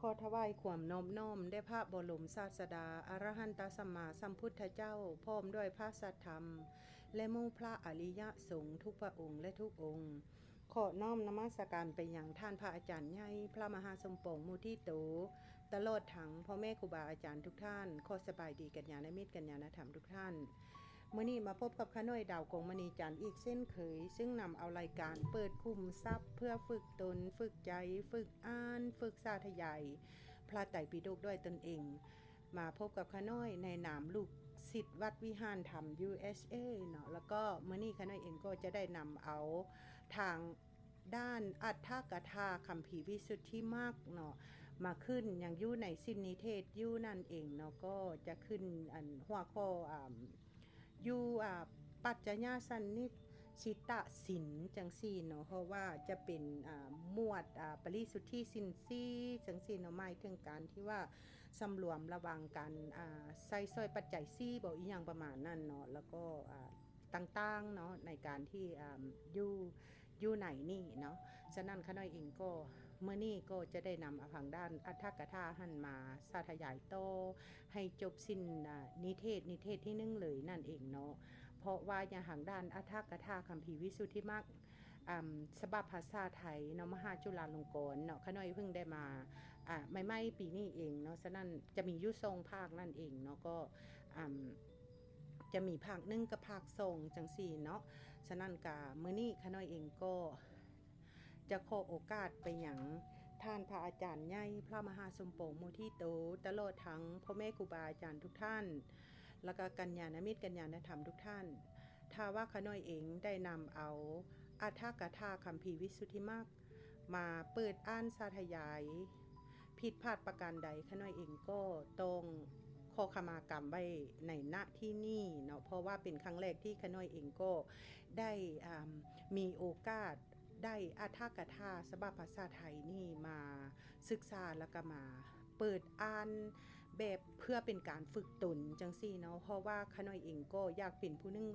ขอถวายความนอบน้อมแด่พระบรมศาสดาอรหันตสัมมาสัมพุทธเจ้าพร้อมด้วยพระสัทธรรมและหมู่พระอริยสงฆ์ทุกพระองค์และทุกองค์ขอน้อมนมัสการไปยังท่านพระอาจารย์ใหญ่พระมหาสมปองมุทิโตตลอดทั้งพ่อแม่ครูบาอาจารย์ทุกท่านขอสบายดีกัญญาณมิตรกัญญาณธรรมทุกท่านมื้อนี้มาพบกับข้าน้อยดาวกงมณีจันทร์อีกเส้นเคยซึ่งนำเอารายการเปิดคุมทรัพย์เพื่อฝึกตนฝึกใจฝึกอ่านฝึกสาธยายพระไตรปิฎกด้วยตนเองมาพบกับข้าน้อยในนามลูกศิษย์วัดวิหารธรรม USA เนาะแล้วก็มื้อนี้ข้าน้อยเองก็จะได้นำเอาทางด้านอัฏฐกถาคัมภีร์วิสุทธิมรรคเนาะมาขึ้นอย่างอยู่ในสินนิเทศอยู่นั่นเองเนาะก็จะขึ้นหัวข้ออยู่ปัจจญาสันนิสิตสินจังซี่เนาะเพราะว่าจะเป็นหมวดปริสุทธิสินซี่จังซี่เนาะหมายถึงการที่ว่าสำรวมระวังการใส่ซอยปัจจัยซี่บ่อีหยังประมาณนั้นเนาะแล้วก็ต่างๆเนาะในการที่อยู่ไหนนี่เนาะฉะนั้นข้าน้อยเองก็เมื่อนี้ก็จะได้นำทางด้านอัฏฐกถาหันมาสาธยายโตให้จบสิ้นนิเทศที่1เลยนั่นเองเนาะเพราะว่าอย่างทางด้านอัฏฐกถาคัมภีร์วิสุทธิมรรคฉบับภาษาไทยเนาะมหาจุฬาลงกรณ์เนาะข้าน้อยเพิ่งได้มาไม่ปีนี้เองเนาะฉะนั้นจะมีอยู่2ภาคนั่นเองเนาะก็จะมีภาค1กับภาค2จังซี่เนาะฉะนั้นก็มื้อนี้ข้าน้อยเองก็จะขอโอกาสไปอย่างท่านพระอาจารย์ใหญ่พระมหาสมปองมุทิโตตลอดทั้งพ่อแม่ครูบาอาจารย์ทุกท่านแล้วก็กัญญาณมิตรกัญญาณธรรมทุกท่านถ้าว่าข้าน้อยเองได้นำเอาอัฏฐกถาคัมภีร์วิสุทธิมรรคมาเปิดอ่านสาธยายผิดพลาดประการใดข้าน้อยเองก็ต้องขอขมากรรมไว้ในณที่นี่เนาะเพราะว่าเป็นครั้งแรกที่ข้าน้อยเองก็ได้มีโอกาสได้อัฏฐกถาฉบับภาษาไทยนี่มาศึกษาแล้วก็มาเปิดอ่านแบบเพื่อเป็นการฝึกตนจังซี่เนาะเพราะว่าข้าน้อยเองก็อยากเป็นผู้นึง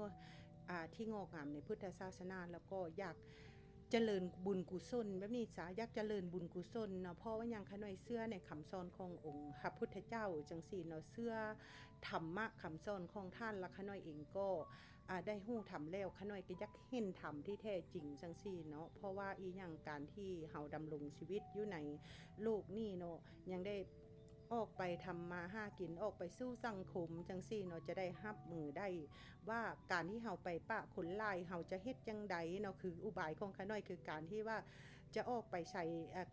ที่งอกงามในพุทธศาสนาแล้วก็อยากเจริญบุญกุศลแบบนี้จ้ะอยากเจริญบุญกุศลเนาะเพราะว่าอย่างข้าน้อยเชื่อในคำสอนขององค์พระพุทธเจ้าจังซี่เนาะเชื่อธรรมะคำสอนของท่านและข้าน้อยเองก็ได้ฮู้ธรรมแล้วข้าน้อยก็อยากเห็นธรรมที่แท้จริงจังซี่เนาะเพราะว่าอีหยังการที่เฮาดำรงชีวิตอยู่ในโลกนี้เนาะยังได้ออกไปทำมาหากินออกไปสู้สังคมจังซี่เนาะจะได้รับมือได้ว่าการที่เฮาไปปะคนลายเฮาจะเฮ็ดจังใดเนาะคืออุบายของข้าน้อยคือการที่ว่าจะออกไปใส่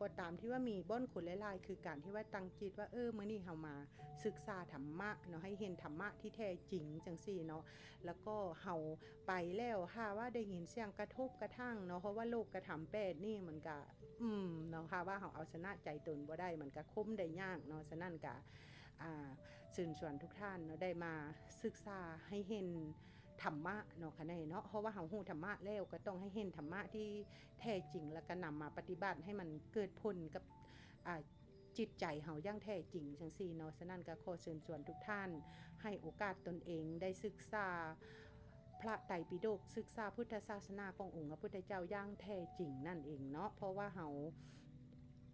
ก็ตามที่ว่ามีบ่อนคนหลายๆคือการที่ว่าตั้งจิตว่ามื้อนี้เฮามาศึกษาธรรมะเนาะให้เห็นธรรมะที่แท้จริงจังซี่เนาะแล้วก็เฮาไปแล้วค่ะว่าได้ยินเสียงกระทบกระทั่งเนาะเพราะว่าโลกกระทำแปดนี่มันก็เนาะค่ะว่าเฮาเอาชนะใจตนบ่ได้มันก็คุ้มได้ยากเนาะฉะนั้นก็เชิญชวนทุกท่านเนาะได้มาศึกษาให้เห็นธรรมะเนาะค่ะเนาะเพราะว่าเฮาฮู้ธรรมะแล้วก็ต้องให้เห็นธรรมะที่แท้จริงแล้วก็นำมาปฏิบัติให้มันเกิดผลกับจิตใจเฮาอย่างแท้จริงจังซี่เนาะฉะนั้นก็ขอเชิญชวนทุกท่านให้โอกาสตนเองได้ศึกษาพระไตรปิฎกศึกษาพุทธศาสนาขององค์พระพุทธเจ้าอย่างแท้จริงนั่นเองเนาะเพราะว่าเฮา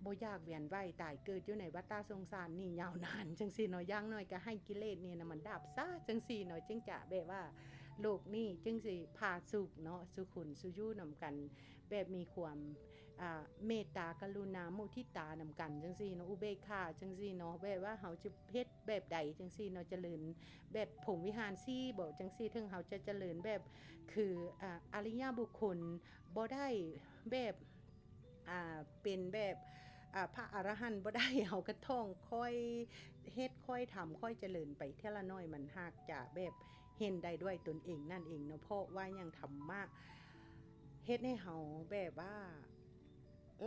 บ่อยากเวียนว่ายตายเกิดอยู่ในวัฏสงสารนี่ยาวนานจังซี่เนาะอย่างน้อยก็ให้กิเลสนี่นะมันดับซะจังซี่เนาะจึงจะแบบว่าโลกนี้จึงสิพาสุขเนาะสุขุนสุอยู่นำกันแบบมีความเมตตากรุณามุทิตานำกันจังซี่เนาะอุเบกขาจังซี่เนาะแบบว่าเฮาจะเฮ็ดแบบใดจังซี่เนาะเจริญแบบพรหมวิหาร4บ่จังซี่ถึงเฮาจะเจริญแบบคืออริยบุคคลบ่ได้แบบเป็นแบบพระอรหันต์บ่ได้เฮาก็ต้องค่อยเฮ็ดค่อยทำค่อยเจริญไปเทีละน้อยมันหากจะแบบเห็นได้ด้วยตนเองนั่นเองเนาะเพราะว่ายังธรรมะเฮ็ดให้เฮาแบบว่า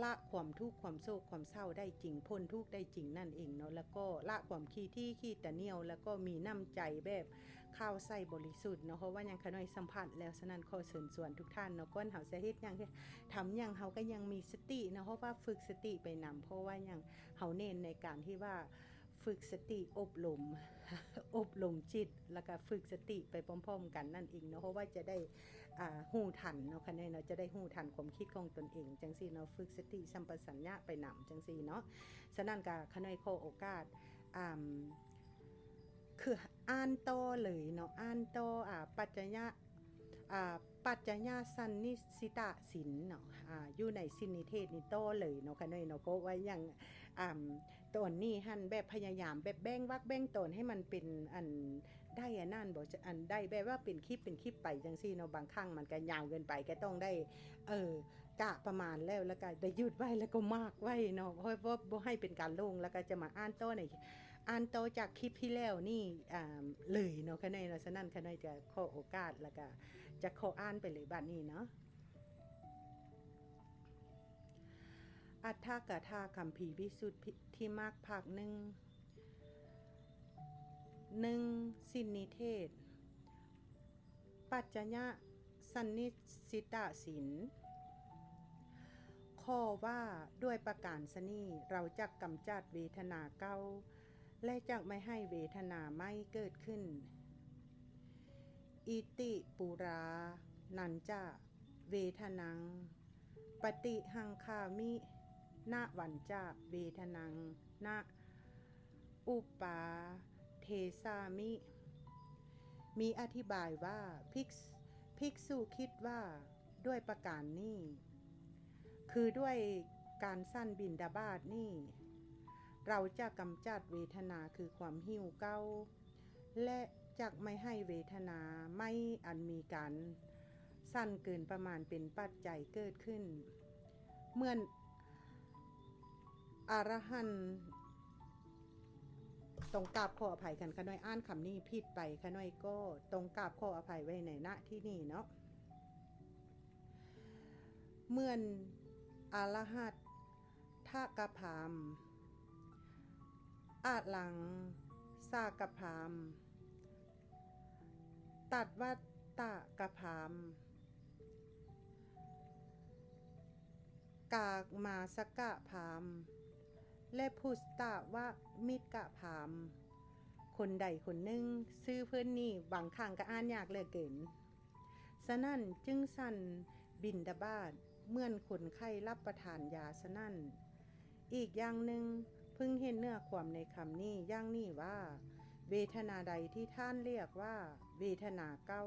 ละความทุกข์ความโศกความเศร้าได้จริงพ้นทุกข์ได้จริงนั่นเองเนาะแล้วก็ละความขี้ตะเหนี่ยวแล้วก็มีน้ำใจแบบข้าวใส่บริสุทธิ์เนาะเพราะว่ายังขน้อยสัมผัสแล้วฉะนั้นขอเชิญชวนทุกท่านเนาะก่อนเฮาจะเฮ็ดหยังทำหยังเฮาก็ยังมีสติเนาะเพราะว่าฝึกสติไปนำเพราะว่ายังเฮาเน้นในการที่ว่า ฝึกสติอบรม อบรมจิตแล้วก็ฝึกสติไปพร้อมๆกันนั่นเองเนาะเพราะว่าจะได้หู้ทันเนาะค่ะเนาะจะได้หู้ทันความคิดของตนเองจังซี่เนาะฝึกสติสัมปชัญญะไปนำจังซี่เนาะฉะนั้นก็ขน้อยขอโอกาสคืออ่านต่อเลยเนาะอ่านต่อปัจจยะปัจจญาสันนิสิตศิลเนาะอยู่ในสินนิเทศนี่ต่อเลยเนาะค่ะเนาะเพราะว่าอย่างตอนนี้หั่นแบบพยายามแบบแบ่งวรรคแบ่งตอนให้มันเป็นอันได้นั่นบ่จะอันได้แบบว่าเป็นคลิปไปจังซี่เนาะบางครั้งมันก็ยาวเกินไปก็ต้องได้กะประมาณแล้วก็ได้หยุดไว้แล้วก็มากไว้เนาะเพราะว่าบ่ให้เป็นการลงแล้วก็จะมาอ่านต่อในอ่านต่อจากคลิปที่แล้วนี่เลยเนาะค่ะเนาะฉะนั้นค่ะเนาะจะขอโอกาสแล้วก็จะขออ่านไปเลยบัดนี้เนาะอัฏฐกถาคัมภีร์วิสุทธิมรรคภาค1สินนิเทศปัจจญะสันนิสิตศิลข้อว่าด้วยประการศนี้เราจักกำจัดเวทนาเก่าและจักไม่ให้เวทนาไม่เกิดขึ้นอิติปุรานันจะเวทนังปฏิหังคามินาวันจะเวทนังนาอุปาเทสามิมีอธิบายว่าภิกษุคิดว่าด้วยประการนี้คือด้วยการสั้นบิณฑบาตนี่เราจะกำจัดเวทนาคือความหิวเก้าและจักไม่ให้เวทนาไม่อันมีการสั้นเกินประมาณเป็นปัจจัยเกิดขึ้นเมื่ออรหันต์ตรงกราบขออภัยกันค่ะน้อยอ่านคำนี้ผิดไปค่ะน้อยก็ตรงกราบขออภัยไว้ในณที่นี่เนาะเมื่ออรหัตถกพามอาลังสากพามตัดวัตตะกพามกากมาสกะพามและพุสตะวะมิตรพามคนใดคนหนึ่งซื้อเพื่อนนี่บางครั้งก็อ่านยากเหลือเกินฉะนั้นจึงสั่นบิณฑบาตเมื่อนคนไข้รับประทานยาฉะนั้นอีกอย่างหนึ่งพึงเห็นเนื้อความในคำนี้อย่างนี้ว่าเวทนาใดที่ท่านเรียกว่าเวทนาเก่า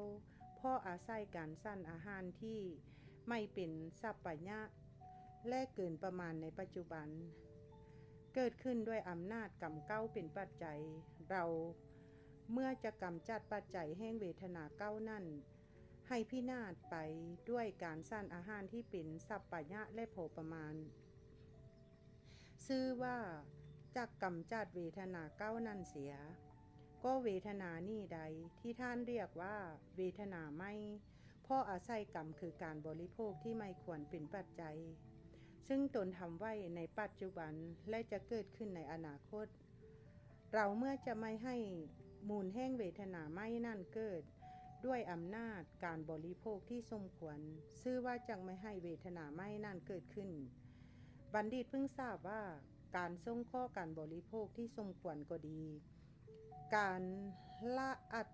เพราะอาศัยการสั่นอาหารที่ไม่เป็นสัพพยะและเกินประมาณในปัจจุบันเกิดขึ้นด้วยอำนาจกรรมเก้าเป็นปัจจัยเราเมื่อจะกำจัดปัจจัยแห่งเวทนาเก้านั่นให้พินาศไปด้วยการสั่นอาหารที่เป็นสัพพยะและโภประมาณชื่อว่าจักกำจัดเวทนาเก้านั่นเสียก็เวทนานี่ใดที่ท่านเรียกว่าเวทนาไม่เพราะอาศัยกรรมคือการบริโภคที่ไม่ควรเป็นปัจจัยซึ่งตนทำไว้ในปัจจุบันและจะเกิดขึ้นในอนาคตเราเมื่อจะไม่ให้มูลแห่งเวทนาไม่นั่นเกิดด้วยอำนาจการบริโภคที่สมควรชื่อว่าจักไม่ให้เวทนาไม่นั่นเกิดขึ้นบัณฑิตเพิ่งทราบว่าการทรงข้อการบริโภคที่สมควรก็ดีการละอัต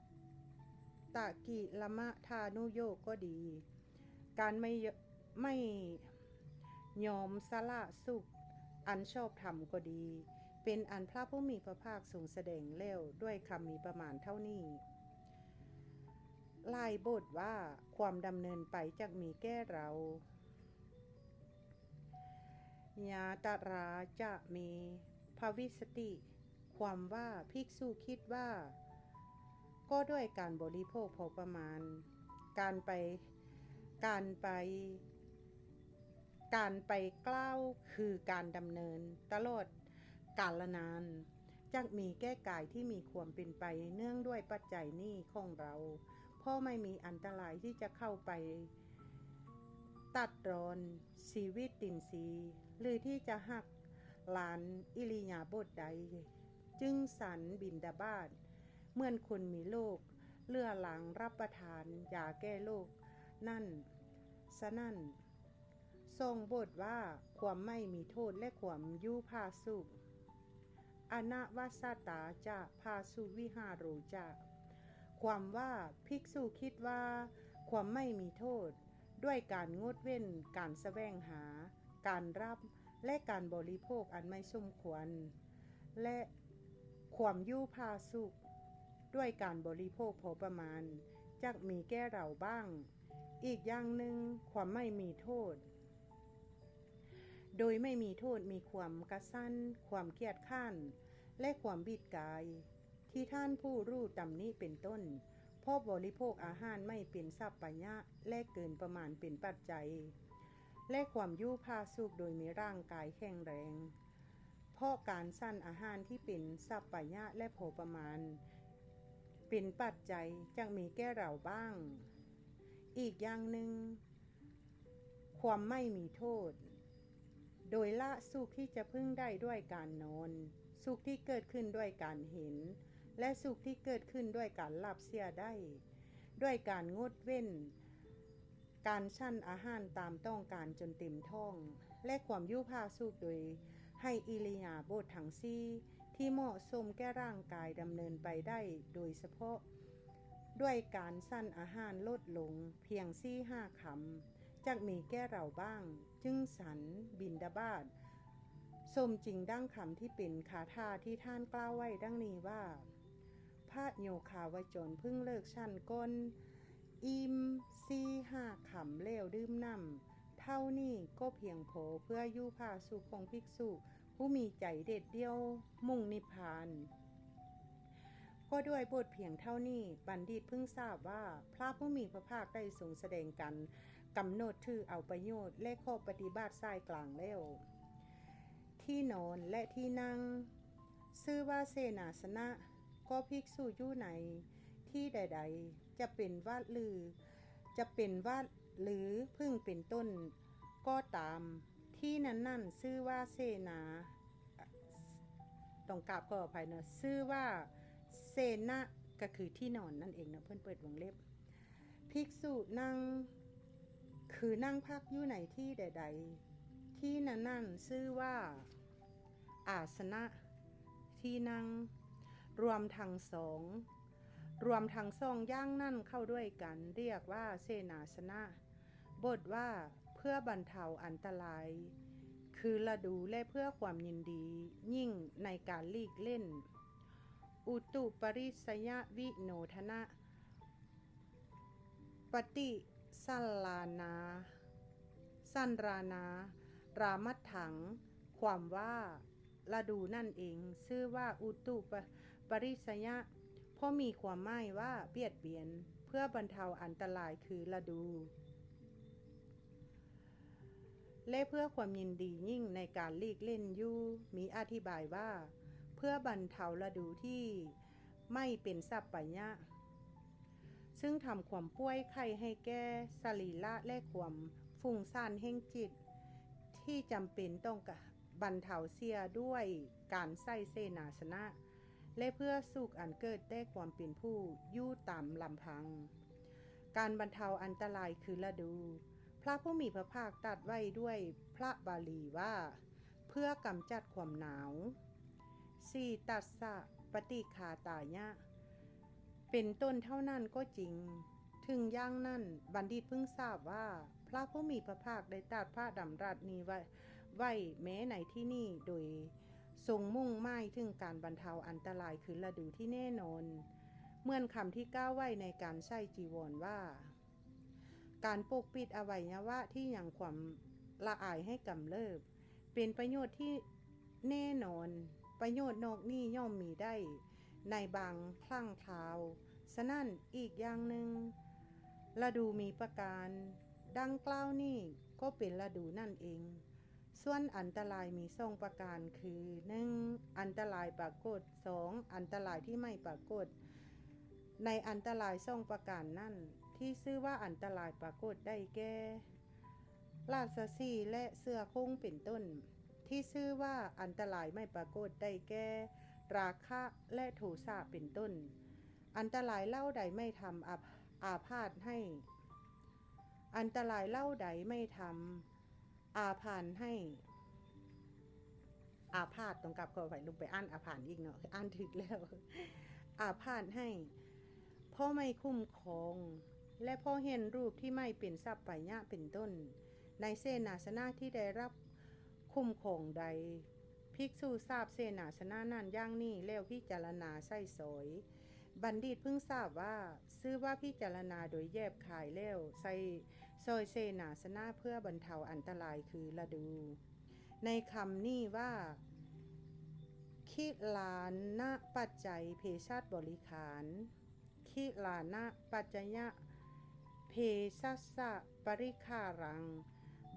ตกิลมะทานุโยกก็ดีการไม่ยอมสละสุขอันชอบธรรมก็ดีเป็นอันพระผู้มีพระภาคทรงแสดงแล้วด้วยคำมีประมาณเท่านี้ลายบทว่าความดำเนินไปจักมีแก่เราญาตราจะมีภวิสติความว่าภิกษุคิดว่าก็ด้วยการบริโภคพอประมาณการไปกล่าวคือการดำเนินตลอดกาลนานจักมีแก้กายที่มีความเป็นไปเนื่องด้วยปัจจัยนี้ของเราเพราะไม่มีอันตรายที่จะเข้าไปตัดรอนชีวิตตินทรีย์หรือที่จะหักลานอิริยาบถใดจึงสันบิณฑบาตเหมือนคนมีโรคเลือหลังรับประทานยาแก้โรคนั่นฉะนั้นทรงบทว่าความไม่มีโทษและความยุพาสุข อนาวาสตาจะพาสุวิหารโรจะความว่าภิกษุคิดว่าความไม่มีโทษด้วยการงดเว้นการแสวงหาการรับและการบริโภคอันไม่สมควรและความยู่พาสุขด้วยการบริโภคพอประมาณจักมีแก่เราบ้างอีกอย่างหนึ่งความไม่มีโทษโดยไม่มีโทษมีความกระสั้นความเกียจข้านและความบิดกายที่ท่านผู้รู้ตำนี้เป็นต้นเพราะบริโภคอาหารไม่เป็นสัพพยะและเกินประมาณเป็นปัจจัยและความยู่พาสุขโดยมีร่างกายแข็งแรงเพราะการสั่นอาหารที่เป็นสัพพยะและพอประมาณเป็นปัจจัยจะมีแก่เราบ้างอีกอย่างหนึ่งความไม่มีโทษโดยละสุขที่จะพึ่งได้ด้วยการนอนสุขที่เกิดขึ้นด้วยการเห็นและสุขที่เกิดขึ้นด้วยการหลับเสียได้ด้วยการงดเว้นการชั่นอาหารตามต้องการจนเต็มท้องและความยุพาสุขโดยให้อิริยาบถทั้งสี่ที่เหมาะสมแก่ร่างกายดำเนินไปได้โดยเฉพาะด้วยการสั่นอาหารลดลงเพียง4-5 คำจักมีแก่เราบ้างจึงสันบิณฑบาตสมจริงดั้งคำที่เป็นคาถาที่ท่านกล่าวไว้ดังนี้ว่าพระโยคาวจรพึ่งเลิกชั่นก้นอิ่ม4-5 คำแล้วดื่มน้ำเท่านี้ก็เพียงพอเพื่อยุพาสุขของภิกษุผู้มีใจเด็ดเดียวมุ่งนิพพานก็ด้วยบทเพียงเท่านี้บัณฑิตเพิ่งทราบว่าพระผู้มีพระภาคได้ทรงแสดงกันกำหนดถือเอาประโยชน์และข้อปฏิบัติสายกลางแล้วที่นอนและที่นั่งชื่อว่าเสนาสนะก็ภิกษุอยู่ในที่ใดๆจะเป็นวัดหรือพึ่งเป็นต้นก็ตามที่นั้นชื่อว่าเสนาต้องกราบขออภัยนะชื่อว่าเสนะก็คือที่นอนนั่นเองนะเพื่อนเปิดวงเล็บภิกษุนั่งคือนั่งพักอยู่ในที่ใดๆที่นั้นชื่อว่าอาสนะที่นั่งรวมทั้งสองย่างนั่นเข้าด้วยกันเรียกว่าเสนาสนะบทว่าเพื่อบรรเทาอันตรายคือฤดูและเพื่อความยินดียิ่งในการลีกเล่นอุตุปริสยวิโนทนะปฏิสัลลานาสันรานารามัตถังความว่าฤดูนั่นเองชื่อว่าอุตุปริสยะเพราะมีความหมายว่าเบียดเบียนเพื่อบรรเทาอันตรายคือฤดูและเพื่อความยินดียิ่งในการลีกเล่นอยู่มีอธิบายว่าเพื่อบรรเทาฤดูที่ไม่เป็นสัพพยะซึ่งทำความป่วยไข้ให้แก่สรีระและความฟุ้งซ่านแห่งจิตที่จำเป็นต้องบรรเทาเสียด้วยการใส่เสนาสนะและเพื่อสุขอันเกิดแต่ความเป็นผู้อยู่ตามลำพังการบรรเทาอันตรายคือฤดูพระผู้มีพระภาคตรัสไว้ด้วยพระบาลีว่าเพื่อกำจัดความหนาวสีตัสสะปฏิคาตายะเป็นต้นเท่านั้นก็จริงถึงอย่างนั้นบัณฑิตเพิ่งทราบว่าพระผู้มีพระภาคได้ตรัสพระดำรัสนี้ไว้แม้ในที่นี้โดยทรงมุ่งหมายถึงการบรรเทาอันตรายคือฤดูที่แน่นอนเหมือนคำที่กล่าวไว้ในการใช้จีวรว่าการปกปิดอวัยวะที่ยังความละอายให้กำเริบเป็นประโยชน์ที่แน่นอนประโยชน์นอกนี้ย่อมมีได้ในบางครั้งคราวฉะนั้นอีกอย่างหนึ่งฤดูมีประการดังกล่าวนี้ก็เป็นฤดูนั่นเองส่วนอันตรายมี2 ประการคือ 1. อันตรายปรากฏ 2. อันตรายที่ไม่ปรากฏในอันตราย2 ประการนั่นที่ชื่อว่าอันตรายปรากฏได้แก่ราชสีห์และเสือโคร่งเป็นต้นที่ชื่อว่าอันตรายไม่ปรากฏได้แก่ราคะและโทสะเป็นต้นอันตรายเล่าใดไม่ทำอาพาธให้อันตรายเล่าใดไม่ทำอาพาธให้ อาพาธต้องกลับขอไปลงไปอ่านอาพานอีกเนาะอ่านถึกแล้วอาพาธให้พ่อไม่คุ้มครองและพ่อเห็นรูปที่ไม่เป็นทรัพย์ไปยะเป็นต้นในเสนาสนะที่ได้รับคุ้มครองใดภิกษุทราบเสนาสนะนั้นอย่างนี้แล้วพิจารณาใส่สอยบัณฑิตเพิ่งทราบว่าซื้อว่าพิจารณาโดยแยบขายแล้วใส่ซอยเสนาสนะเพื่อบรรเทาอันตรายคือละดูในคำนี้ว่าคิลานะปัจจัยเพศบริขารคิลานะปัจจยะเพศัสสะปริคารัง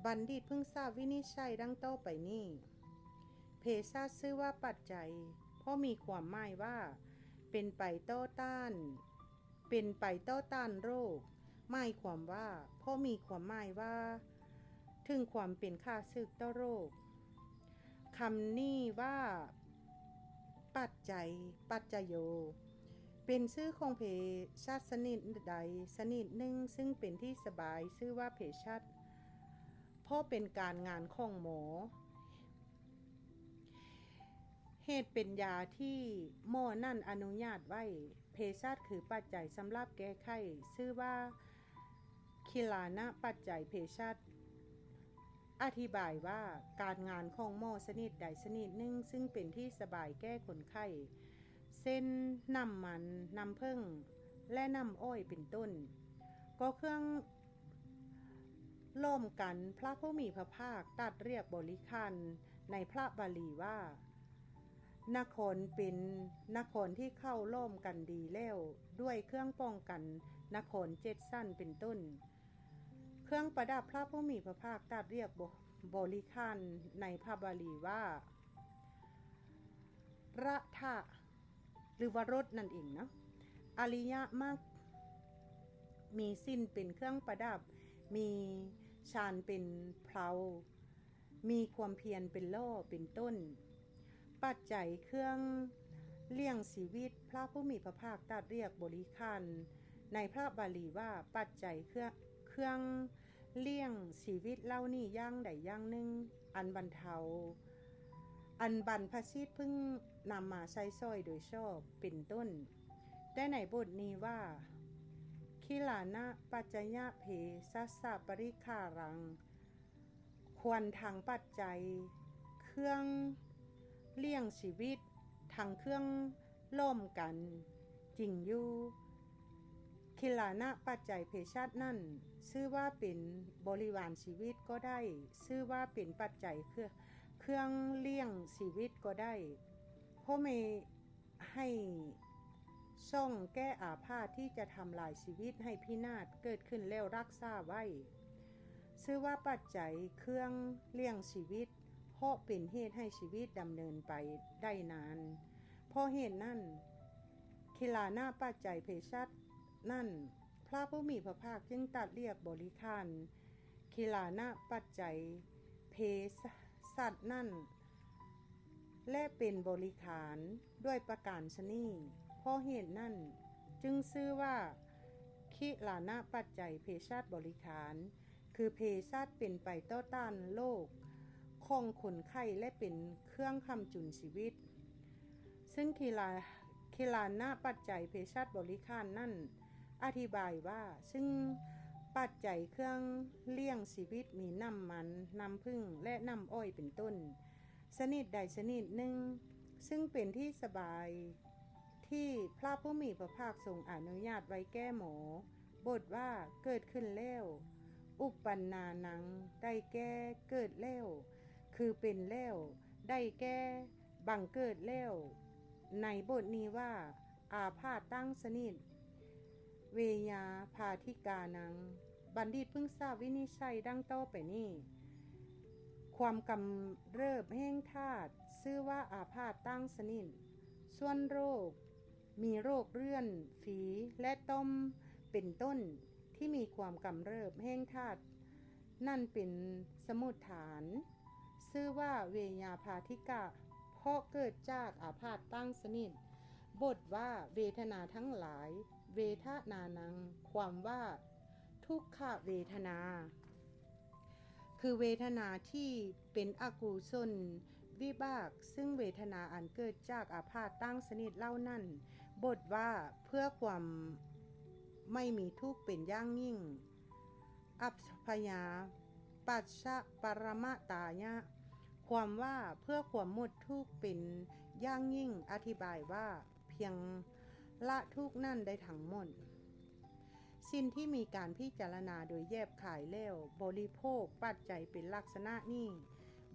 บัณฑิตเพิ่งทราบวินิจฉัยดังต่อไปนี้เพศัสชื่อว่าปัจจัยเพราะมีความหมายว่าเป็นไปต่อต้านโรคหมายความว่าเพราะมีความหมายว่าถึงความเป็นข้าศึกต่อโรคคำนี้ว่าปัจจัยปัจจโยเป็นชื่อของเภสัชชนิดใดชนิดหนึ่งซึ่งเป็นที่สบายชื่อว่าเภสัชเพราะเป็นการงานของหมอเหตุเป็นยาที่หมอนั่นอนุญาตไว้เภสัชคือปัจจัยสำหรับแก้ไขชื่อว่าคิลานะปัจจัยเภสัชอธิบายว่าการงานของหมอชนิดใดชนิดหนึ่งซึ่งเป็นที่สบายแก้คนไข้เส้นน้ำมันน้ำผึ้งและน้ำอ้อยเป็นต้นก็เครื่องร่วมกันพระผู้มีพระภาคตรัสเรียกบริขารในพระบาลีว่านครเป็นนครที่เข้าร่วมกันดีแล้วด้วยเครื่องป้องกันนคร7สั้นเป็นต้นเครื่องประดับพระผู้มีพระภาคตรัสเรียกบริขารในพระบาลีว่าระทะหรือว่ารถนั่นเองนะอริยมรรคมีสิ้นเป็นเครื่องประดับมีฌานเป็นเพลามีความเพียรเป็นโล่เป็นต้นปัจจัยเครื่องเลี้ยงชีวิตพระผู้มีพระภาคตรัสเรียกบริขารในพระบาลีว่าปัจจัยเครื่องเลี้ยงชีวิตเล่านี่ย่างใดย่างหนึ่งอันบรรเทาอันบรรพชิตพึ่งนำมาใช้สร้อยโดยชอบเป็นต้นได้ในบทนี้ว่าคิลานะปัจจยะเพสัสสะปริคารังควรทางปัจจัยเครื่องเลี้ยงชีวิตทางเครื่องล่มกันจริงอยู่คิลานะปัจจัยเพศนั่นชื่อว่าเป็นบริวารชีวิตก็ได้ชื่อว่าเป็นปัจจัยเครื่องเลี้ยงชีวิตก็ได้เพราะไม่ให้ช่องแก้อาพาธที่จะทำลายชีวิตให้พินาศเกิดขึ้นแล้วรักษาไว้ชื่อว่าปัจจัยเครื่องเลี้ยงชีวิตเพราะเป็นเหตุให้ชีวิตดำเนินไปได้นานเพราะเหตุนั้นคิลานะปัจจัยเพศัชนั่นพระผู้มีพระภาคจึงตรัสเรียกบริขารคิลานะปัจจัยเพศัชนั่นและเป็นบริขารด้วยประการชนีเพราะเหตุนั้นจึงชื่อว่าคิลานะปัจจัยเพศัชบริขารคือเพศัชเป็นไปต่อต้านโรคของคนไข้และเป็นเครื่องค้ำจุนชีวิตซึ่งคิลานะปัจจัยเพศัชบริขารนั่นอธิบายว่าซึ่งปัจจัยเครื่องเลี้ยงชีวิตมีน้ำมันน้ำผึ้งและน้ำอ้อยเป็นต้นชนิดใดชนิดหนึ่งซึ่งเป็นที่สบายที่พระผู้มีพระภาคทรงอนุญาตไว้แก้หมอบทว่าเกิดขึ้นแล้วอุปปันนานังได้แก้เกิดแล้วคือเป็นแล้วได้แก้บังเกิดแล้วในบทนี้ว่าอาพาธตั้งชนิดเวยาพาธิกานังบัณฑิตเพิ่งทราบวินิจฉัยดังต่อไปนี้ความกำเริบแห่งธาตุชื่อว่าอาพาธตั้งชนิดส่วนโรคมีโรคเรื่อนฝีและต้มเป็นต้นที่มีความกำเริบแห่งธาตุนั่นเป็นสมุฏฐานชื่อว่าเวยาพาธิกะเพราะเกิดจากอาพาธตั้งชนิดบทว่าเวทนาทั้งหลายเวทนานังความว่าทุกขเวทนาคือเวทนาที่เป็นอกุศล วิบากซึ่งเวทนาอันเกิดจากอาพาธตั้งสนิทเล่านั่นบทว่าเพื่อความไม่มีทุกข์เป็นอย่างยิ่งอัพพยาปัจฉะปรมตายะความว่าเพื่อความหมดทุกข์เป็นอย่างยิ่งอธิบายว่าเพียงละทุกข์นั่นได้ทั้งหมดสิ่งที่มีการพิจารณาโดยแยบขายแล้วบริโภคปัจจัยเป็นลักษณะนี้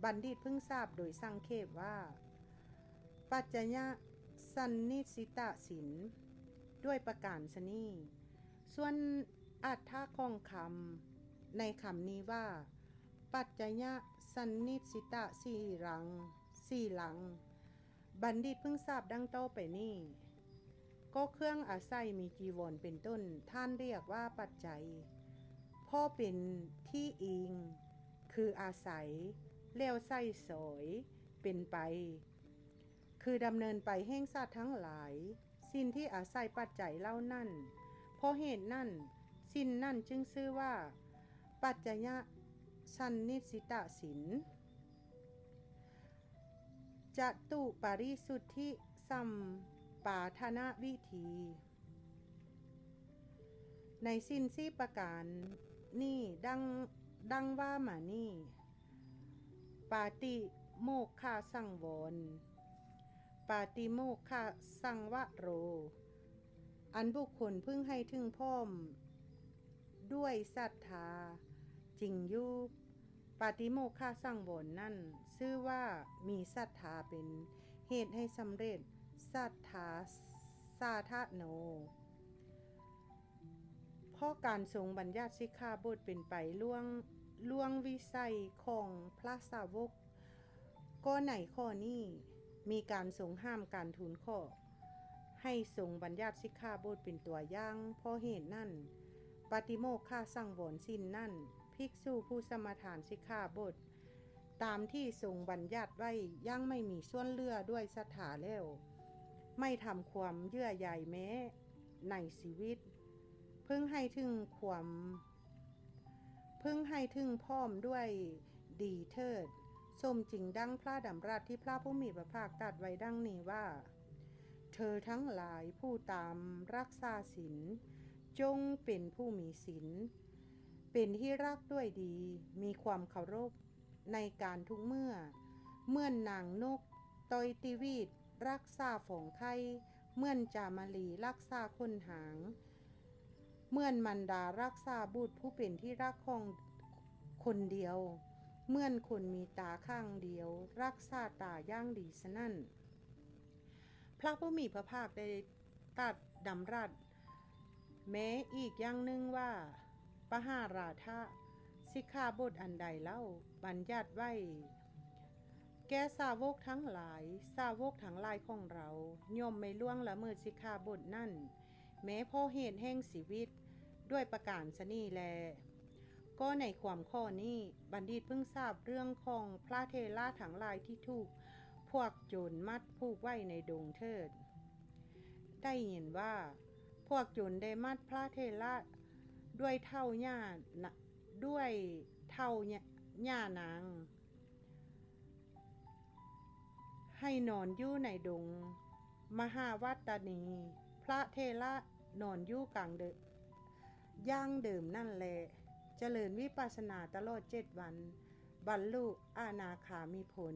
บัณฑิตเพิ่งทราบโดยสังเขปว่าปัจจยสันนิสิตสินด้วยประการชนีส่วนอัตถะของคำในคำนี้ว่าปัจจยสันนิสิตสี่หลังบัณฑิตเพิ่งทราบดังต่อไปนี้ก็เครื่องอาศัยมีจีวรเป็นต้นท่านเรียกว่าปัจจัยพ่อเป็นที่อิงคืออาศัยเลี้ยวไส้สอยเป็นไปคือดำเนินไปแห่งสัตว์ทั้งหลายสิ่งที่อาศัยปัจจัยเล่านั่นเพราะเหตุนั่นสิ่งนั่นจึงชื่อว่าปัจจยสันนิสิตสินจตุปาริสุทธิสัมปาทนาวิธีในสิ้นสี่ประการนี่ดังว่ามานี่ปาติโมกขสังวรปาติโมกขสังวโรอันบุคคลพึงให้ถึงพร้อมด้วยศรัทธาจริงอยู่ปาติโมกขสังวรนั่นชื่อว่ามีศรัทธาเป็นเหตุให้สำเร็จศรัทธาสาธโนเพราะการทรงบัญญัติสิกขาบทเป็นไปล่วงวิสัยของพระสาวกก็ในข้อนี้มีการทรงห้ามการทูลขอให้ทรงบัญญัติสิกขาบทเป็นตัวอย่างเพราะเหตุนั่นปาติโมกขสังวรสิ้นนั่นภิกษุผู้สมาทานสิกขาบทตามที่ทรงบัญญัติไว้ยังไม่มีส่วนเหลือด้วยศรัทธาแล้วไม่ทำความเยื่อใยแม้ในชีวิตเพิ่งให้ถึงพร้อมด้วยดีเถิดสมจริงดังพระดำรัสที่พระผู้มีพระภาคตรัสไว้ดังนี้ว่าเธอทั้งหลายผู้ตามรักษาศีลจงเป็นผู้มีศีลเป็นที่รักด้วยดีมีความเคารพในการทุกเมื่อนนางนกตอยติวีดรักษาฝองไข่เหมือนจามลีรักษาคนหางเหมือนมันดารักษาบุตรผู้เป็นที่รักของคนเดียวเหมือนคนมีตาข้างเดียวรักษาตาย่างดีฉะนั้นพระผู้มีพระภาคได้ตรัสดำรัสแม้อีกอย่างหนึ่งว่าปหาราทะสิกขาบทอันใดเล่าบัญญัติไว้แก่สาวกทั้งหลายของเราย่อมไม่ล่วงละเมิดสิกขาบทนั่นแม้เพราะเหตุแห่งชีวิตด้วยประการชนีแลก็ในความข้อนี้บัณฑิตเพิ่งทราบเรื่องของพระเถระทั้งหลายที่ถูกพวกโจรมัดผูกไว้ในดงเถิดได้ยินว่าพวกโจรได้มัดพระเถระด้วยเท่าหญ้านางให้นอนอยู่ในดงมหาวัตตนีพระเถระนอนอยู่กลางย่างเดิมนั่นแหละเจริญวิปัสสนาตลอด7 วันบรรลุอนาคามีผล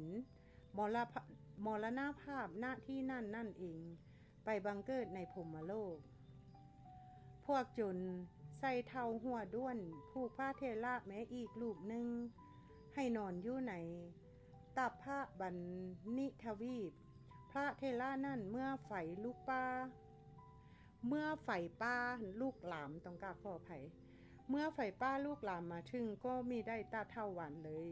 มรณภาพณที่นั่นเองไปบังเกิดในพรหมโลกพวกโจรใส่เท่าหัวด้วนผูกพระเถระแม้อีกรูปหนึ่งให้นอนอยู่ในตับพระบัณณิทวีปพระเถระนั่นเมื่อไฟป้าลูกหลามต้องกราบขออภัยเมื่อไฟป้าลูกหลามมาถึงก็มีได้ตาเท่าวันเลย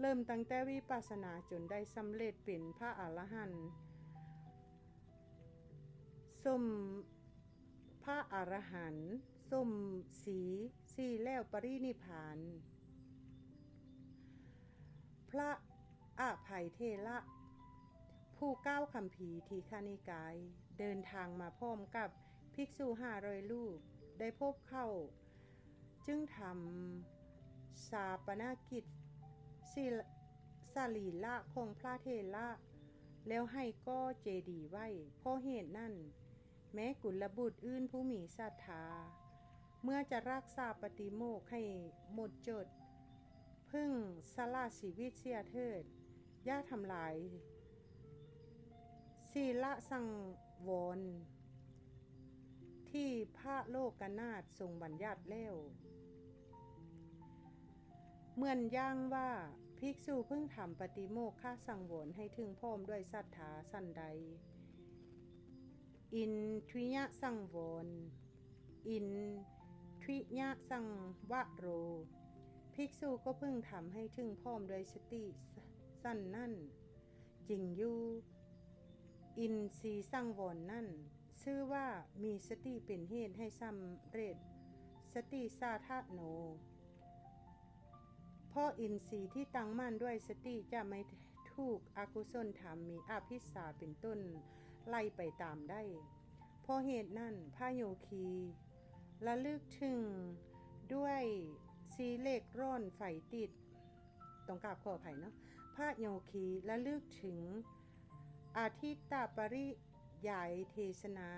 เริ่มตั้งแต่วิปัสสนาจนได้สำเร็จเป็นพระอรหันต์สมพระอรหันต์สมสีแล้วปรินิพพานพระอภัยเถระผู้ก้าวคัมภีร์ทีฆานิกายเดินทางมาพร้อมกับภิกษุ500 รูปได้พบเข้าจึงทำชาปนกิจ สรีระของพระเถระแล้วให้ก่อเจดีย์ไว้เพราะเหตุนั้นแม้กุลบุตรอื่นผู้มีศรัทธาเมื่อจะรักษาปฏิโมกข์ให้หมดจดพึ่งสละชีวิตเสียเถิดอย่าทำลายศีลสังวรที่พระโลกนาถทรงบัญญัติแล้วเหมือนอย่างว่าภิกษุเพิ่งทำปฏิโมกข์สังวรให้ถึงพร้อมด้วยศรัทธาสันใดอินทวิยะสังวรอินทวิยะสังวโรภิกษุก็เพิ่งทำให้ถึงพร้อมด้วยสติสั้นนั่นจริงอยู่อินทรีย์สังวรนั่นชื่อว่ามีสติเป็นเหตุให้สำเร็จสติสาธาโนเพราะอินทรีย์ที่ตั้งมั่นด้วยสติจะไม่ถูกอกุศลธรรมมีอภิสาเป็นต้นไล่ไปตามได้เพราะเหตุนั้นพระโยคีระลึกถึงด้วยสีเลขร่อนไฟติดต้องกราบขออภัยเนาะพระโยคีระลึกถึงอาทิตตปริยายเทศนา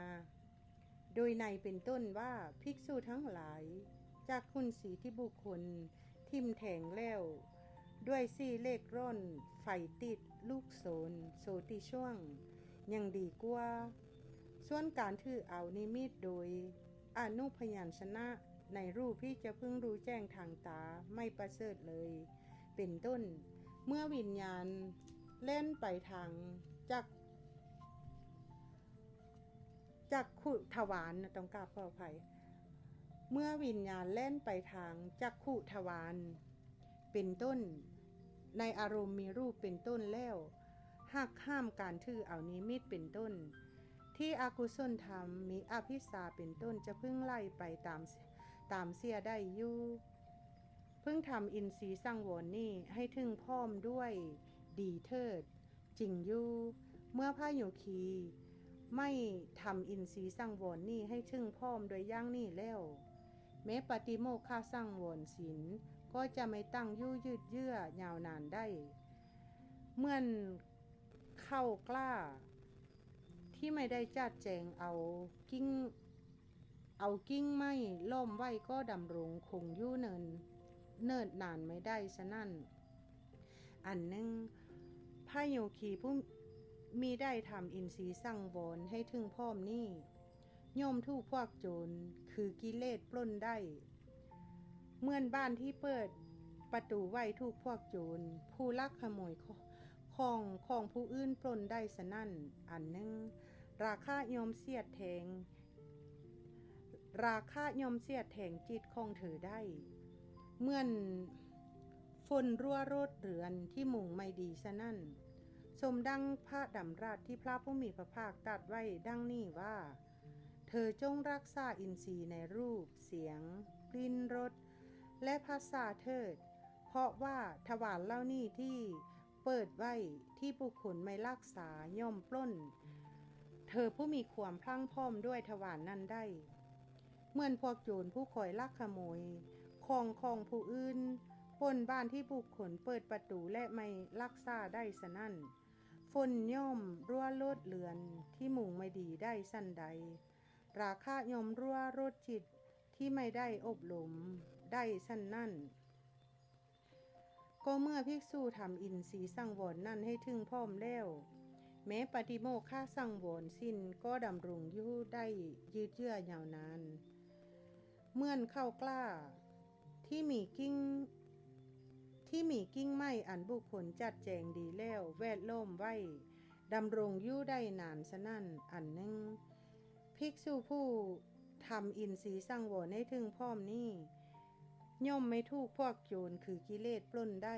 โดยในเป็นต้นว่าภิกษุทั้งหลายจากคุณสีที่บุคคลทิมแทงแล้วด้วยสีเลขร่อนไฟติดลูกโสนโสติช่วงยังดีกว่าส่วนการถือเอานิมิตโดยอนุพยัญชนะในรูปที่จะพึงรู้แจ้งทางตาไม่ประเสริฐเลยเป็นต้นเมื่อวิญญาณเล่นไปทางจักขุทวารต้องกราบขออภัยเมื่อวิญญาณเล่นไปทางจักขุทวารเป็นต้นในอารมณ์มีรูปเป็นต้นแล้วหักห้ามการถือเอานิมิตเป็นต้นที่อกุศลธรรมมีอภิสาเป็นต้นจะพึ่งไล่ไปตามเสียได้อยู่พึ่งทำอินทรีย์สังวรนี่ให้ถึงพร้อมด้วยดีเถิดจริงอยู่เมื่อพระโยคีไม่ทำอินทรีย์สังวรนี่ให้ถึงพร้อมโดยย่างนี่แล้วแม้ปฏิโมกขสังวรศีลก็จะไม่ตั้งยู่ยืดเยื้อยาวนานได้เหมือนเข้ากล้าที่ไม่ได้จัดแจงเอากิ้งไม้ล้อมไว้ก็ดำรงคงอยู่เนิ่นนานไม่ได้ฉะนั้นอันหนึ่งพระโยคีผู้มีได้ทำอินทรีย์สังวรให้ถึงพร้อมนี้ย่อมถูกพวกโจรคือกิเลสปล้นได้เหมือนบ้านที่เปิดประตูไว้ถูกพวกโจรผู้ลักขโมยของผู้อื่นปล้นได้ฉะนั้นอันหนึ่งราคะยอมเสียดแทงจิตของเธอได้เหมือนฝนรั่วโรดเรือนที่มุงไม่ดีฉะนั้นสมดังพระดำรัสที่พระผู้มีพระภาคตรัสไว้ดังนี้ว่าเธอจงรักษาอินทรีย์ในรูปเสียงกลิ่นรสและภาษาเถิดเพราะว่าทวารเหล่านี้ที่เปิดไว้ที่บุคคลไม่รักษาย่อมปล้นเธอผู้มีความพลั่งพร้อมด้วยทวารนั้นได้เหมือนพวกโจรผู้คอยลักขโมยของผู้อื่นปล้นบ้านที่บุคคลเปิดประตูและไม่รักษาได้ฉะนั้นฝนย่อมรั่วโลดเรือนที่มุงไม่ดีได้สั่นใดราคะย่อมรั่วโลดจิตที่ไม่ได้อบรมได้สั่นนั่นก็เมื่อภิกษุทำอินทรีย์สังวรนั่นให้ถึงพร้อมแล้วแม้ปฏิโมกขสังวรสิ้นก็ดำรงอยู่ได้ยืดเยื้อยาวนานเหมือนข้าวกล้าที่มีกิ่งไม้อันบุคคลจัดแจงดีแล้วแวดล้อมไว้ดำรงอยู่ได้นานฉะนั้นอันหนึ่งภิกษุผู้ทำอินทรีย์สังวรให้ถึงพร้อมนี้ย่อมไม่ถูกพวกโจรคือกิเลสปล้นได้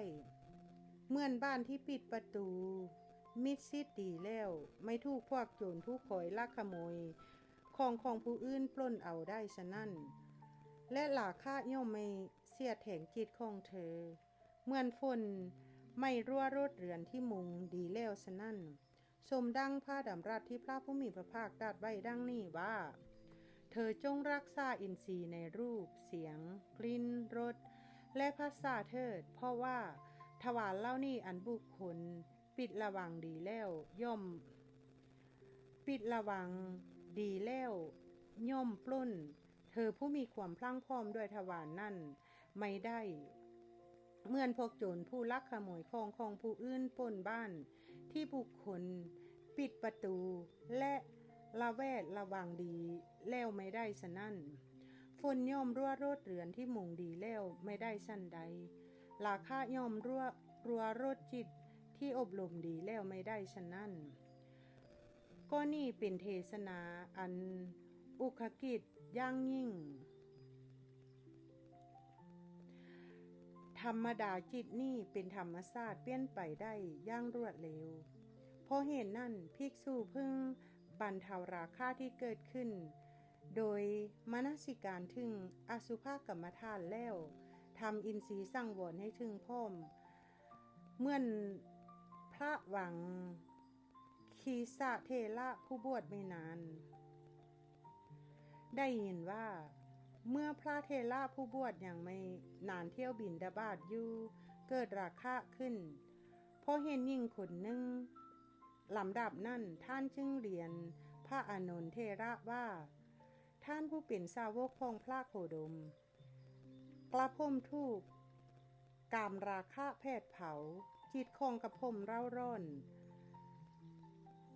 เหมือนบ้านที่ปิดประตูมิดชิดดีแล้วไม่ถูกพวกโจรผู้คอยลักขโมยของผู้อื่นปล้นเอาได้ฉะนั้นและราคะย่อมไม่เสียดแทงจิตของเธอเหมือนฝนไม่รั่วโรดเรือนที่มุงดีแล้วฉะนั้นสมดังพระดำรัสที่พระผู้มีพระภาคตรัสไว้ดังนี้ว่าเธอจงรักษาอินทรีย์ในรูปเสียงกลิ่นรสและภาษาเถิดเพราะว่าท ถวารเล่านี่อันบุคคลปิดระวังดีแล้วย่อมปิดระวังดีแล้วย่อมปล้นเธอผู้มีความพลั่งพร้อมด้วยถวารนั่นไม่ได้เหมือนพวกโจรผู้ลักขโมยของผู้อื่นปล้นบ้านที่บุคคลปิดประตูและระแวดระวังดีแล้วไม่ได้ฉะนั้นฝนย่อมรั่วรดเรือนที่มุงดีแล้วไม่ได้ชั้นใดราคาย่อมรัวรดจิตที่อบรมดีแล้วไม่ได้ฉะนั้นก็นี่เป็นเทศนาอันอุคกิจย่างยิ่งธรรมดาจิตนี่เป็นธรรมชาติเปลี่ยนไปได้ย่างรวดเร็วเพราะเหตุนั้นภิกษุพึงบรรเทาราคะที่เกิดขึ้นโดยมนสิการถึงอสุภกรรมฐานแล้วทำอินทรีย์สังวรให้ถึงพร้อมเหมือนพระวังคีสะเทระผู้บวชไม่นานได้ยินว่าเมื่อพระเทระผู้บวชยังไม่นานเที่ยวบิณฑบาตอยู่เกิดราคะขึ้นเพราะเห็นหญิงคนหนึ่งลำดับนั้นท่านจึงเรียนพระอานนท์เทระว่าท่านผู้เป็นสาวกของพระโคดมกระผมถูกกามราคะแผดเผาจิตของกระผมเร่าร้อน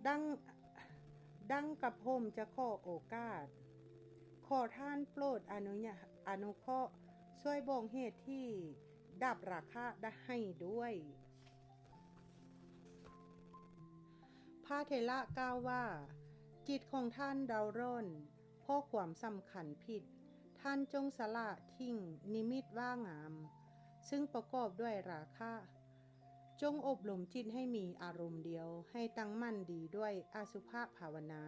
ดังกระผมจะขอโอกาสขอท่านโปรดอนุเคราะห์ช่วยบอกเหตุที่ดับราคะได้ให้ด้วยพระเถระกล่าวว่าจิตของท่านเดาร้อนเพราะความสำคัญผิดท่านจงสละทิ้งนิมิตว่างามซึ่งประกอบด้วยราคะจงอบรมจิตให้มีอารมณ์เดียวให้ตั้งมั่นดีด้วยอสุภภาวนา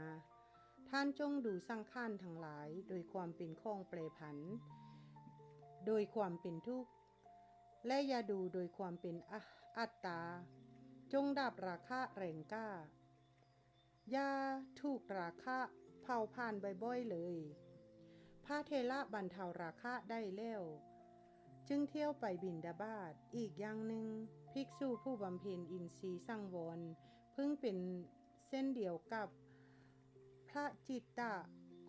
ท่านจงดูสังขารทั้งหลายโดยความเป็นของแปรผันโดยความเป็นทุกข์และอย่าดูโดยความเป็นอัตตาจงดับราคะแรงกล้าอย่าถูกราคะเผาผ่านบ่อยๆเลยพระเถระบรรเทาราคะได้แล้วจึงเที่ยวไปบิณฑบาตอีกอย่างหนึ่งภิกษุผู้บำเพ็ญอินทรีย์สังวรเพิ่งเป็นเส้นเดียวกับพระจิตต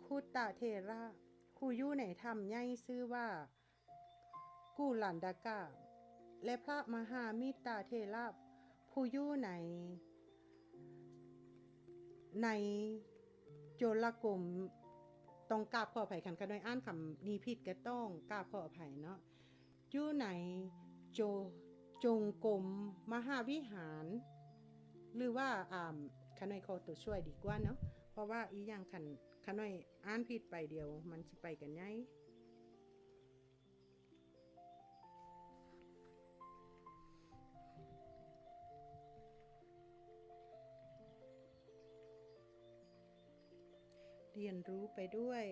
คุตตะเถระผู้อยู่ในธรรมใหญ่ชื่อว่ากุลันดกะและพระมหามิตรเถระผู้อยู่ในโจรกรมต้องกราบขออภัยกันด้วยอ่านคำนี้ผิดก็ต้องกราบขออภัยเนาะอยู่ในจงกรมมหาวิหารหรือว่าคันน้อยขอตัวช่วยดีกว่าเนาะเพราะว่าอีอย่างคันน้อยอ่านผิดไปเดียวมันสิไปกันไงเรียนรู้ไปด้วย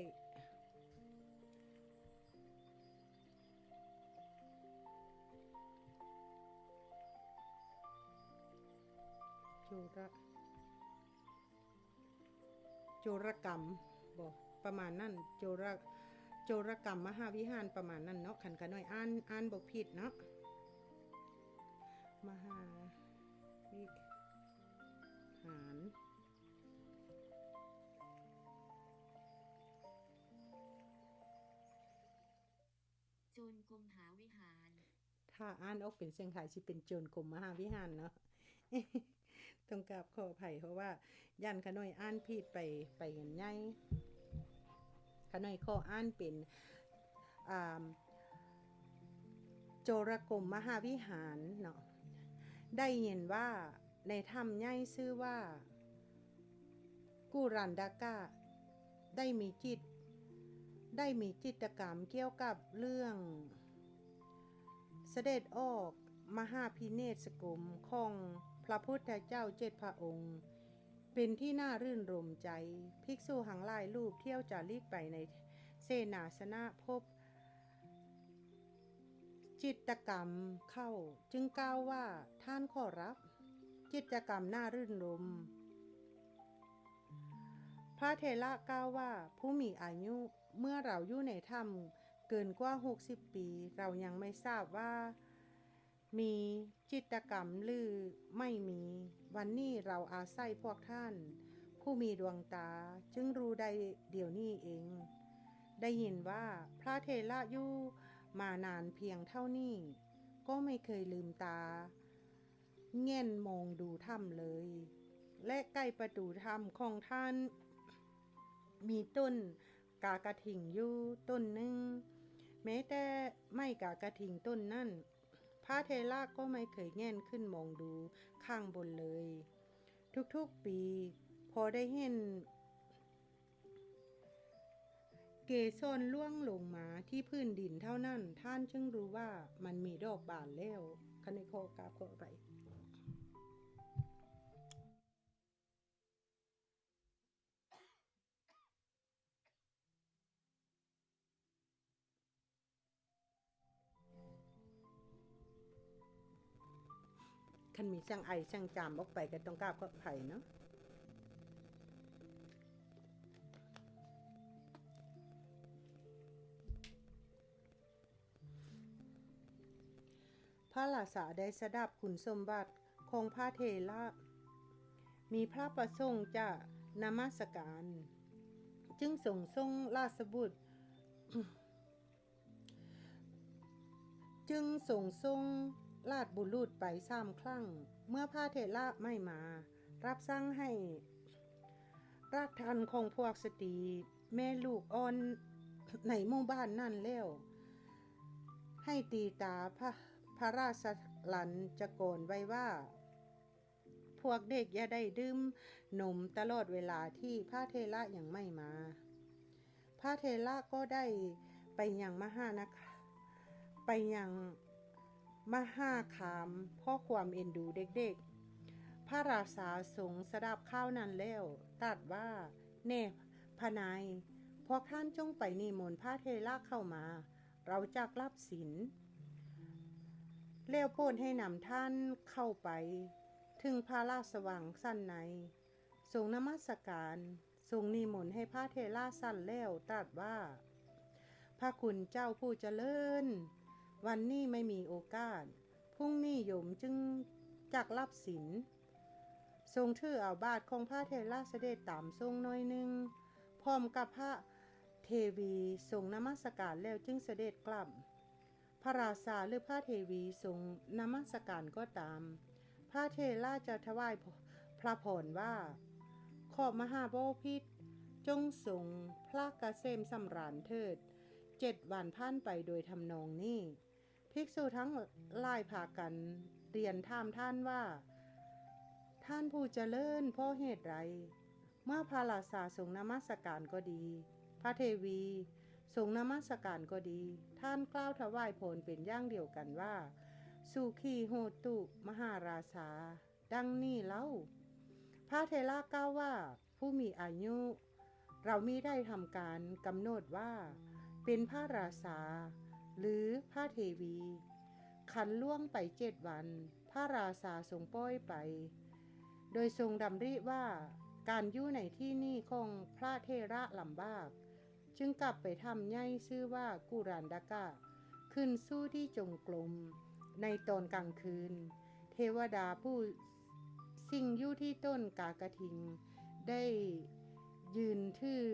โจรกรรมบอกประมาณนั้นโจรกรรมมหาวิหารประมาณนั้นเนาะขันกันหน่อยอ่านบอกผิดเนาะมหาวิหารโจรกรมหาวิหารถ้าอ่านออกเป็นเสียงไทยสิเป็นโจรกรมมหาวิหารเนาะ ต้องกราบขออภัยเพราะว่ายันขน้อยอ่านผิดไปกันใหญ่ขน้อยขออ่านเป็นโจรกรมมหาวิหารเนาะได้เห็นว่าในธรรมใหญ่ชื่อว่ากุรันดากะได้มีจิตกรรมเกี่ยวกับเรื่องเสด็จออกมหาพิเนศกรมของพระพุทธเจ้า7 พระองค์เป็นที่น่ารื่นรมใจภิกษุหังหลายรูปเที่ยวจาริกไปในเสนาสนะพบจิตกรรมเข้าจึงกล่าวว่าท่านขอรับจิตกรรมน่ารื่นรมพระเถระกล่าวว่าผู้มีอายุเมื่อเราอยู่ในธรรมเกินกว่า60 ปีเรายังไม่ทราบว่า มีจิตรกรรมหรือไม่มี วันนี้เราอาศัยพวกท่าน ผู้มีดวงตาจึงรู้ได้เดี๋ยวนี้เอง ได้ยินว่าพระเถระอยู่มานานเพียงเท่านี้ ก็ไม่เคยลืมตาเง่นมองดูถ้ำเลย และใกล้ประตูถ้ำของท่าน มีต้นกากระถิ่งอยู่ต้นหนึ่ง แม้แต่ไม่กากระถิ่งต้นนั่นพระเทระก็ไม่เคยแง่นขึ้นมองดูข้างบนเลย ทุกๆปีพอได้เห็นเกสรล่วงลงมาที่พื้นดินเท่านั้นท่านจึงรู้ว่ามันมีดอกบานแล้วคันในโคกาบขอไปคันมีช่างไอช่างจามออกไปก็ต้องกราบขอไผ่เนาะพระราชาได้สดับคุณสมบัติของพระเทระมีพระประสงค์จะนมัสการ จึงส่งราชบุตร จึงส่งราชบุรุษไป3 ครั้ง เมื่อพระเถระไม่มา รับสั่งให้ราชทัณฑ์ของพวกสตรีแม่ลูกอ่อนในหมู่บ้านนั่นแล้วให้ตีตาพระราชลัญจกรไว้ว่า พวกเด็กอย่าได้ดื่มนมตลอดเวลาที่พระเถระยังไม่มา พระเถระก็ได้ไปยังมหาคามเพราะความเอ็นดูเด็กๆ พระราชาทรงสดับข้าวนั้นแล้วตรัสว่าแน่พระนายพวกท่านจงไปนิมนต์พระเถระเข้ามาเราจักรับศีลแล้วโปรดให้นำท่านเข้าไปถึงพระราชวังสั้นในทรงนมัสการทรงนิมนต์ให้พระเถระสั้นแล้วตรัสว่าพระคุณเจ้าผู้เจริญวันนี้ไม่มีโอกาสพรุ่งนี้โยมจึงจักรับศีลทรงถือเอาบาทของพระเถระเสด็จตามทรงน้อยหนึ่งพร้อมกับพระเทวีทรงนมัสการแล้วจึงเสด็จกลับพระราชาหรือพระเทวีทรงนมัสการก็ตามพระเถระจะถวายพระพรว่าขอบมหาบพิตรจงทรงพระเกษมสำราญเถิด7 วันผ่านไปโดยทำนองนี้ภิกษุทั้งหลายพากันเรียนถามท่านว่าท่านผู้เจริญเพราะเหตุไรเมื่อพระราชาทรงนมัสการก็ดีพระเทวีทรงนมัสการก็ดีท่านกล่าวถวายพรเป็นอย่างเดียวกันว่าสุขีโหตุมหาราชาดังนี้เล่าพระเถระกล่าวว่าผู้มีอายุเรามิได้ทำการกำหนดว่าเป็นพระราชาหรือพระเทวีขันล่วงไป7 วันพระราชาทรงปล่อยไปโดยทรงดำริว่าการอยู่ในที่นี้ของพระเถระลำบากจึงกลับไปทำใหญ่ชื่อว่ากุรันดกะขึ้นสู้ที่จงกรมในตอนกลางคืนเทวดาผู้สิ่งอยู่ที่ต้นกากระทิงได้ยืนถือ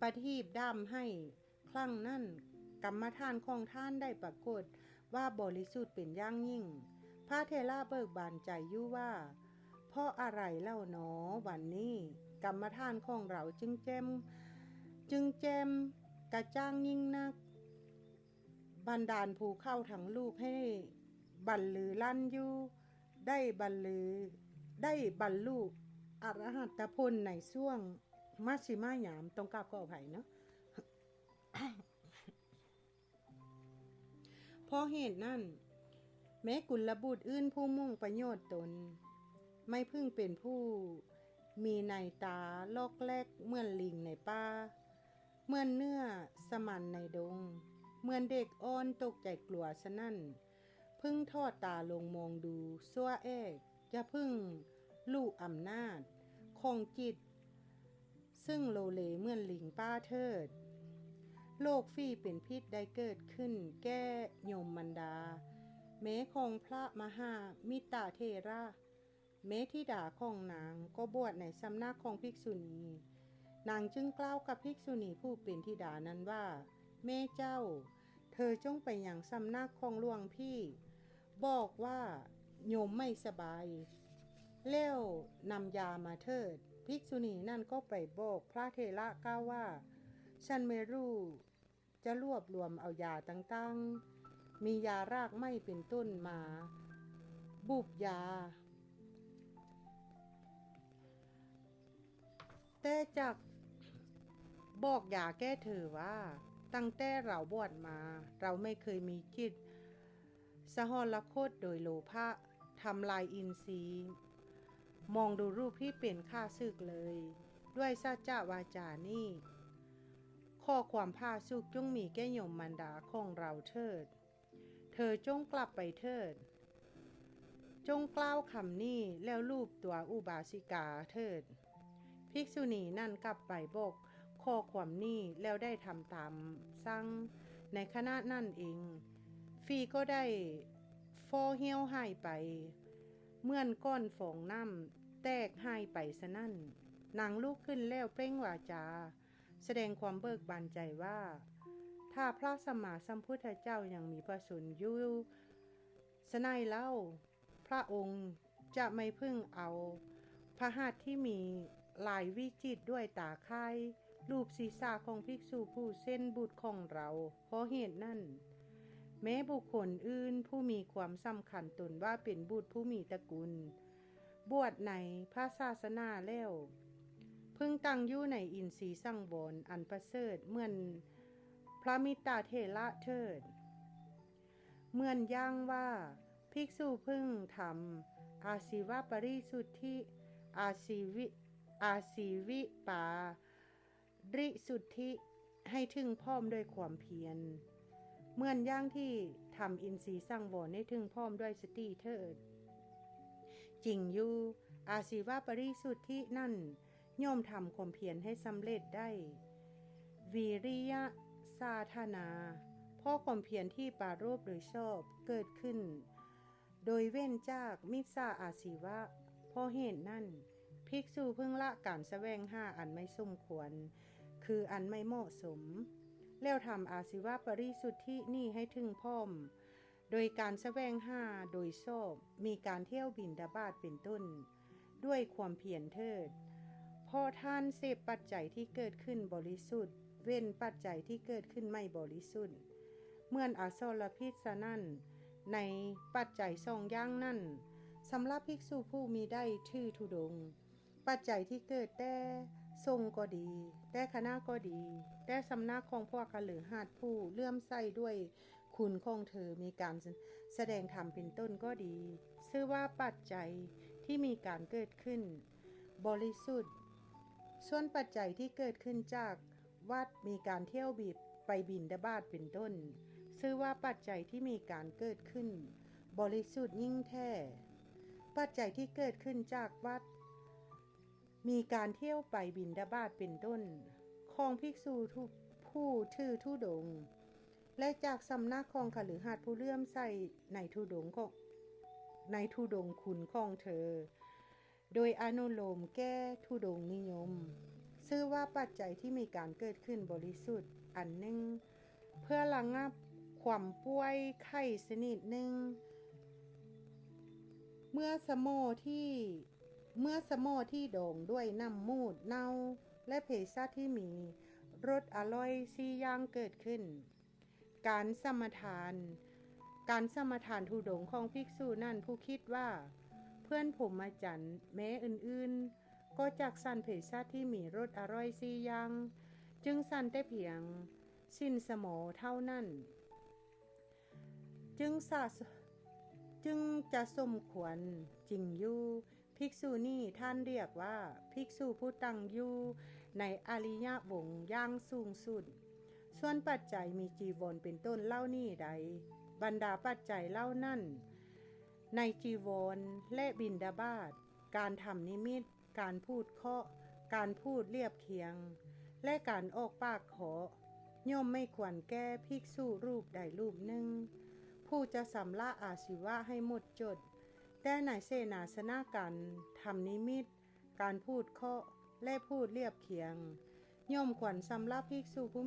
ประทีปด้ามให้ครั้งนั้นกรรมฐานของท่านได้ปรากฏว่าบริสุทธิ์เป็นอย่างยิ่งพระเถระเบิกบานใจอยู่ว่าเพราะอะไรเล่าหนอวันนี้กรรมฐานของเราจึงแจ่มกระจ่างยิ่งนักบันดาลภูเข้าทั้งลูกให้บรรลือลั่นอยู่ได้บรรลุอรหัตผลในช่วงมัชฌิมายามต้องกราบขออภัยเนาะ เพราะเหตุนั้นแม้กุลบุตรอื่นผู้มุ่งประโยชน์ตนไม่พึ่งเป็นผู้มีในตาลอกแลกเหมือนลิงในป่าเหมือนเนื้อสมันในดงเหมือนเด็กอ่อนตกใจกลัวฉะนั้นพึ่งทอดตาลงมองดูซัวแอกจะพึ่งลูกอำนาจของจิตซึ่งโลเลเหมือนลิงป้าเถิดโรคฝีเป็นพิษได้เกิดขึ้นแก้โยมมันดา แม้ของพระมหามิตาเทระแม้ธิดาของนางก็บวชในสำนักของภิกษุณีนางจึงกล่าวกับภิกษุณีผู้เป็นธิดานั้นว่าแม่เจ้าเธอจงไปยังสำนักของหลวงพี่บอกว่าโยมไม่สบายแล้วนำยามาเถิดภิกษุณีนั่นก็ไปบอกพระเถระกล่าวว่าฉันไม่รู้จะรวบรวมเอายาต่างๆมียารากไม้เป็นต้นมาบุบยาแต่จากบอกยาแก้เธอว่าตั้งแต่เราบวชมาเราไม่เคยมีจิตสหรคตโดยโลภะทำลายอินทรีย์มองดูรูปที่เป็นข้าศึกเลยด้วยสัจจวาจานี้ข้อความพาสุขจงมีแก่โยมมารดาของเราเถิดเธอจงกลับไปเถิดจงกล่าวคำนี้แล้วรูปตัวอุบาสิกาเถิดภิกษุณีนั่นกลับไปบอกข้อความนี้แล้วได้ทำตามสั่งในขณะนั่นเองฟีก็ได้ฟอเหี่ยวหายไปเหมือนก้อนฟองน้ำแตกหายไปซะนั่นนางลุกขึ้นแล้วเปล่งวาจาแสดงความเบิกบานใจว่าถ้าพระสัมมาสัมพุทธเจ้ายังมีพระชนม์อยู่สนัยเล่าพระองค์จะไม่พึ่งเอาพระหัตถ์ที่มีลายวิจิตรด้วยตาค่ายรูปศีรษะของภิกษุผู้เส้นบุตรของเราเพราะเหตุนั้นแม้บุคคลอื่นผู้มีความสำคัญตนว่าเป็นบุตรผู้มีตระกูลบวชในพระศาสนาแล้วพึงตั้งอยู่ในอินทรีย์สังวรอันประเสริฐเหมือนพระมิตรเถระเถิดเหมือนอย่างว่าภิกษุพึงทำอาชีวปริสุทธิอาชีวิปาริสุทธิให้ถึงพร้อมด้วยความเพียรเหมือนอย่างที่ทำอินทรีย์สังวรให้ถึงพร้อมด้วยสติเถิดจริงอยู่อาชีวปริสุทธินั่นย่อมทำความเพียรให้สำเร็จได้วิริยะสาธนาเพราะความเพียรที่ปรารภหรือชอบเกิดขึ้นโดยเว้นจากมิจฉาอาชีวะเพราะเหตุนั้นภิกษุพึงละการแสวงหาอันไม่สมควรคืออันไม่เหมาะสมแล้วทำอาชีวปริสุทธินี้ให้ถึงพร้อมโดยการแสวงหาโดยชอบมีการเที่ยวบิณฑบาตเป็นต้นด้วยความเพียรเถิดเพราะท่านเสพปัจจัยที่เกิดขึ้นบริสุทธิ์เว้นปัจจัยที่เกิดขึ้นไม่บริสุทธิ์เหมือนอสรพิษนั่นในปัจจัยสองอย่างนั้นสำหรับภิกษุผู้มีได้ถือธุดงค์ปัจจัยที่เกิดแต่ทรงก็ดีแต่คณะก็ดีแต่สำนักของพวกคฤหัสถ์ผู้เลื่อมใสด้วยคุณของเธอมีการแสดงธรรมเป็นต้นก็ดีชื่อว่าปัจจัยที่มีการเกิดขึ้นบริสุทธิ์ส่วนปัจจัยที่เกิดขึ้นจากวัดมีการเที่ยวบิดไปบิณฑบาตเป็นต้นชื่อว่าปัจจัยที่มีการเกิดขึ้นบริสุทธิ์ยิ่งแท้ปัจจัยที่เกิดขึ้นจากวัดมีการเที่ยวไปบิณฑบาตเป็นต้นของภิกษุผู้ถือธุดงค์และจากสำนักของคฤหัสถ์ผู้เลื่อมใสในธุดงค์คุณของเธอโดยอนุโลมแก้ธุดงค์นิยมชื่อว่าปัจจัยที่มีการเกิดขึ้นบริสุทธิ์อันหนึ่งเพื่อระงับความป่วยไข้ชนิดหนึ่งเมื่อสมอที่โด่งด้วยน้ำมูดเน่าและเภสัชที่มีรสอร่อย4อย่างเกิดขึ้นการสมทานธุดงค์ของภิกษุนั่นผู้คิดว่าเพื่อนผมมาจันแม้อื่นๆก็จักสั่นเภสัชที่มีรสอร่อย4อย่างจึงสั่นแต่เพียงสิ้นสมอเท่านั้นจึงจะสมควรจริงอยู่ภิกษุนี้ท่านเรียกว่าภิกษุผู้ตั้งอยู่ในอริยวงศ์อย่างสูงสุดส่วนปัจจัยมีจีวรเป็นต้นเล่านี้ใดบรรดาปัจจัยเล่านั่นในจีวรและบิณฑบาตการทำนิมิตการพูดเคาะการพูดเรียบเคียงและการออกปากขอย่อมไม่ควรแก้ภิกษุรูปใดรูปหนึ่ง ผู้จะสำละอาชีวะให้หมดจดแต่ในเสนาสนะการทำนิมิตการพูดเคาะและพูดเรียบเคียงย่อมขวัญสำละภิกษุผู้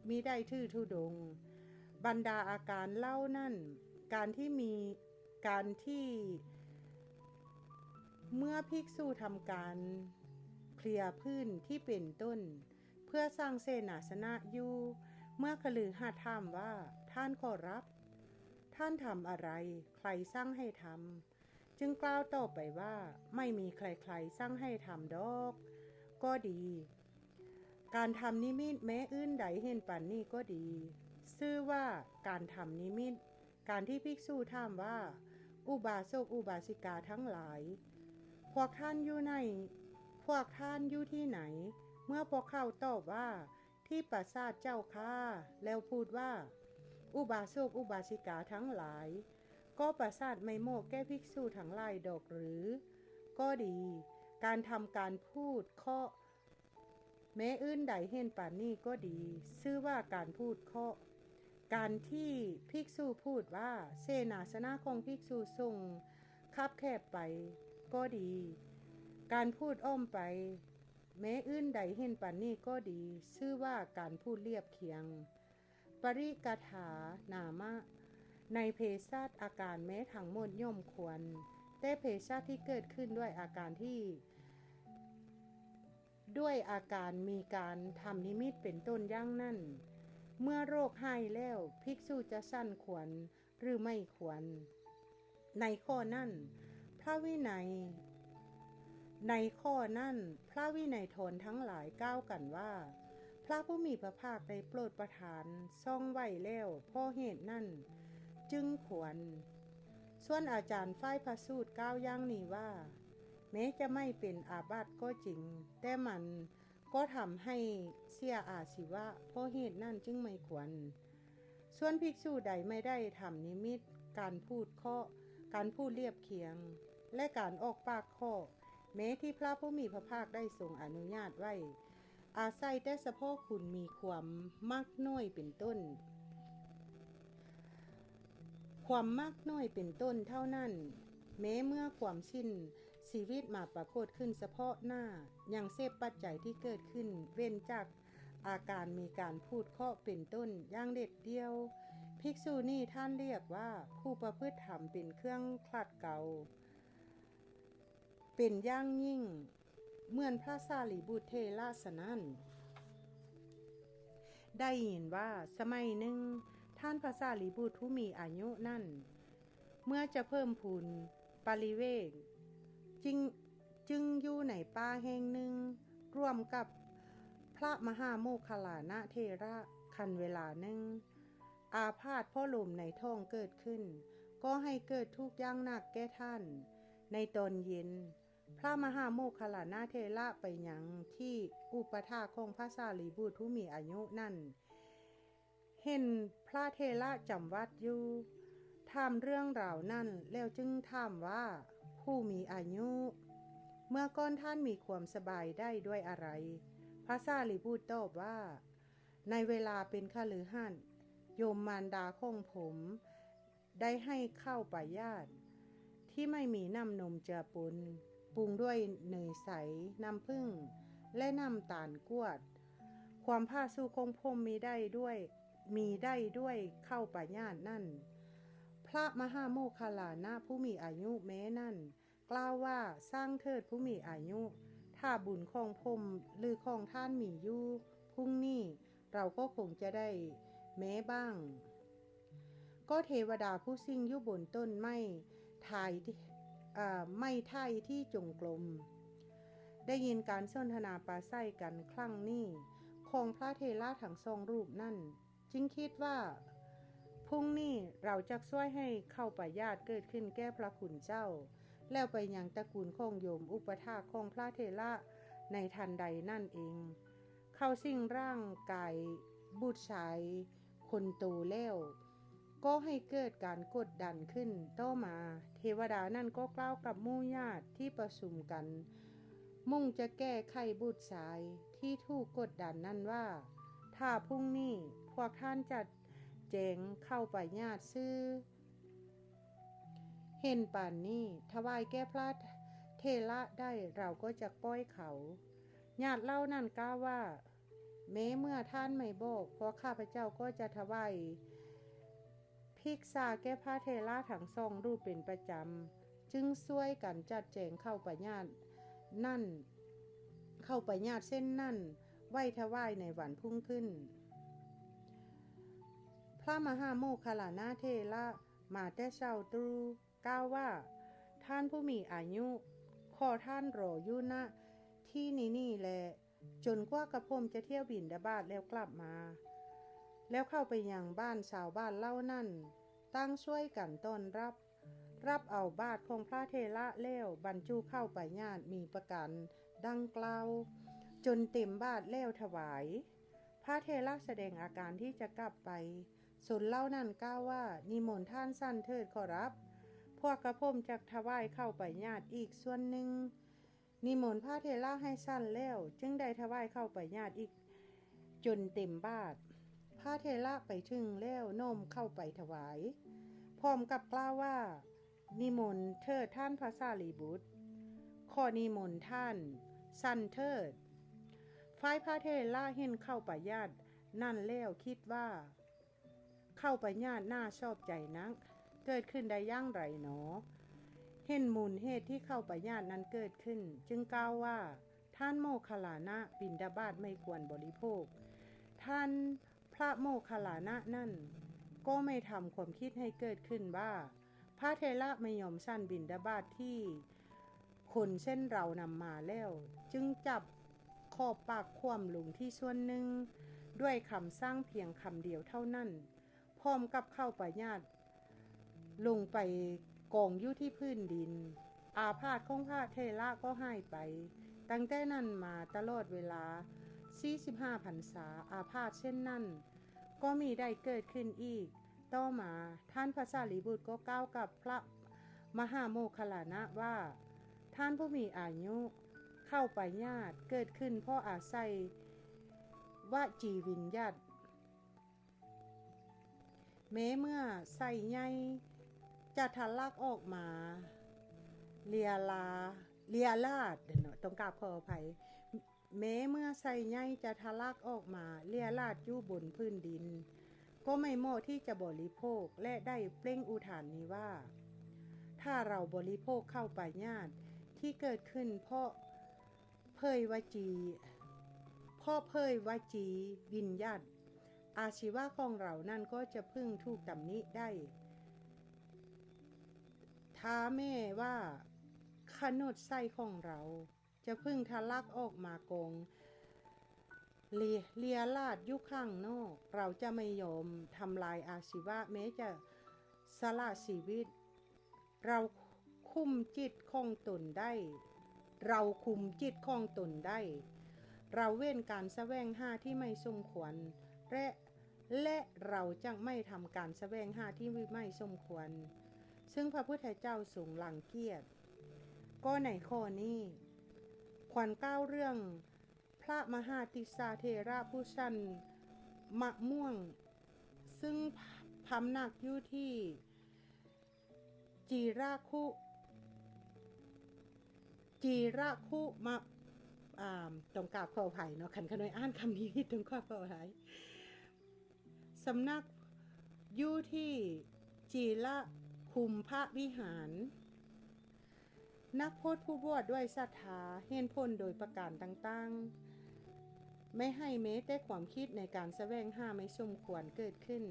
มีได้ถือธุดงค์บรรดาอาการเล่านั่นการที่เมื่อภิกษุทำการเคลียร์พื้นที่เป็นต้นเพื่อสร้างเสนาสนะอยู่เมื่อคฤหัสถ์ถามว่าท่านขอรับท่านทำอะไรใครสั่งให้ทำจึงกล่าวต่อไปว่าไม่มีใครๆสั่งให้ทำดอกก็ดีการทำนิมิตแม้อื่นใดเห็นปันนี้ก็ดีชื่อว่าการทำนิมิตการที่ภิกษุถามว่าอุบาสกอุบาสิกาทั้งหลายพวกท่านอยู่ที่ไหนเมื่อพวกเขาตอบว่าที่ปราสาทเจ้าค่ะแล้วพูดว่าอุบาสกอุบาสิกาทั้งหลายก็ปราสาทไม่เหมาะแก่ภิกษุทั้งหลายดอกหรือก็ดีการทำการพูดเคาะแม้อื่นใดเห็นป่านนี้ก็ดีชื่อว่าการพูดเคาะการที่ภิกษุพูดว่าเสนาสนะของภิกษุทรงคับแคบไปก็ดีการพูดอ้อมไปแม้อื่นใดเห็นป่านนี้ก็ดีชื่อว่าการพูดเรียบเคียงปริกถานามะในเพศชาติอาการแม้ทั้งหมดย่อมควรแต่เพศชาติที่เกิดขึ้นด้วยอาการมีการทำนิมิตเป็นต้นอย่างนั้นเมื่อโรคหายแล้วภิกษุจะสั้นควรหรือไม่ควรในข้อนั้นพระวินัยทนทั้งหลายกล่าวกันว่าพระผู้มีพระภาคได้โปรดประทานซ่องไว้แล้วเพราะเหตุนั้นจึงควรส่วนอาจารย์ฝ่ายพระสูตรกล่าวอย่างนี้ว่าแม้จะไม่เป็นอาบัติก็จริงแต่มันก็ทำให้เสียอาชีวะเพราะเหตุนั้นจึงไม่ควรส่วนภิกษุใดไม่ได้ทำนิมิตการพูดเคาะการพูดเรียบเคียงและการออกปากเคาะแม้ที่พระผู้มีพระภาคได้ทรงอนุญาตไว้อาศัยแต่เฉพาะคุณมีความมักน้อยเป็นต้นความมักน้อยเป็นต้นเท่านั้นแม้เมื่อความสิ้นชีวิตมาปรากฏขึ้นเฉพาะหน้ายังเสพปัจจัยที่เกิดขึ้นเว้นจากอาการมีการพูดเคาะเป็นต้นอย่างเด็ดเดียวภิกษุนี้ท่านเรียกว่าผู้ประพฤติธรรมเป็นเครื่องคลัดเกลาเป็นอย่างยิ่งเหมือนพระสารีบุตรเถระฉะนั้นได้ยินว่าสมัยหนึ่งท่านพระสารีบุตรผู้มีอายุนั่นเมื่อจะเพิ่มพูนปริเวกจึงอยู่ในป่าแห่งหนึ่งร่วมกับพระมหาโมคคัลลานะเถระคันเวลาหนึ่งอาพาธเพราะลมในท้องเกิดขึ้นก็ให้เกิดทุกข์อย่างหนักแก่ท่านในตอนเย็นพระมหาโมคคัลลานะเถระไปยังที่อุปถากของพระสารีบุตรผู้มีอายุนั่นเห็นพระเถระจำวัดอยู่ถามเรื่องราวนั่นแล้วจึงถามว่าผู้มีอายุเมื่อก่อนท่านมีความสบายได้ด้วยอะไรพระสารีบุตรตอบว่าในเวลาเป็นฆฤหัสถ์โยมมารดาของผมได้ให้ข้าวปายาตที่ไม่มีน้ำนมเจือปนปรุงด้วยเนยใสน้ำผึ้งและน้ำตาลกวดความผ้าสู้ของผมมีได้ด้วยข้าวปายาตนั่นพระมหาโมคคัลลานะผู้มีอายุแม้นั่นกล่าวว่าสร้างเถิดผู้มีอายุถ้าบุญของผมหรือของท่านมีอยู่พรุ่งนี้เราก็คงจะได้แม้บ้างก็เทวดาผู้สิงอยู่บนต้นไม้ถ่ายที่จงกรมได้ยินการสนทนาปราศัยกันครั้งนี้ของพระเถระทั้งสองรูปนั่นจึงคิดว่าพรุ่งนี้เราจะช่วยให้เข้าปายาตเกิดขึ้นแก้พระคุณเจ้าแล้วไปยังตระกูลของโยมอุปถากของพระเถระในทันใดนั่นเองเข้าสิ่งร่างกายบุตรชายคนโตแล้วก็ให้เกิดการกดดันขึ้นต่อมาเทวดานั่นก็กล่าวกับหมู่ญาติที่ประชุมกันมุ่งจะแก้ไขบุตรชายที่ถูกกดดันนั่นว่าถ้าพรุ่งนี้พวกท่านจะ แจงเข้าไปญาติซื้อเห็นป่านนี้ถวายแก้พระเทระได้เราก็จะป้อยเขาญาติเล่านั่นกล่าวว่าแม้เมื่อท่านไม่บอกเพราะข้าพเจ้าก็จะถวายภิกษาแก้พระเทระทั้งสองรูปเป็นประจำจึงช่วยกันจัดแจงเข้าไปญาตินั่นเข้าไปญาติเส้นนั่นไหว้ถวายในวันพุ่งขึ้นพระมหาโมคคัลลานะเทระมาแต่เช้าตรู่กล่าวว่าท่านผู้มีอายุขอท่านรออยู่ณที่นี่แลจนกว่ากระผมจะเที่ยวบิณฑบาตแล้วกลับมาแล้วเข้าไปยังบ้านชาวบ้านเล่านั่นตั้งช่วยกันต้อนรับเอาบาตรของพระเทระแล้วบรรจุเข้าไปญาติมีประการดังกล่าวจนเต็มบาตรแล้วถวายพระเทระแสดงอาการที่จะกลับไปส่วนเล่านั่นกล่าวว่านิมนต์ท่านสั้นเถิดขอรับพวกกระผมจะถวายเข้าไปญาติอีกส่วนหนึ่งนิมนต์พระเทระให้สั้นแล้วจึงได้ถวายเข้าไปญาติอีกจนเต็มบาตรพระเทระไปถึงแล้วโน้มเข้าไปถวายพร้อมกับกล่าวว่านิมนต์เถิดท่านพระสารีบุตรขอนิมนต์ท่านสั้นเถิดฝ่ายพระเทระเห็นเข้าไปญาตินั่นแล้วคิดว่าเข้าไปญาติน่าชอบใจนักเกิดขึ้นได้อย่างไรหนอเห็นมูลเหตุที่เข้าไปญาตินั้นเกิดขึ้นจึงกล่าวว่าท่านโมคคัลลานะบิณฑบาตไม่ควรบริโภคท่านพระโมคคัลลานะนั่นก็ไม่ทำความคิดให้เกิดขึ้นว่าพระเทระไม่ยอมสั้นบิณฑบาตที่คนเส้นเรานำมาแล้วจึงจับขอบปากคว่ำลงที่ส่วนหนึ่งด้วยคำสร้างเพียงคำเดียวเท่านั้นพร้อมกับเข้าไปญาติลงไปกองอยู่ที่พื้นดินอาพาธของพระเทระก็หายไปตั้งแต่นั้นมาตลอดเวลา45 พรรษาอาพาธเช่นนั้นก็มีได้เกิดขึ้นอีกต่อมาท่านพระสารีบุตรก็กล่าวกับพระมหาโมคคัลลานะว่าท่านผู้มีอายุเข้าไปญาติเกิดขึ้นเพราะอาศัยวจีวิญญาตแม้เมื่อใส่ใยจะทะลักออกมาเลียลาดต้องกราบขออภัยแม้เมื่อใส่ใยจะทะลักออกมาเลียลาดอยู่บนพื้นดินก็ไม่เหมาะที่จะบริโภคและได้เปล่งอุทานนี้ว่าถ้าเราบริโภคเข้าไปญาติที่เกิดขึ้นเพราะเผยวจีวิญญาตอาชีวะของเรานั่นก็จะพึ่งถูกตำหนิได้ท้าแม่ว่าขนดไส้ของเราจะพึ่งทะลักออกมากองเลียลาดยุข้างนอกเราจะไม่ยอมทำลายอาชีวะแม้จะสละชีวิตเราคุมจิตของตนได้เราเว้นการแสวงหาที่ไม่สมควรและเราจะไม่ทำการแสวงหาที่ไม่สมควรซึ่งพระพุทธเจ้าทรงรังเกียจก็ในข้อนี้ควรกล่าวเรื่องพระมหาติสสาเถระผู้ชั้นมะม่วงซึ่งพำนักอยู่ที่จีราคุมาต้องกราบขออภัยเนาะขันขน้อยอ่านคำนี้ต้องขออภัยสำนักอยู่ที่จีระคุมพระวิหารนักโทษผู้บวชด้วยศรัทธาเห็นผลโดยประการต่างๆไม่ให้แม้แต่ความคิดในการแสวงหาไม่สมควรเกิดขึ้น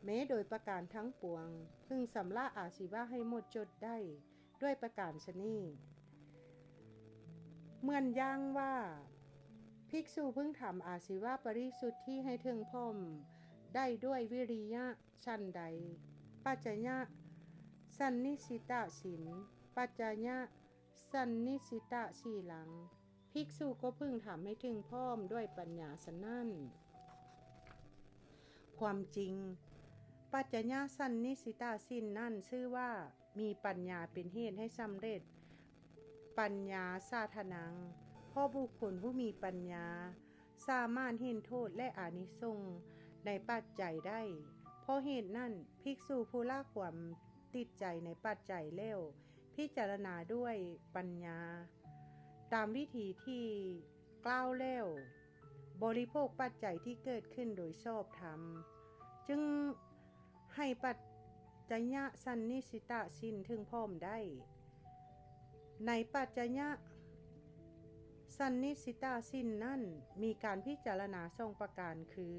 แม้โดยประการทั้งปวงพึงสำละอาชีวะให้หมดจดได้ด้วยประการชนีเหมือนอย่างว่าภิกษุพึงทำอาชีวะปริสุทธิให้ถึงพร้อมได้ด้วยวิริยะชั้นใดปัจจยะสันนิสิตศีลปัจจยะสันนิสิตศีลังภิกษุก็พึงทำให้ถึงพร้อมด้วยปัญญาสนั่นความจริงปัจจยะสันนิสิตศีลนั่นชื่อว่ามีปัญญาเป็นเหตุให้สำเร็จปัญญาสาธนังเพราะบุคคลผู้มีปัญญาสามารถเห็นโทษและอานิสงส์ในปัจจัยได้ เพราะเหตุนั้นภิกษุผู้ละความติดใจในปัจจัยแล้วพิจารณาด้วยปัญญาตามวิธีที่กล่าวแล้วบริโภคปัจจัยที่เกิดขึ้นโดยชอบธรรมจึงให้ปัจจยสันนิสิตะสิ้นถึงพร้อมได้ในปัจจยสันนิสิตาสิ้นนั่นมีการพิจารณา2ประการคือ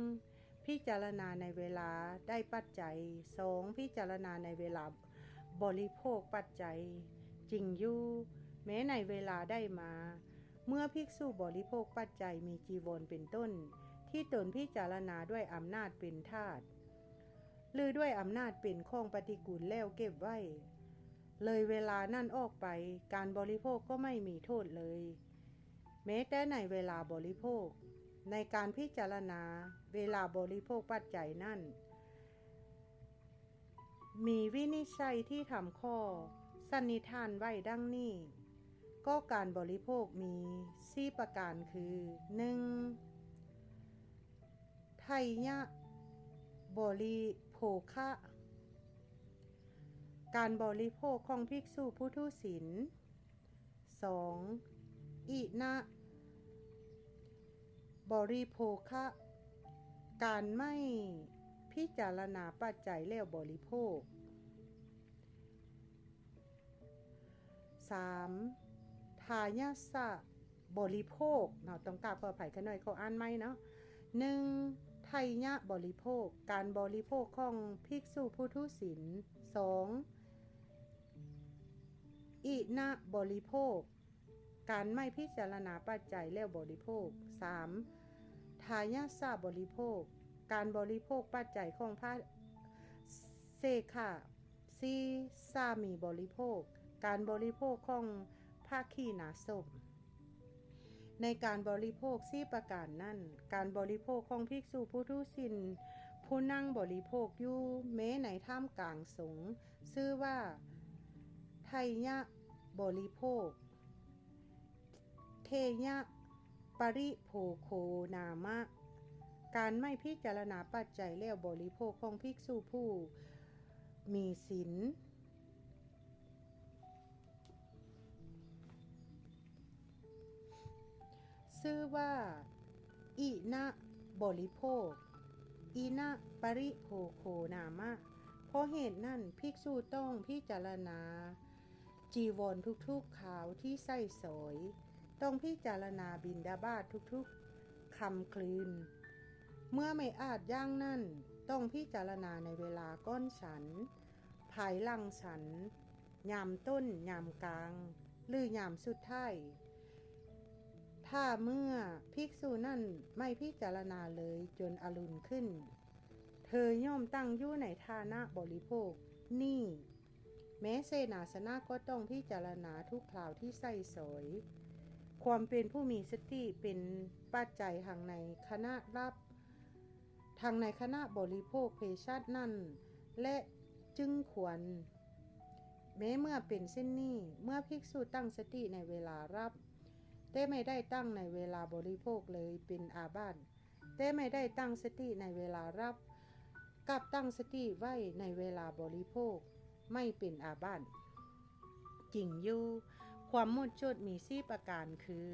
1. พิจารณาในเวลาได้ปัจจัย 2. พิจารณาในเวลาบริโภคปัจจัยจริงอยู่แม้ในเวลาได้มาเมื่อภิกษุบริโภคปัจจัยมีจีวรเป็นต้นที่ตนพิจารณาด้วยอำนาจเป็นทาสหรือด้วยอำนาจเป็นของปฏิกูลแล้วเก็บไว้เลยเวลานั่นออกไปการบริโภคก็ไม่มีโทษเลยแม้แต่ในเวลาบริโภคในการพิจารณาเวลาบริโภคปัจจัยนั่นมีวินิจฉัยที่ทำข้อสันนิษฐานไว้ดังนี้ก็การบริโภคมี4ประการคือ 1. ไทยะบริโภคะการบริโภคของภิกษุผู้ทุศีล 2. อินะบริโภคะการไม่พิจารณาปัจจัยแล้วบริโภค 3. ทายาสะบริโภคเราต้องกราบขออภัยกันหน่อยเขาอ่านไหมเนาะ 1. ไทยะบริโภคการบริโภคของภิกษุผู้ทุศีล 2. อินะบริโภคการไม่พิจารณาปัจจัยแล้วบริโภค 3. ทายาสะบริโภคการบริโภคปัจจัยของพระเสขะ 4. สามีบริโภคการบริโภคของภาคีนาศพในการบริโภค4ประการนั้นการบริโภคของภิกษุผู้ทุศีลผู้นั่งบริโภคอยู่แม้ในท่ามกลางสงฆ์ชื่อว่าไทยะบริโภคเทยะปริโภโคนามะการไม่พิจารณาปัจจัยแล้วบริโภคของภิกษุผู้มีศีลชื่อว่าอินะบริโภคอินะปริโภโคนามะเพราะเหตุนั้นภิกษุต้องพิจารณาจีวรทุกๆคราวที่ใส่สอยต้องพิจารณาบิณฑบาตทุกๆคำคลืนเมื่อไม่อาจย่างนั่นต้องพิจารณาในเวลาก้อนฉันภายหลังฉันยามต้นยามกลางหรือยามสุดท้ายถ้าเมื่อภิกษุนั่นไม่พิจารณาเลยจนอรุณขึ้นเธอย่อมตั้งอยู่ในฐานะบริโภคนี่แม้เสนาสนะก็ต้องพิจารณาทุกคราวที่ใส่สอยความเป็นผู้มีสติเป็นปัจจัยทางในคณะรับทางในคณะบริโภคเพชัดนั่นและจึงควรแม้เมื่อเป็นเช่นนี้เมื่อภิกษุตั้งสติในเวลารับแต่ไม่ได้ตั้งในเวลาบริโภคเลยเป็นอาบัติแต่ไม่ได้ตั้งสติในเวลารับกับตั้งสติไว้ในเวลาบริโภคไม่เป็นอาบัติจริงอยู่ความหมดจดมี4ประการคือ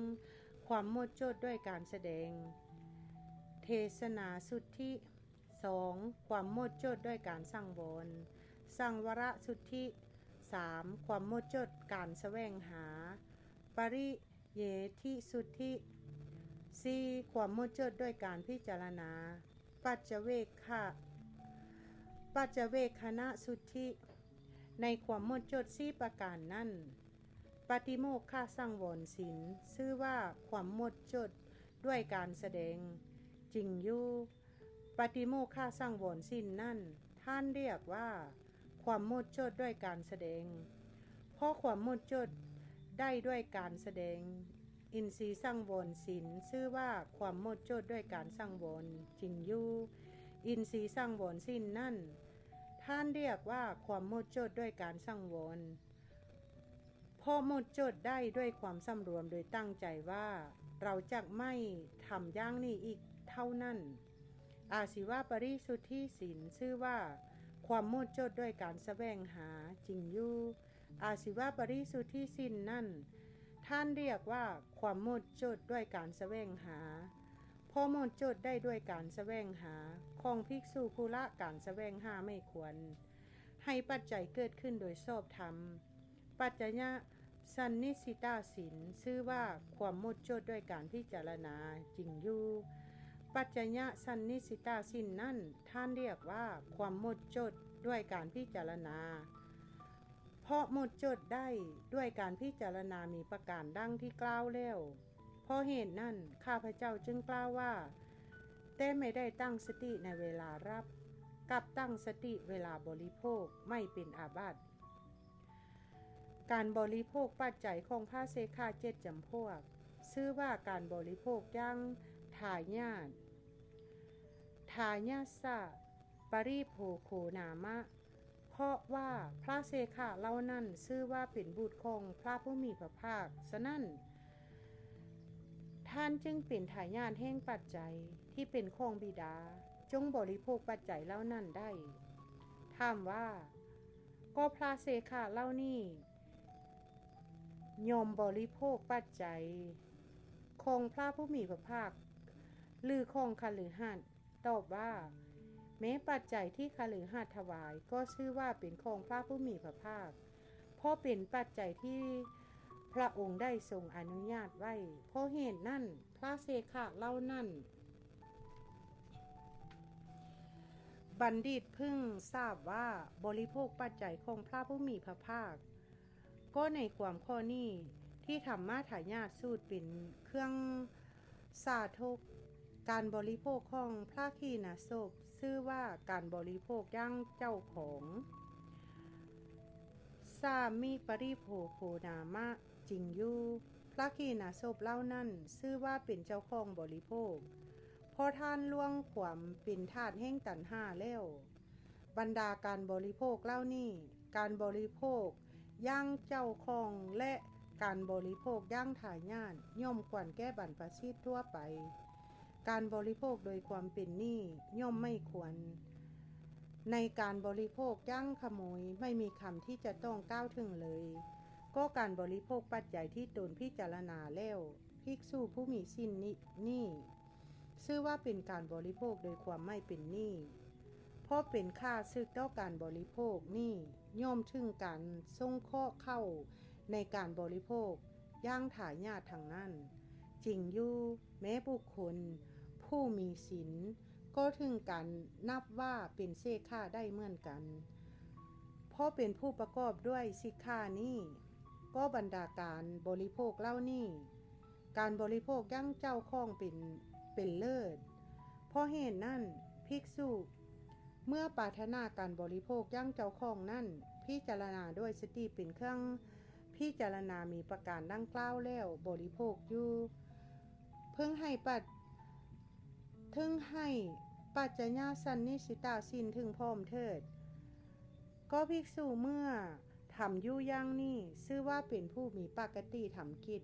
1. ความหมดจดด้วยการแสดงเทศนาสุทธิ 2. ความหมดจดด้วยการสั่งวรสังวรสุทธิ 3. ความหมดจดการแสวงหาปริเยทิสุทธิ 4. ความหมดจดด้วยการพิจารณาปัจจเวคขณะสุทธิในความหมดจด4ประการนั้นปฏิโมกขสังวรศีลชื่อว่าความหมดจดด้วยการแสดงจริงอยู่ปฏิโมกขสังวรศีลนั่นท่านเรียกว่าความหมดจดด้วยการแสดงเพราะความหมดจดได้ด้วยการแสดงอินทรีย์สังวรศีลชื่อว่าความหมดจดด้วยการสังวรจริงอยู่อินทรีย์สังวรศีลนั่นท่านเรียกว่าความหมดจดด้วยการสังวรเพราะหมดจดได้ด้วยความสำรวมโดยตั้งใจว่าเราจะไม่ทำอย่างนี้อีกเท่านั้น อาศิว่าปริสุทธิศีลชื่อว่าความหมดจดด้วยการแสวงหาจริงอยู่อาศิว่าปริสุทธิศีลนั่นท่านเรียกว่าความหมดจดด้วยการแสวงหาพอหมดจดได้ด้วยการแสวงหาของภิกษุผู้ละการแสวงหาไม่ควรให้ปัจจัยเกิดขึ้นโดยชอบธรรมปัจจยสันนิสิตาศีลชื่อว่าความหมดจดด้วยการพิจารณาจริงอยู่ปัจจยสันนิสิตาศีลนั่นท่านเรียกว่าความหมดจดด้วยการพิจารณาเพราะหมดจดได้ด้วยการพิจารณามีประการดังที่กล่าวแล้วเพราะเหตุนั้นข้าพเจ้าจึงกล่าวว่าแต่ไม่ได้ตั้งสติในเวลารับกับตั้งสติเวลาบริโภคไม่เป็นอาบัติการบริโภคปัจจัยของพระเสขาเจ็ดจำพวกชื่อว่าการบริโภคยังทายาทสะปริโภโคนามะเพราะว่าพระเสขะเหล่านั้นชื่อว่าเป็นบุตรของพระผู้มีพระภาคฉะนั้นท่านจึงเป็นทายาทแห่งปัจจัยที่เป็นของบิดาจงบริโภคปัจจัยเหล่านั้นได้ถามว่าก็พระเสขะเหล่านี้ยอมบริโภคปัจจัยของพระผู้มีพระภาคหรือของคฤหัสถ์ตอบว่าแม้ปัจจัยที่คฤหัสถ์ถวายก็ชื่อว่าเป็นของพระผู้มีพระภาคเพราะเป็นปัจจัยที่พระองค์ได้ทรงอนุญาตไว้เพราะเหตุนั้นพระเสขะเหล่านั้นบัณฑิตเพิ่งทราบว่าบริโภคปัจจัยของพระผู้มีพระภาคก็ในความข้อนี้ที่ธรรมทายาทสูตรเป็นเครื่องสาธกการบริโภคของพระขีณาสพชื่อว่าการบริโภคอย่างเจ้าของสามิปริโภโคนามะจริงอยู่พระขีณาสพเล่านั้นชื่อว่าเป็นเจ้าของบริโภคเพราะท่านล่วงความเป็นทาสแห่งตัณหาแล้วบรรดาการบริโภคเล่านี้การบริโภคย่างเจ้าของและการบริโภคย่างทายาทย่อมควรแก้บรรพชิตทั่วไปการบริโภคโดยความเป็นหนี้ย่อมไม่ควรในการบริโภคย่างขโมยไม่มีคำที่จะต้องก้าวถึงเลยก็การบริโภคปัจจัยที่ตนพิจารณาแล้วภิกษุผู้มีสินนี้ชื่อว่าเป็นการบริโภคโดยความไม่เป็นหนี้เพราะเป็นค่าศึกต่อการบริโภคนี้ย่อมถึงการส่งข้อเข้าในการบริโภคย่างทายาททางนั้นจริงอยู่แม้บุคคลผู้มีศีลก็ถึงการนับว่าเป็นเสขะได้เหมือนกันเพราะเป็นผู้ประกอบด้วยสิกขานี้ก็บรรดาการบริโภคเล่านี้การบริโภคย่างเจ้าของเป็นเลิศเพราะเหตุนั้นภิกษุเมื่อปรารถนาการบริโภคย่างเจ้าของนั้นพิจารณาด้วยสติเป็นเครื่องพิจารณามีประการดังกล่าวแล้วบริโภคอยู่เพิ่งให้ปัจจญาสันนิสิตาศีลถึงพร้อมเถิดก็ภิกษุเมื่อทำอยู่อย่างนี้ชื่อว่าเป็นผู้มีปกติทำกิจ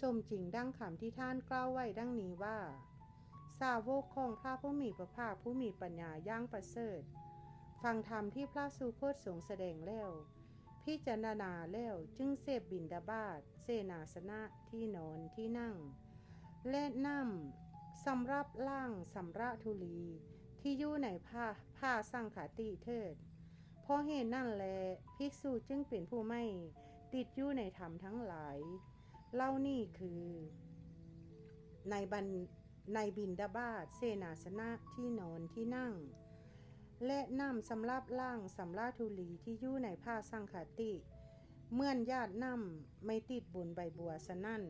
สมจริงดังคำที่ท่านกล่าวไว้ดังนี้ว่าสาวกของพระผู้มีพระภาคผู้มีปัญญาย่างประเสริฐฟังธรรมที่พระสุคตทรงแสดงแล้วพิจารณาแล้วจึงเสพบิณฑบาตเสนาสนะที่นอนที่นั่งและน้ำสำรับล่างสำระธุลีที่อยู่ในผ้าสังฆติเถิดเพราะเหตุนั่นแลภิกษุจึงเป็นผู้ไม่ติดอยู่ในธรรมทั้งหลายเล่านี่คือในบิณฑบาตเสนาสนะที่นอนที่นั่งและน้ำสำรับล่างสำระธุลีที่อยู่ในผ้าสังฆติเมื่อนญาติน้ำไม่ติดบุญใบบัวสนั่น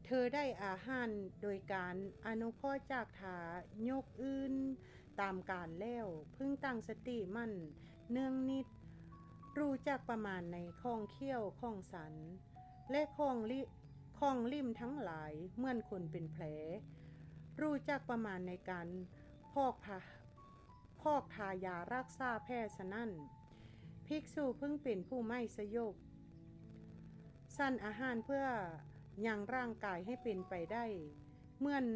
เธอได้อาหารโดยการอนุเคราะห์จากทายกอื่นตามการแล้วพึ่งตั้งสติมั่นเนืองนิดรู้จักประมาณในข้องเขี้ยวข้องสันและข้องลิ่มทั้งหลายเหมือนคนเป็นแผลรู้จักประมาณในการพอกทายารักษาแพทย์ฉะนั้นภิกษุเพิ่งเป็นผู้ไม่สยบสั่นอาหารเพื่อยังร่างกายให้เป็นไปได้เหมือน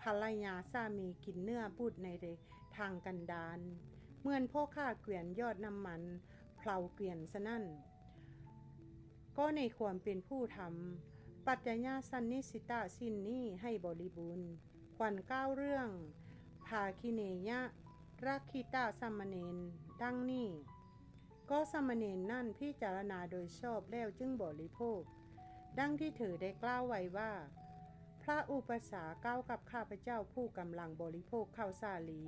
พ ภรรยาสามีกินเนื้อบุตรในทางกันดารเหมือนพ่อข้าเกวียนยอดน้ำมันเพลาเกวียนซะนั่นก็ในความเป็นผู้ทำปัจจญาสันนิสิตาสิ้นนี้ให้บริบูรณ์ขวัญก้าวเรื่องภาคิเนยะรักขิตาสัมมเนนดังนี้ก็สัมมเนนนั่นพิจารณาโดยชอบแล้วจึงบริโภคดังที่เธอได้กล่าวไว้ว่าพระอุปสาก้าวกับข้าพเจ้าผู้กำลังบริโภคข้าวสาลี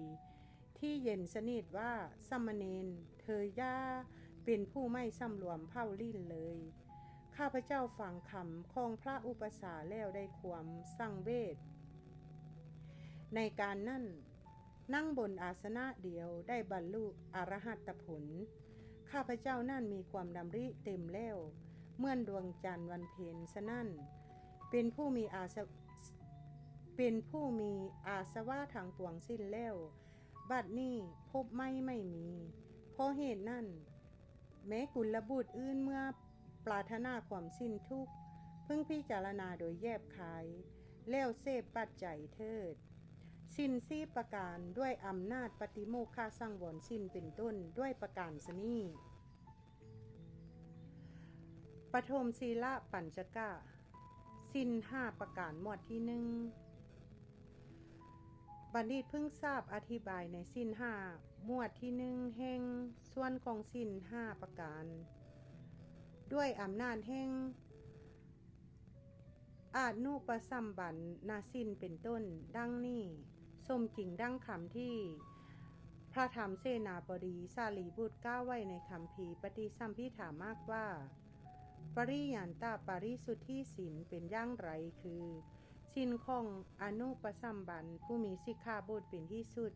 ที่เย็นสนิทว่าสัมมเนนเธอย่าเป็นผู้ไม่สำรวมเผ่าลิ้นเลยข้าพเจ้าฟังคำของพระอุปสาแล้วได้ความสังเวชในการนั่นั่งบนอาสนะเดียวได้บรรลุอรหัตผลข้าพเจ้านั่นมีความดำริเต็มแล้วเมื่อดวงจันทร์วันเพ็ญฉะนั้นเป็นผู้มีอาสวะทางปวงสิ้นแล้วบัดนี้พบไม่มีเพราะเหตุนั้นแม้กุลบุตรอื่นเมื่อปรารถนาความสิ้นทุกข์พึงพิจารณาโดยแยบคายแล้วเสพปัจจัยเถิดสิ้นสี่ประการด้วยอำนาจปฏิโมกขสังวรสิ้นเป็นต้นด้วยประการสนี้ปฐมศีลปัญจกะสิ้น5ประการหมวดที่1บัณฑิตเพิ่งทราบอธิบายในสิ้น5หมวดที่1แห่งส่วนของสิ้น5ประการด้วยอำนาจแห่งอานุปสัมบันนาสิ้นเป็นต้นดังนี้สมจริงดังคำที่พระธรรมเสนาบดีสารีบุตรกล่าวไว้ในคัมภีร์ปฏิสัมภิธามากว่าปริยันตปริสุทธิศีลเป็นอย่างไรคือศีลของอนุปสัมบันผู้มีสิกขาบทเป็นที่สุด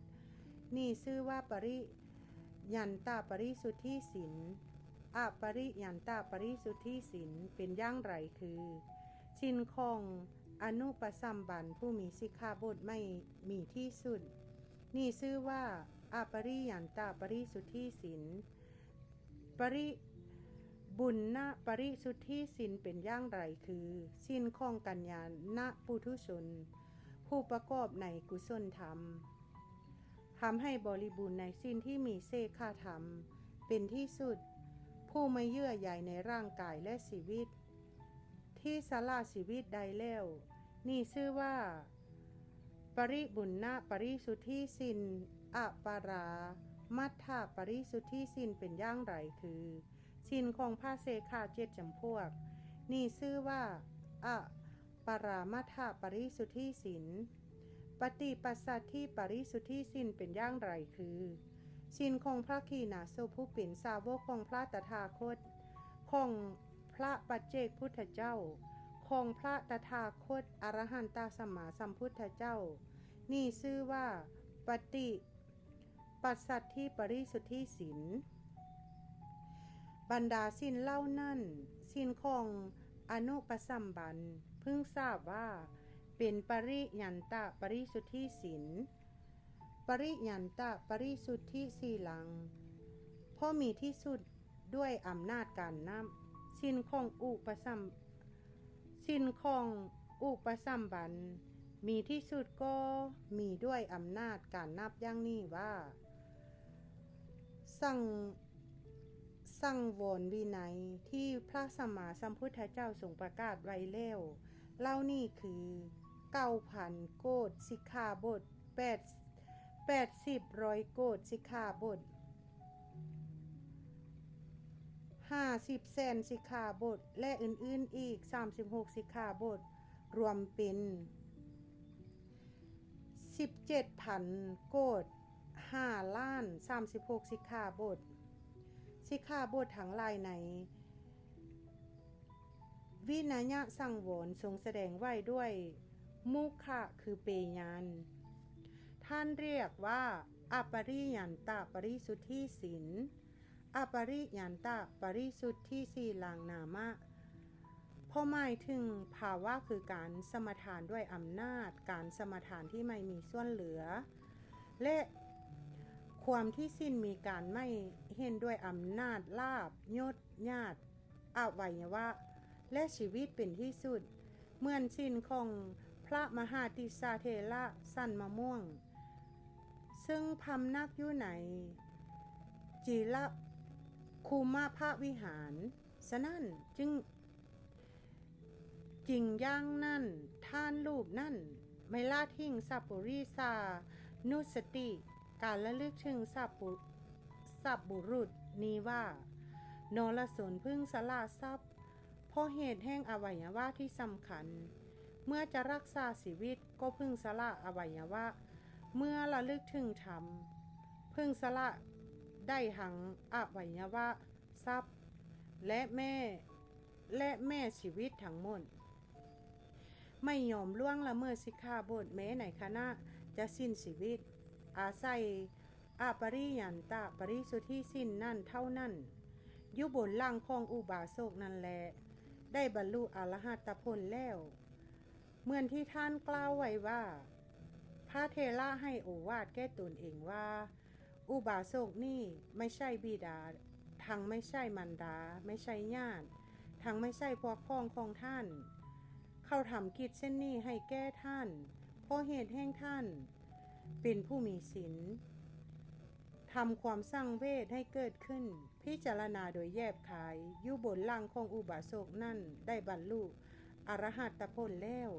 นี่ชื่อว่าปริยันตปริสุทธิศีลอปริยันตปริสุทธิศีลเป็นอย่างไรคือศีลของอนุปสัมบันผู้มีสิกขาบทไม่มีที่สุดนี่ชื่อว่าอปริยันตปริสุทธิศีลปริบุญณปริสุทธิศีลเป็นอย่างไรคือศีลของกัญญาณปุถุชนผู้ประกอบในกุศลธรรมทำให้บริบูรณ์ในศีลที่มีเสขาธรรมเป็นที่สุดผู้ไม่เยื่อใยในร่างกายและชีวิตที่สละชีวิตใดแล้วนี่ชื่อว่าปริบุญณปริสุทธิศีลอปรามัทธปริสุทธิศีลเป็นอย่างไรคือศีลของพระเสขะ7จำพวกนี่ชื่อว่าอปรามัทธปริสุทธิศีลปฏิปัสสัทธิปริสุทธิศีลเป็นอย่างไรคือศีลของพระขีณาสพผู้เป็นสาวกของพระตถาคตของพระปัจเจกพุทธเจ้าของพระตถาคตอรหันตสัมมาสัมพุทธเจ้านี่ชื่อว่าปฏิปัสสัทธิปริสุทธิศีลบรรดาศีลเล่านั่นศีลของอนุปสัมบันเพิ่งทราบว่าเป็นปริยันตปริสุทธิศีลปริยันตปริสุทธิสีลังเพราะมีที่สุดด้วยอำนาจการนับศีลของอุปสัมบันมีที่สุดก็มีด้วยอำนาจการนับอย่างนี้ว่าสังวรวินัยที่พระสัมมาสัมพุทธเจ้าทรงประกาศไว้แล้วเล่านี่คือ 9,000 โกฏสิกขาบท80 โกฏสิกขาบท50 แสนสิกขาบทและอื่นๆอีก36สิกขาบทรวมเป็น 17,000 โกฏ5ล้าน36สิกขาบทสิกขาบททั้งหลายในวินัยสังวรทรงแสดงไว้ด้วยมุขะคือเปญานท่านเรียกว่าอปริยันตปริสุทธิศีลอปริยันตปริสุทธิสีลังนามะเพราะหมายถึงภาวะคือการสมทานด้วยอำนาจการสมทานที่ไม่มีส่วนเหลือและความที่สิ้นมีการไม่เห็นด้วยอำนาจลาภยศญาติอวัยวะและชีวิตเป็นที่สุดเหมือนสิ้นของพ ระมหาติสาเถระสั้นมะม่วงซึ่งพำนักอยู่ในจิระคูมาพระวิหารฉะนั้นจึงจริงย่างนั่นท่านรูปนั่นไม่ละทิ้งสัพปุริสานุสติการระลึกถึงสัพบุรุษนี้ว่านรสนพึ่งสละทรัพย์เพราะเหตุแห่งอวัยวะที่สำคัญเมื่อจะรักษาชีวิตก็พึ่งสละอวัยวะเมื่อระลึกถึงธรรมพึ่งสละได้หังอวัยวะทรัพย์และแม่ชีวิตทั้งหมดไม่ยอมล่วงละเมิดสิกขาบทแม้ในคณะจะสิ้นชีวิตอาศัยอปริยันตะปริสุทธิสิ้นนั่นเท่านั้นอยู่บนหลังของอุบาสกนั่นแลได้บรรลุอรหัตผลแล้วเหมือนที่ท่านกล่าวไว้ว่าพระเทระให้โอวาทแก่ตนเองว่าอุบาสกนี่ไม่ใช่บิดาทั้งไม่ใช่มารดาไม่ใช่ญาติทั้งไม่ใช่พวกพ้องของท่านเขาทำกิจเช่นนี้ให้แก่ท่านเพราะเหตุแห่งท่านเป็นผู้มีศีลทำความสังเวชให้เกิดขึ้นพิจารณาโดยแยบคายอยู่บนหลังของอุบาสกนั่นได้บรรลุอรหัตผลแล้ว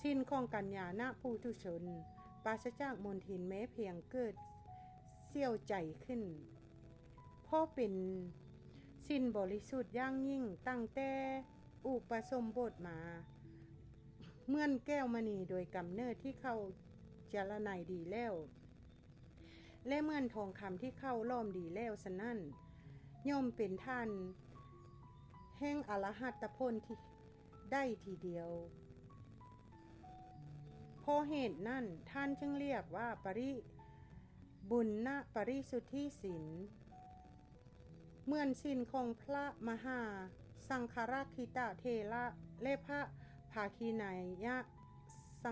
สิ้นของกัญญาณปุถุชนปราศจากมลทินแม้เพียงเกิดเสี้ยวใจขึ้นเพราะเป็นสิ้นบริสุทธิ์อย่างยิ่งตั้งแต่อุปสมบทมาเหมือนแก้วมณีโดยกำเนิดที่เขาเจรไนดีแล้วและเหมือนทองคำที่เข้าล้อมดีแล้วฉะนั้นย่อมเป็นท่านแห่งอรหัตผลที่ได้ทีเดียวเพราะเหตุนั้นท่านจึงเรียกว่าปริบุญณปริสุทธิศีลเหมือนศีลของพระมหาสังฆราคิตเถระและพระภาคีนายะสั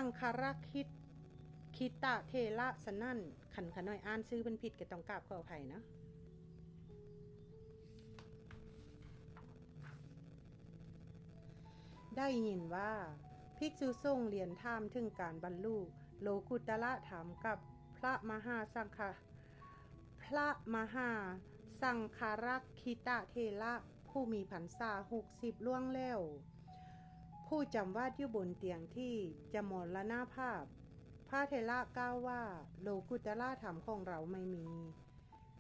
งฆราคิตเถระสนั่นขันขน้อยอ่านซื้อเป็นผิดก็ต้องกราบขออภัยนะได้ยินว่าภิกษุสงฆ์เรียนธรรมถึงการบรรลุโลกุตระธรรมกับพระมหาสังฆราคิตเถระผู้มีพรรษา60ล่วงแล้วผู้จำวัดอยู่บนเตียงที่จะมรณภาพพระเถระกล่าวว่าโลกุตระธรรมของเราไม่มี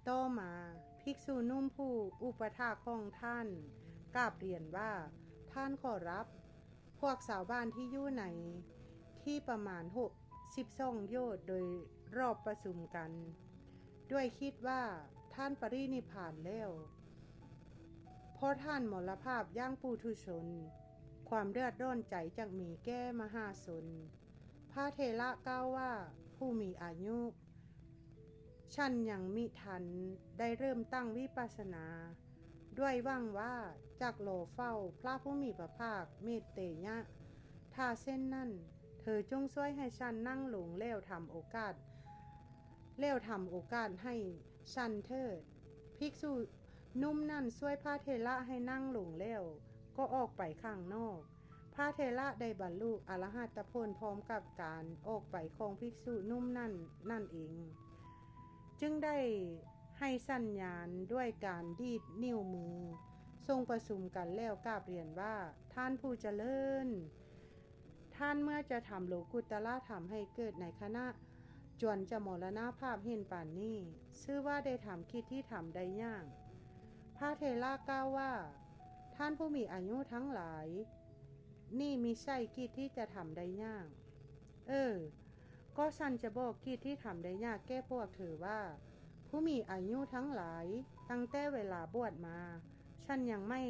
ต่อมาภิกษุนุ่มผู้อุปถากของท่านกราบเรียนว่าท่านขอรับพวกสาวบ้านที่อยู่ในที่ประมาณ12โยชน์โดยรอบประชุมกันด้วยคิดว่าท่านปรินิพพานแล้วเพราะท่านมรณภาพย่างปุถุชนความเดือดร้อนใจจักมีแก่มหาชนพระเถระกล่าวว่าผู้มีอายุฉันยังมิทันได้เริ่มตั้งวิปัสสนาด้วยหวังว่าจากโลเฝ้าพระผู้มีพระภาคเมตเตยะถ้าเส้นนั่นเธอจงช่วยให้ฉันนั่งลงแล้วทำโอกาสให้ฉันเถิดภิกษุนุ่มนั่นช่วยพระเถระให้นั่งลงแล้วก็ออกไปข้างนอกพระเถระได้บรรลุอรหัตผลพร้อมกับการออกไปของภิกษุนุ่มนั่นเองจึงได้ให้สัญญาณด้วยการดีดนิ้วมือทรงประชุมกันแล้วกราบเรียนว่าท่านผู้เจริญท่านเมื่อจะทำโลกุตระธรรมให้เกิดในคณะจวนจะมรณภาพเห็นป่านนี้ชื่อว่าได้ทำกิจที่ทำได้ยากพระเถระกล่าวว่าท่านผู้มีอายุทั้งหลายนี่มิใช่กิจที่จะทำได้ยากก็ฉันจะบอกกิจที่ทำได้ยากแก่พวกเธอว่าผู้มีอายุทั้งหลายตั้งแต่เวลาบวชมาฉันยังไม่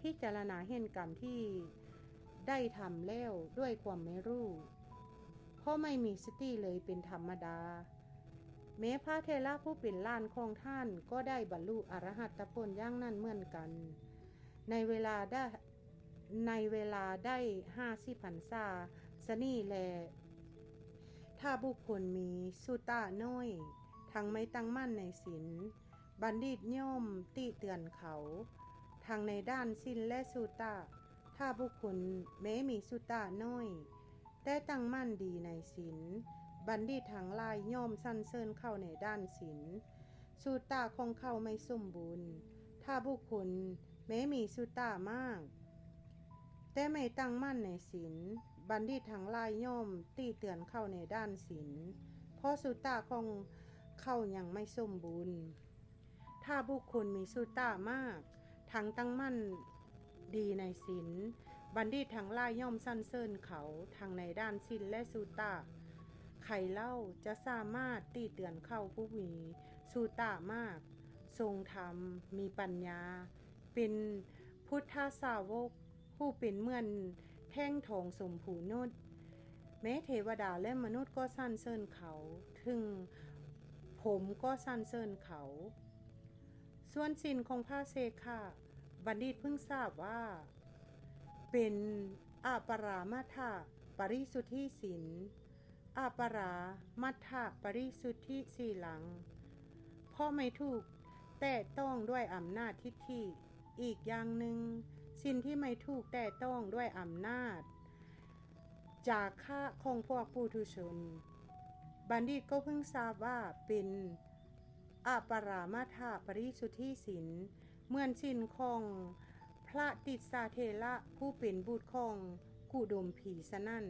พิจารณาเห็นกรรมที่ได้ทำแล้วด้วยความไม่รู้เพราะไม่มีสติเลยเป็นธรรมดาแม้พระเถระผู้เป็นหลานของท่านก็ได้บรรลุอรหัตผลอย่างนั้นเหมือนกันในเวลาได้50 พรรษาสนี่แลถ้าบุคคลมีสุตะน้อยทั้งไม่ตั้งมั่นในศีลบัณฑิตย่อมติเตือนเขาทั้งในด้านศีลและสุตะ ถ้าบุคคลแม้มีสุตตะน้อยแต่ตั้งมั่นดีในศีลบัณฑิตทั้งหลายย่อมสรรเสริญเข้าในด้านศีลสุตตะของเขาไม่สมบูรณ์ถ้าบุคคลแม้มีสุตตะมากแต่ไม่ตั้งมั่นในศีลบัณฑิตทั้งหลายย่อมตีเตือนเข้าในด้านศีลเพราะสุตตะของเขายังไม่สมบูรณ์ถ้าบุคคลมีสุตตะมากทั้งตั้งมั่นดีในศีลบัณฑิตทั้งหลายย่อมสรรเสริญเขาทั้งในด้านศีลและสุตตะใครเล่าจะสามารถตีเตือนเขาผู้มีสุตตะมากทรงธรรมมีปัญญาเป็นพุทธสาวกผู้เป็นเหมือนแท่งทองสมผูนุษย์แม้เทวดาและมนุษย์ก็สรรเสริญเขาถึงผมก็สรรเสริญเขาส่วนศีลของพระเสขะบัณฑิตเพิ่งทราบว่าเป็นอัปรามัทธปริสุทธิศีลอัปรามัทธปริสุทธิสีลังเพราะไม่ถูกแตะต้องด้วยอำนาจทิฏฐิอีกอย่างหนึ่งสิ่งที่ไม่ถูกแตะต้องด้วยอำนาจจากข้าของพวกปุถุชนบัณฑิตก็เพิ่งทราบว่าเป็นอัปรามัทธปริสุทธิศีลเหมือนศีลของพระติสสาเถระผู้เป็นบุตรของกุดมพีสนั่น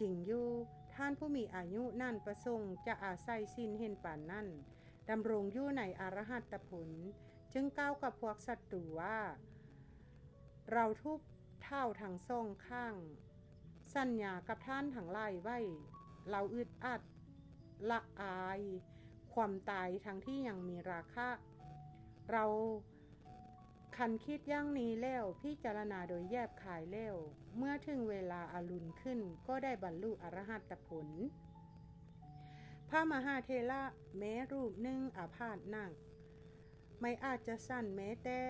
จริงอยู่ท่านผู้มีอายุนั่นประสงค์จะอาศัยศีลเห็นป่านนั่นดำรงอยู่ในอรหัตผลจึงกล่าวกับพวกศัตรูว่าเราทุบเท้าทั้งสองข้างสัญญากับท่านทั้งหลายไว้เราอึดอัดละอายความตายทั้งที่ยังมีราคะเราคันคิดอย่างนี้แล้วพิจารณาโดยแยบคายแล้วเมื่อถึงเวลาอรุณขึ้นก็ได้บรรลุอรหัตผลพระมหาเถระแม้รูปหนึ่งอาพาธหนักไม่อาจจะสั่นแม้แต่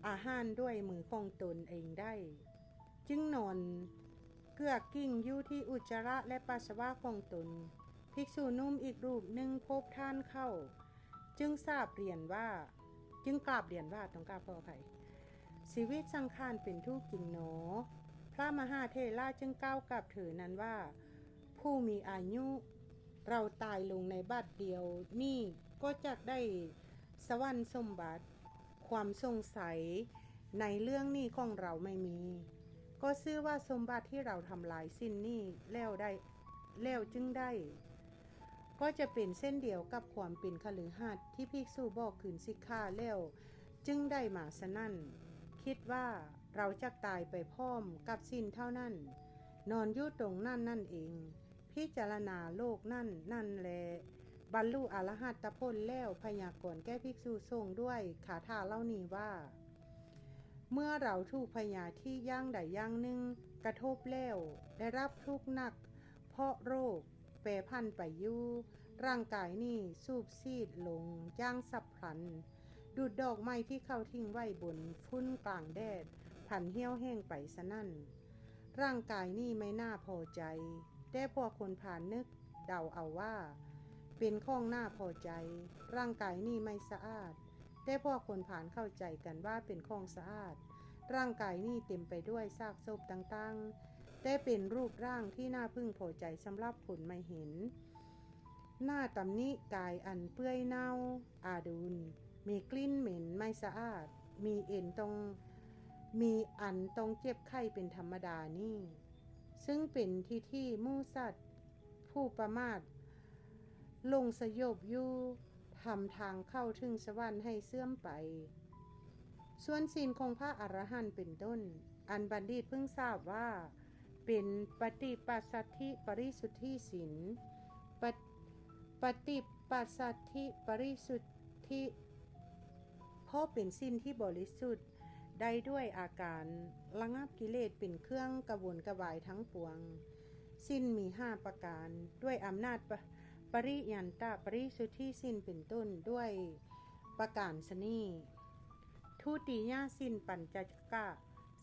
อาหารด้วยมือของตนเองได้จึงนอนเกือกกิ้งอยู่ที่อุจจาระและปัสสาวะของตนภิกษุนุ่มอีกรูปหนึ่งพบท่านเข้าจึงกราบเรียนว่าต้องกราบขออภัยชีวิตสังขารเป็นทุกข์จริงหนอพระมหาเถระจึงกล่าวกับเธอนั้นว่าผู้มีอายุเราตายลงในบัดเดียวนี่ก็จักได้สวรรค์สมบัติความสงสัยในเรื่องนี้ของเราไม่มีก็ชื่อว่าสมบัติที่เราทำลายสิ้นนี้แล้วจึงได้ก็จะเป็นเส้นเดียวกับความเป็นคฤหัสถ์ที่ภิกษุบอกขืนสิกขาแล้วจึงได้มาสนั่นคิดว่าเราจะตายไปพร้อมกับสิ้นเท่านั้นนอนอยู่ตรงนั่นเองพิจารณาโลกนั่นแลบรรลุอรหัตผลแล้วพยากรณ์แก่ภิกษุสงฆ์ด้วยคาถาเหล่านี้ว่าเมื่อเราถูกพยาธิย่างใดย่างหนึ่งกระทบแล้วได้รับทุกข์หนักเพราะโรคแปรพันไปอยู่ร่างกายนี่สูบซีดลงย่างสับพลันดูดดอกไม้ที่เขาทิ้งไว้บนฟุ้นกลางแดดผันเหี่ยวแห้งไปซะนั่นร่างกายนี่ไม่น่าพอใจแต่พวกคนผ่านนึกเดาเอาว่าเป็นของน่าพอใจร่างกายนี่ไม่สะอาดแต่พวกคนผ่านเข้าใจกันว่าเป็นของสะอาดร่างกายนี่เต็มไปด้วยซากศพต่างๆแต่เป็นรูปร่างที่น่าพึงพอใจสำหรับคนไม่เห็นหน้าตำหนิกายอันเปื้อยเน่าอาดูลมีกลิ่นเหม็นไม่สะอาดมีอันต้องเจ็บไข้เป็นธรรมดานี่ซึ่งเป็นที่หมู่สัตว์ผู้ประมาทลงสยบอยู่ทำทางเข้าถึงสวรรค์ให้เสื่อมไปส่วนศีลของพระอรหันต์เป็นต้นอันบัณฑิตเพิ่งทราบว่าเป็นปฏิปัสสัทธิปริสุทธิศีลปฏิปัสสัทธิปริสุทธิเพราะเป็นศีลที่บริสุทธิ์ได้ด้วยอาการระงับกิเลสเป็นเครื่องกระวนกระวายทั้งปวงศีลมี5ประการด้วยอำนาจปริยันตปริสุทธิศีลเป็นต้นด้วยประการชนีทุติยศีลปัญจกะ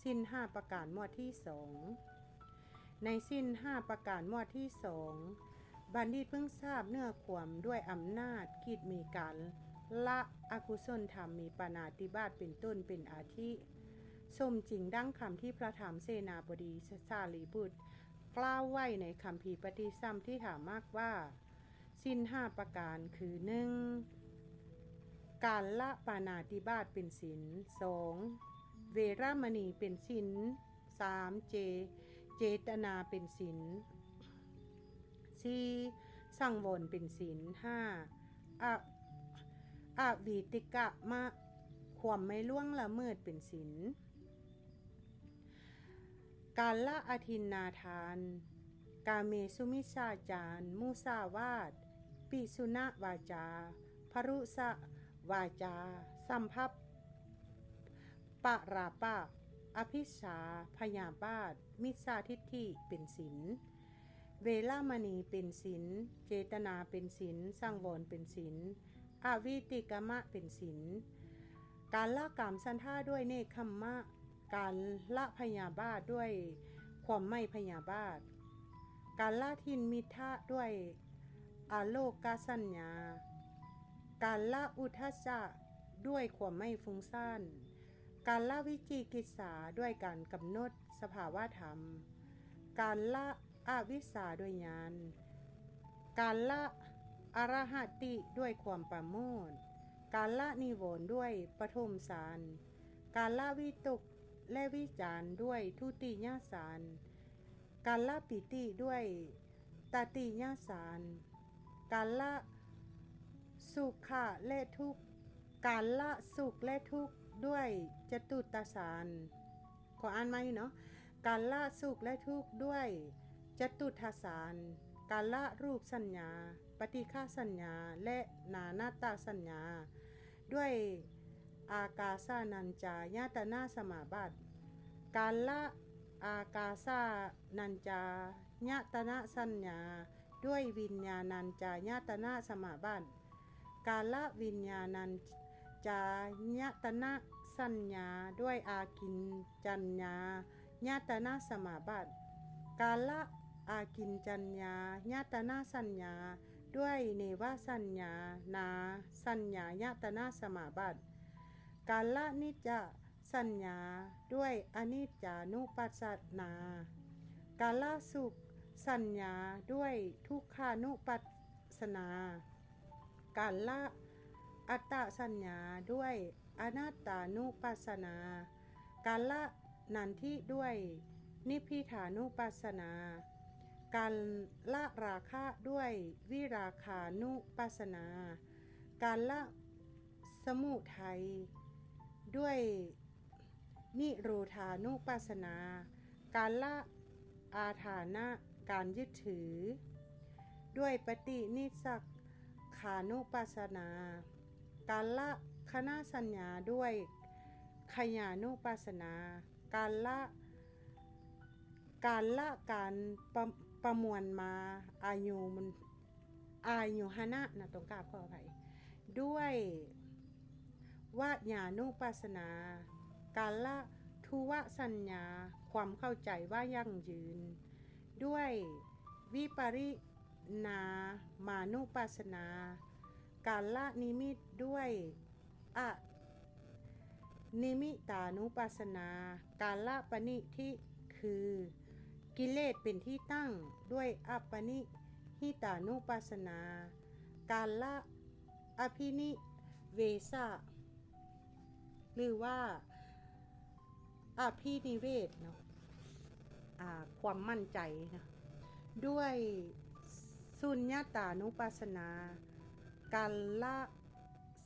ศีล5ประการหมวดที่2ในศีล5ประการหมวดที่2บัณฑิตเพิ่งทราบเนื้อความด้วยอำนาจกิจมีการละอกุศลธรรมมีปาณาติบาตเป็นต้นเป็นอาทิ สมจริงดั้งคำที่พระธรรมเสนาบดีสารีบุตรกล่าวไว้ในคัมภีร์ปฏิสัมภิธามากว่าศีล5ประการคือ 1. การละปาณาติบาตเป็นศีล 2. เวรมณีเป็นศีล 3. เจตนาเป็นศีล 4. สังวรเป็นศีล 5. อวีติกะมะความไม่ล่วงละเมิดเป็นศีล การละอทินนาทาน กาเมสุมิชฌาจาร มุสาวาท ปิสุณวาจา พรุสวาจา สัมภัปปะราปะ อภิชาพยาบาท มิจฉาทิฏฐิเป็นศีล เวรมณีเป็นศีล เจตนาเป็นศีล สังวรเป็นศีล อวิติกมะเป็นศีล การละกามฉันทะด้วยเนคขัมมะ การละพยาบาทด้วยความไม่พยาบาท การละทินมิทะด้วยอโลกสัญญา การละอุทธัจจะด้วยความไม่ฟุ้งซ่าน การละวิจิกิจฉาด้วยการกำหนดสภาวะธรรม การละอวิชชาด้วยญาณ การละอรหัตติด้วยความประโมท การละนิวรณ์ด้วยปฐมฌาน การละวิตกและวิจารด้วยทุติยฌาน การละปิติด้วยตติยฌาน การละสุขะและทุกข์ การละสุขและทุกข์ด้วยจตุตฌาน ขออ่านใหม่เนาะ การละสุขและทุกข์ด้วยจตุตฌาน การละรูปสัญญา ปฏิฆาสัญญา และนานาตสัญญา ด้วยอากาสานัญจายตนะสมาบัติ การละอากาสานัญจายตนะสัญญาด้วยวิญญาณัญจายตนะสมาบัติ การละวิญญาณัญจายตนะสัญญาด้วยอากินจัญญายตนะสมาบัติ การละอากินจัญญายตนะสัญญาด้วยเนวสัญญานาสัญญายตนะสมาบัติ การละนิจจสัญญาด้วยอนิจจานุปัสสนา การละสุขสัญญาด้วยทุกขานุปัสสนา การละอัตตสัญญาด้วยอนัตตานุปัสสนา การละนันทิด้วยนิพพิทานุปัสสนา การละราคะด้วยวิราคานุปัสสนา การละสมุทัยด้วยนิโรธานุปัสสนา การละอาถานะการยึดถือด้วยปฏินิสสขานุปัสสนา การละคณะสัญญาด้วยขยานุปัสสนา การละการประมวลมาอายุหนะนะตรงกราบขออภัยด้วยวญานุปัสสนา การละทุวสัญญาความเข้าใจว่ายั่งยืนด้วยวิปริณามานุปัสสนา การละนิมิตด้วยอนิมิตานุปัสสนา การละปณิทิคือกิเลสเป็นที่ตั้งด้วยอัปปนิหิตานุปัสสนา การละอภินิเวสะหรือว่าอภินิเวศเนาะความมั่นใจนะด้วยสุญญตานุปัสสนา การละ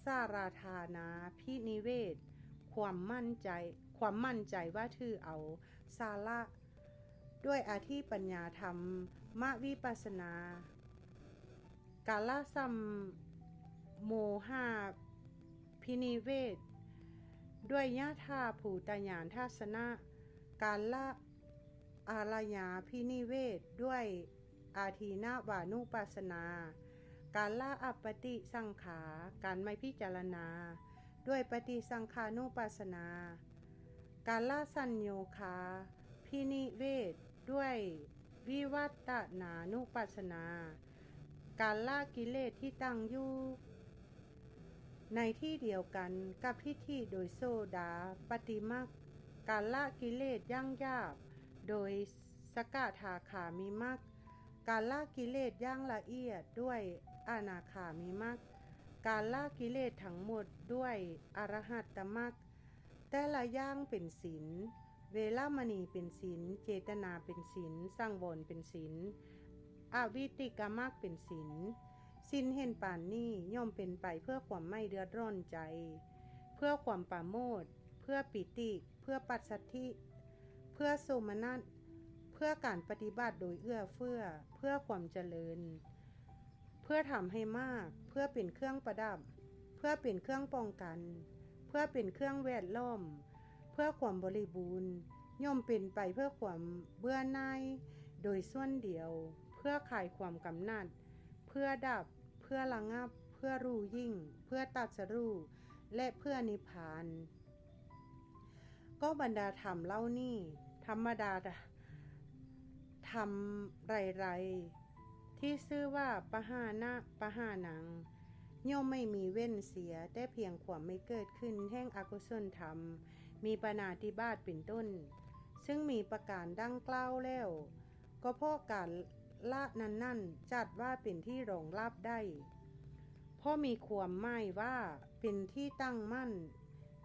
สาราธานาพินิเวศความมั่นใจว่าถือเอาสาระด้วยอธิปัญญาธรรมมวิปัสสนา การละสัมโมหะพินิเวศด้วยญาธาภูตญาณทัศนะ การละอารยาพินิเวศด้วยอาทีนวานุปัสสนา การละอัปปติสังขาการไม่พิจารณาด้วยปฏิสังขานุปัสสนา การละสัญโยคาพินิเวศด้วยวิวัตตนานุปัสสนา การละกิเลสที่ตั้งอยู่ในที่เดียวกันกับพิธีโดยโซดาปฏิมัก การละกิเลสย่างยากโดยสกทาคามีมรรคการละกิเลสย่างละเอียดด้วยอนาคามีมรรคการละกิเลสทั้งหมดด้วยอรหัตตมรรคแต่ละย่างเป็นศีลเวลามณีเป็นศีลเจตนาเป็นศีลสังวรเป็นศีลอวิติกมรรคเป็นศีลศีลเห็นป่านนี้ย่อมเป็นไปเพื่อความไม่เดือดร้อนใจเพื่อความปราโมทย์เพื่อปิติเพื่อปัสสัทธิเพื่อโสมนัสเพื่อการปฏิบัติโดยเอื้อเฟื้อเพื่อความเจริญเพื่อทำให้มากเพื่อเป็นเครื่องประดับเพื่อเป็นเครื่องป้องกันเพื่อเป็นเครื่องแวดล้อมเพื่อความบริบูรณ์ย่อมเป็นไปเพื่อความเบื่อหน่ายโดยส่วนเดียวเพื่อคลายความกำหนัดเพื่อดับเพื่อระงับเพื่อรู้ยิ่งเพื่อตรัสรู้และเพื่อนิพพานก็บรรดาธรรมเล่านี่ธรรมดาธรรมไรๆที่ชื่อว่าปหานะปหานังย่อมไม่มีเว้นเสียแต่เพียงความไม่เกิดขึ้นแห่งอกุศลธรรมมีปณาติบาตเป็นต้นซึ่งมีประการดังกล่าวแล้วก็เพราะการละนั้นจัดว่าเป็นที่รองรับได้เพราะมีความหมายว่าเป็นที่ตั้งมั่น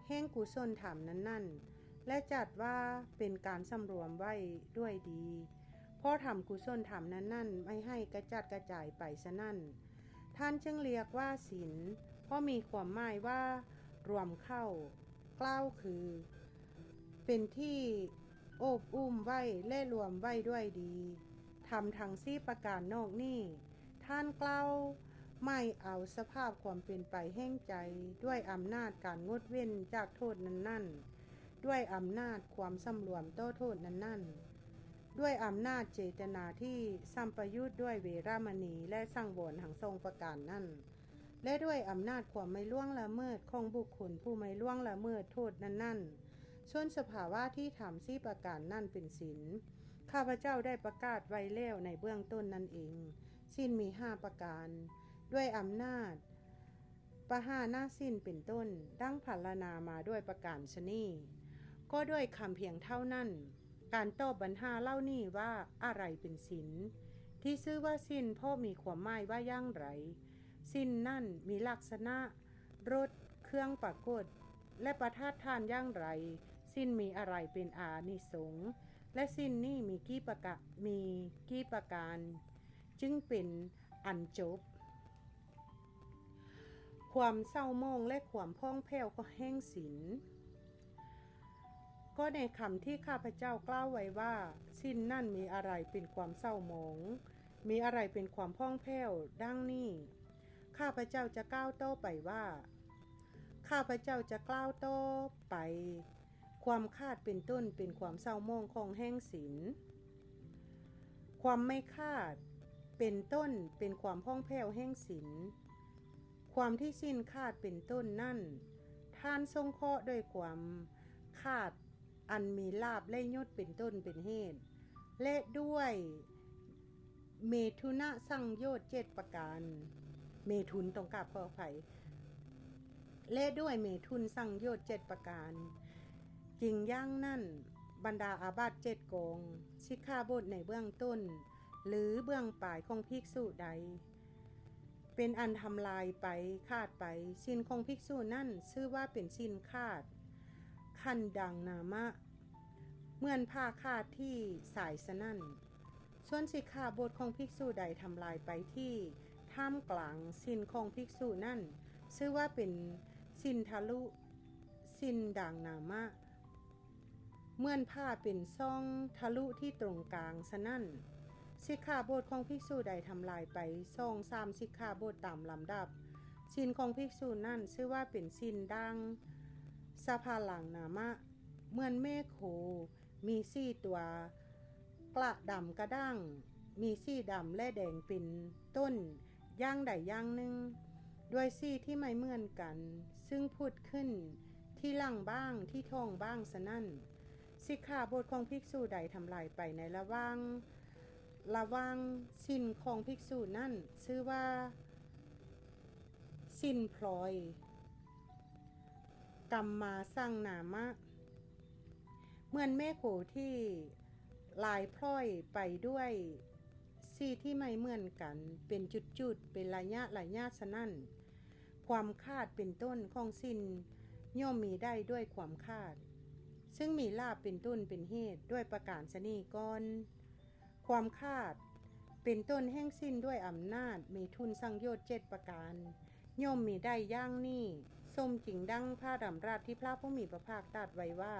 แห่งกุศลธรรมนั้นและจัดว่าเป็นการสำรวมไว้ด้วยดีเพราะทำกุศลธรรมนั้นไม่ให้กระจัดกระจายไปซะนั่นท่านจึงเรียกว่าศีลเพราะมีความหมายว่ารวมเข้ากล่าวคือเป็นที่โอบอุ้มไว้และรวมไว้ด้วยดีทำทั้งสี่ประการนอกนี้ท่านกล่าวไม่เอาสภาพความเป็นไปแห่งใจด้วยอำนาจการงดเว้นจากโทษนั้นด้วยอำนาจความสำรวมต่อโทษนั้นด้วยอำนาจเจตนาที่สัมปยุทธ์ด้วยเวรมณีและสังวรทั้งทรงประการนั้นและด้วยอำนาจความไม่ล่วงละเมิดของบุคคลผู้ไม่ล่วงละเมิดโทษนั้นส่วนสภาวะที่ทำสี่ประการนั่นเป็นศีลข้าพเจ้าได้ประกาศไว้แล้วในเบื้องต้นนั่นเองศีลมี5ประการด้วยอำนาจปหานะศีลเป็นต้นดังพรรณนามาด้วยประการชนีก็ด้วยคำเพียงเท่านั้นการตอบปัญหาเล่านี้ว่าอะไรเป็นศีลที่ชื่อว่าศีลเพราะมีความหมายว่าอย่างไรศีลนั่นมีลักษณะรสเครื่องปรากฏและประทานทานอย่างไรศีลมีอะไรเป็นอานิสงส์และศีลนี้มีกี่ประการจึงเป็นอันจบความเศร้าหมองและความพ่องแผ้วก็แห่งศีลก็ในคำที่ข้าพเจ้ากล่าวไว้ว่าศีลนั่นมีอะไรเป็นความเศร้าหมองมีอะไรเป็นความพ่องแผ้วดังนี้ข้าพเจ้าจะกล่าวต่อไปว่าข้าพเจ้าจะกล่าวต่อไปความคาดเป็นต้นเป็นความเศร้าหมองของแห่งศีลความไม่คาดเป็นต้นเป็นความพ่องแผ้วแห่งศีลความที่สิ้นคาดเป็นต้นนั่นท่านทรงเคราะห์ด้วยความคาดอันมีลาภและยศเป็นต้นเป็นเหตุและด้วยเมถุนสังโยชน์7ประการเมถุนต้องกราบขออภัยและด้วยเมถุนสังโยชน์7ประการจริงอย่างนั่นบรรดาอาบัติ7กองสิกขาบทในเบื้องต้นหรือเบื้องปลายของภิกษุใดเป็นอันทำลายไปขาดไปศีลของภิกษุนั่นชื่อว่าเป็นศีลขาดคันดังนามะเหมือนผ้าขาดที่สายสนั่นส่วนสิกขาบทของภิกษุใดทำลายไปที่ท่ามกลางศีลของภิกษุนั่นชื่อว่าเป็นศีลทะลุศีลดังนามะเหมือนผ้าเป็นซ่องทะลุที่ตรงกลางสนั่นสิกขาบทของภิกษุใดทำลายไป2-3สิกขาบทตามลำดับศีลของภิกษุนั่นชื่อว่าเป็นศีลดังสภาหลังนามะเหมือนเมฆโขมี4ตัวกระดำกระด้างมีสีดำและแดงเป็นต้นอย่างใดอย่างหนึ่งด้วยสีที่ไม่เหมือนกันซึ่งพุดขึ้นที่หลังบ้างที่ท้องบ้างสนั่นสิกขาบทของภิกษุใดทำลายไปในระหว่างศีลของภิกษุนั่นชื่อว่าศีลพลอยกัมมาสังนามะ เหมือนแม่โขที่ลายพร้อยไปด้วยสีที่ไม่เหมือนกันเป็นจุดๆเป็นระยะฉะนั้นความคาดเป็นต้นของสิ้นย่อมมีได้ด้วยความคาดซึ่งมีลาภเป็นต้นเป็นเหตุด้วยประการชนีก่อนความคาดเป็นต้นแห่งสิ้นด้วยอำนาจมีทุนสังโยชน์7ประการย่อมมีได้อย่างนี้สมจริงดังพระดำรัสที่พระผู้มีพระภาคตรัสไว้ว่า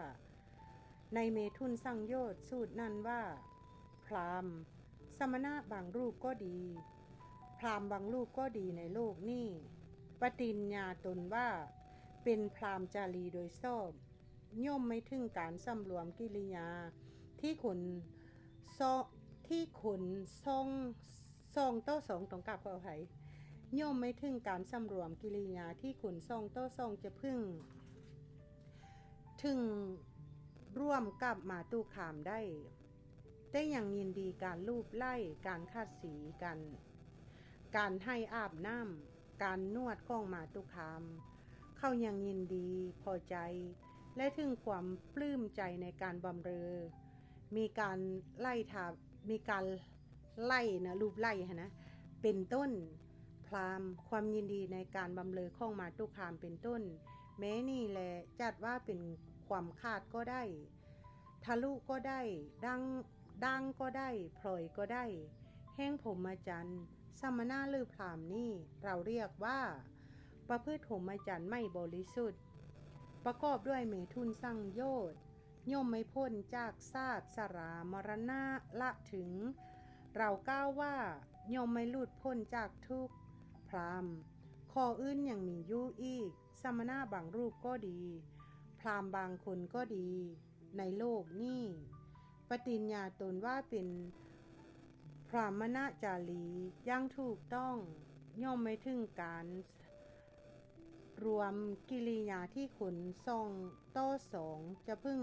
ในเมถุนสังโยชน์สูตรนั้นว่าพราหมณ์สมณะบางรูปก็ดีพราหมณ์บางรูปก็ดีในโลกนี้ปฏิญญาตนว่าเป็นพราหมณ์จารีโดยชอบย่อมไม่ถึงการสำรวมกิริยาที่ขนซองต่อสองต้องกลับขออภัยย่อมไม่ถึงการสำรวมกิริยาที่ขนซองต่อซองจะพึ่งถึงร่วมกับมาตุขามได้อย่างยินดีการลูบไล่การคาดสีกันการให้อาบน้ำการนวดของมาตุขามเขายังยินดีพอใจและถึงความปลื้มใจในการบำเรอมีการไล่ทามีการไล่นะรูปไล่นะเป็นต้นพราหมณ์ความยินดีในการบำเรอของมาตุขามเป็นต้นแม้นี่แหละจัดว่าเป็นความคาดก็ได้ทะลุก็ได้ดังก็ได้พลอยก็ได้แห่งพรหมจรรย์สมณะหรือพราหมณ์นี่เราเรียกว่าประพฤติพรหมจรรย์ไม่บริสุทธิ์ประกอบด้วยเมถุนสังโยชน์ย่อมไม่พ้นจากชาติชรามรณะละถึงเรากล่าวว่าย่อมไม่หลุดพ้นจากทุกข์พราหมณ์ข้ออื่นยังมีอยู่อีกสมณะบางรูปก็ดีพราหมณ์บางคนก็ดีในโลกนี้ปฏิญญาตนว่าเป็นพราหมณจารีอย่างถูกต้องย่อมไม่ถึงการรวมกิริยาที่ขนส่องต่อสองจะพึ่ง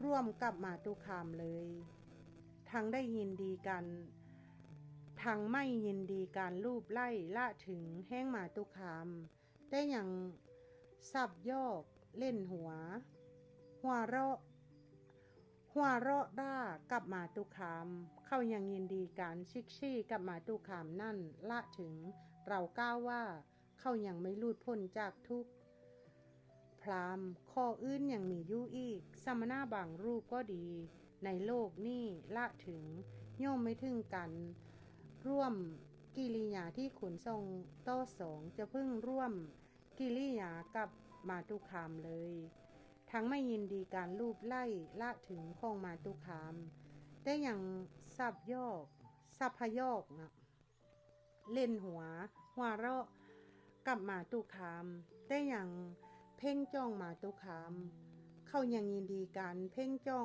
ร่วมกับมาตุคามเลยทั้งได้ยินดีกันทั้งไม่ยินดีการลูบไล่ละถึงแห้งมาตุคามได้อย่างสับยอกเล่นหัวเราะด้ากับมาตุคามเขายังยินดีการชิกชี่กับมาตุคามนั่นละถึงเรากล่าวว่าเขายังไม่หลุดพ้นจากทุกข์พราหมณ์ข้ออื่นยังมีอยู่อีกสมณะบางรูปก็ดีในโลกนี้ละถึงย่อมไม่ถึงกันร่วมกิริยาที่ขนส่งต่อสองจะพึ่งร่วมกิริยากับมาตุคามเลยทั้งไม่ยินดีการลูบไล่ละถึงของมาตุคามได้อย่างสับพยอกนะเล่นหัวเราะกับมาตุคามได้อย่างเพ่งจ้องมาตุคามเขายังยินดีการเพ่งจ้อ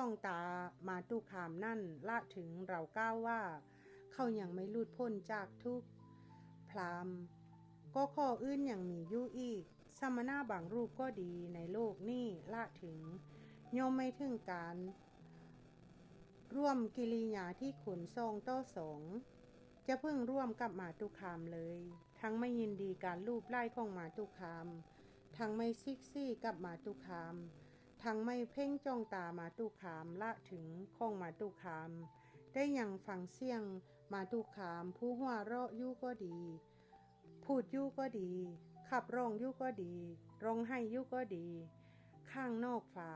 งตามาตุคามนั่นละถึงเรากล่าวว่าเขายังไม่หลุดพ้นจากทุกข์พราหมณ์ก็ข้ออื่นยังมีอยู่อีกสมณะบางรูปก็ดีในโลกนี้ละถึงย่อมไม่ถึงการร่วมกิริยาที่ขนส่องต่อสองจะพึ่งร่วมกับมาตุคามเลยทั้งไม่ยินดีการลูบไล่ของมาตุคามทั้งไม่ซิกซี่กับมาตุคามทั้งไม่เพ่งจ้องตามาตุคามละถึงของมาตุคามได้อย่างฟังเสียงมาตุคามผู้หัวเราะยู่ก็ดีพูดยู่ก็ดีขับร้องยู่ก็ดีร้องไห้ยู่ก็ดีข้างนอกฝา